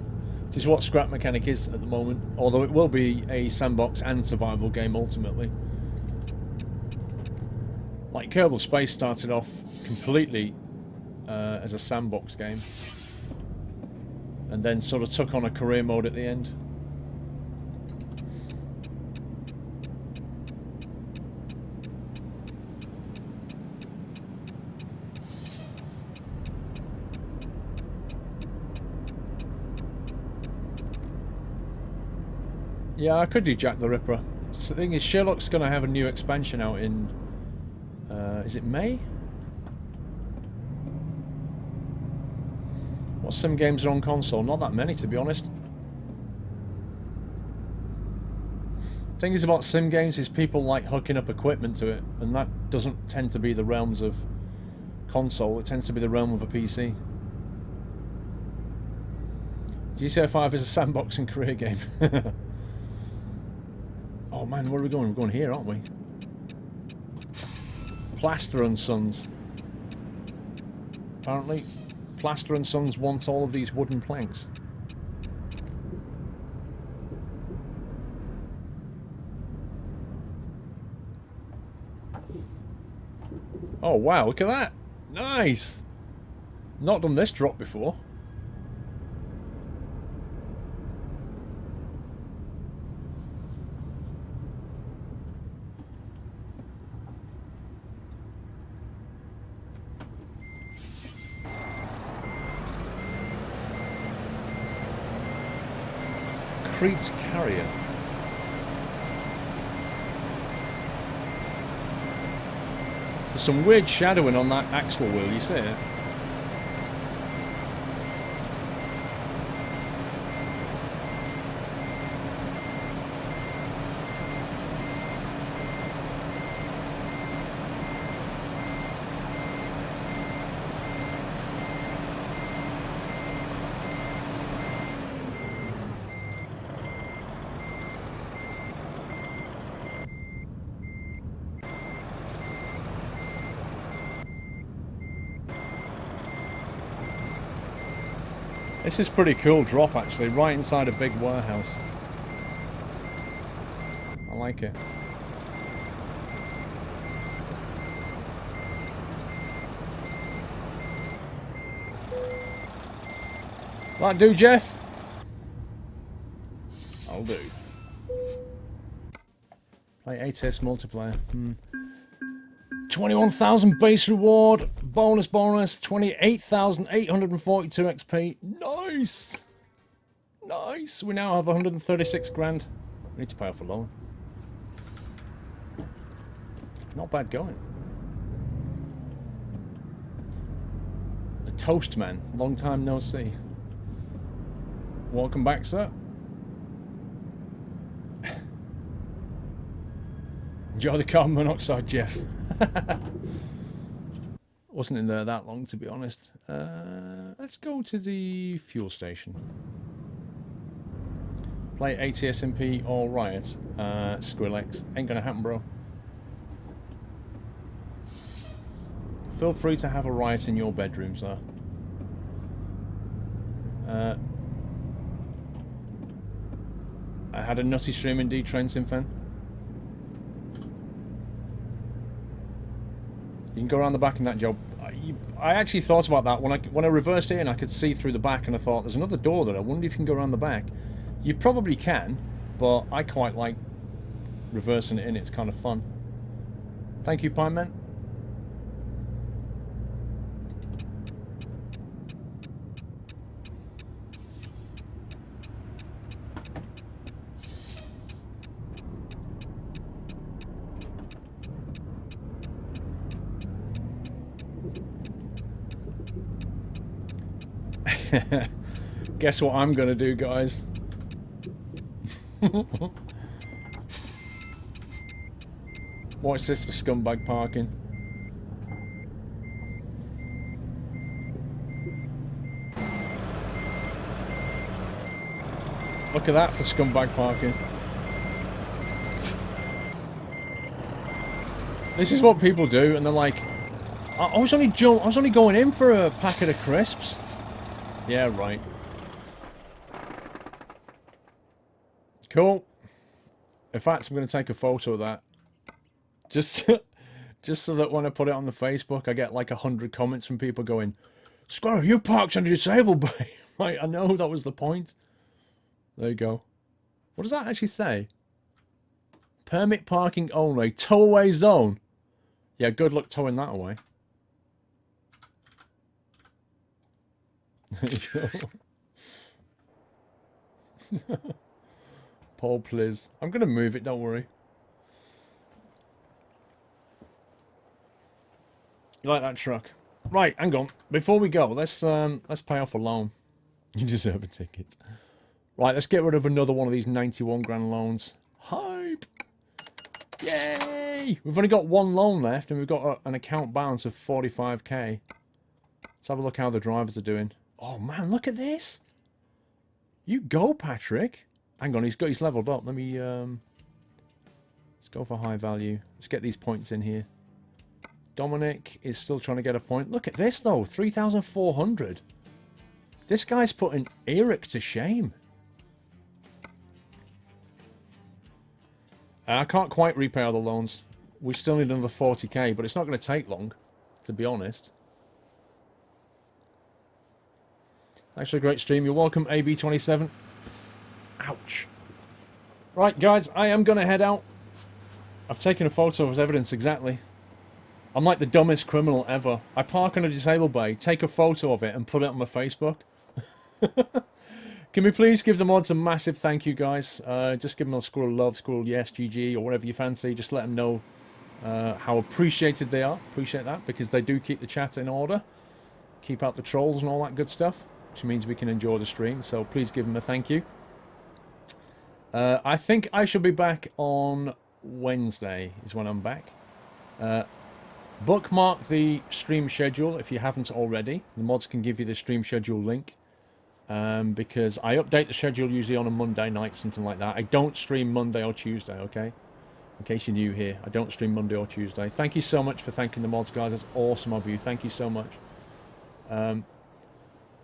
Which is what Scrap Mechanic is at the moment. Although it will be a sandbox and survival game ultimately. Like Kerbal Space started off completely as a sandbox game, and then sort of took on a career mode at the end. Yeah, I could do Jack the Ripper. The thing is, Sherlock's going to have a new expansion out in... is it May? What sim games are on console? Not that many, to be honest. The thing is about sim games is people like hooking up equipment to it, and that doesn't tend to be the realms of console, it tends to be the realm of a PC. GTA 5 is a sandboxing career game. Oh man, where are we going? We're going here, aren't we? Plaster and Sons. Apparently, Plaster and Sons want all of these wooden planks. Oh wow, look at that! Nice. Not done this drop before. Crete's Carrier. There's some weird shadowing on that axle wheel, you see it? This is pretty cool drop actually, right inside a big warehouse. I like it. That do, Jeff? I'll do. Play ATS multiplayer. 21,000 base reward, bonus, 28,842 XP. Nice! Nice! We now have 136 grand. We need to pay off a loan. Not bad going. The Toast Man, long time no see. Welcome back, sir. Enjoy the carbon monoxide, Jeff. Wasn't in there that long, to be honest. Let's go to the fuel station. Play ATSMP or Riot. Skrillex. Ain't gonna happen, bro. Feel free to have a riot in your bedroom, sir. I had a nutty stream indeed, Trenton fan. You can go around the back in that job. I actually thought about that when I reversed it and I could see through the back, and I thought there's another door there. I wonder if you can go around the back. You probably can, but I quite like reversing it in. It's kind of fun. Thank you, Pine Man. Guess what I'm gonna do, guys? Watch this for scumbag parking. Look at that for scumbag parking. This is what people do, and they're like, I was only going in for a packet of crisps. Yeah, right. Cool. In fact, I'm going to take a photo of that. Just so that when I put it on the Facebook, I get like 100 comments from people going, Squirrel, you parked on the disabled bay. Right, I know that was the point. There you go. What does that actually say? Permit parking only. Tow away zone. Yeah, good luck towing that away. There you go. Paul, please. I'm going to move it, don't worry. You like that truck? Right, hang on. Before we go, let's pay off a loan. You deserve a ticket. Right, let's get rid of another one of these 91 grand loans. Hype! Yay! We've only got one loan left, and we've got an account balance of 45k. Let's have a look how the drivers are doing. Oh man, look at this! You go, Patrick. Hang on, he's leveled up. Let me let's go for high value. Let's get these points in here. Dominic is still trying to get a point. Look at this though, 3,400. This guy's putting Eric to shame. I can't quite repay all the loans. We still need another 40k, but it's not going to take long, to be honest. Thanks for a great stream. You're welcome, AB27. Ouch. Right, guys, I am going to head out. I've taken a photo as evidence, exactly. I'm like the dumbest criminal ever. I park on a disabled bay, take a photo of it, and put it on my Facebook. Can we please give the mods a massive thank you, guys? Just give them a Squirrel Love, Squirrel Yes, GG, or whatever you fancy. Just let them know how appreciated they are. Appreciate that, because they do keep the chat in order. Keep out the trolls and all that good stuff, which means we can enjoy the stream. So please give them a thank you. I think I shall be back on Wednesday is when I'm back. Bookmark the stream schedule if you haven't already. The mods can give you the stream schedule link. Because I update the schedule usually on a Monday night, something like that. I don't stream Monday or Tuesday, okay? In case you're new here, I don't stream Monday or Tuesday. Thank you so much for thanking the mods, guys. That's awesome of you. Thank you so much.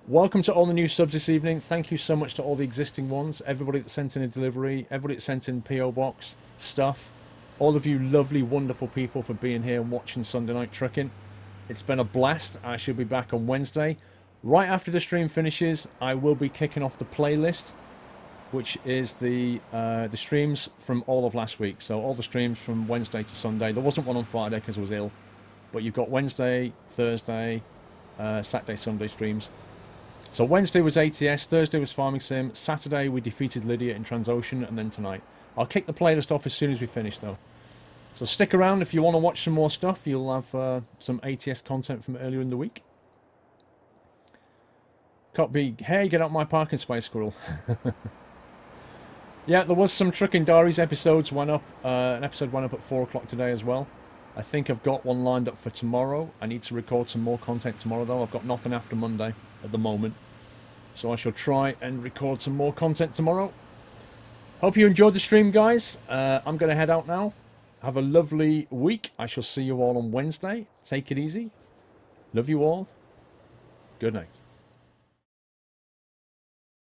Welcome to all the new subs this evening. Thank you so much to all the existing ones. Everybody that sent in a delivery, everybody that sent in PO Box stuff. All of you lovely, wonderful people for being here and watching Sunday Night Trucking. It's been a blast. I shall be back on Wednesday. Right after the stream finishes, I will be kicking off the playlist, which is the streams from all of last week. So all the streams from Wednesday to Sunday. There wasn't one on Friday because I was ill. But you've got Wednesday, Thursday, Saturday, Sunday streams. So Wednesday was ATS, Thursday was Farming Sim, Saturday we defeated Lydia in Transocean, and then tonight. I'll kick the playlist off as soon as we finish though. So stick around if you want to watch some more stuff. You'll have some ATS content from earlier in the week. Copy, hey, get out my parking space, Squirrel. Yeah, there was some Trucking Diaries episodes went up. An episode went up at 4 o'clock today as well. I think I've got one lined up for tomorrow. I need to record some more content tomorrow though. I've got nothing after Monday at the moment. So I shall try and record some more content tomorrow. Hope you enjoyed the stream, guys. I'm going to head out now. Have a lovely week. I shall see you all on Wednesday. Take it easy. Love you all. Good night.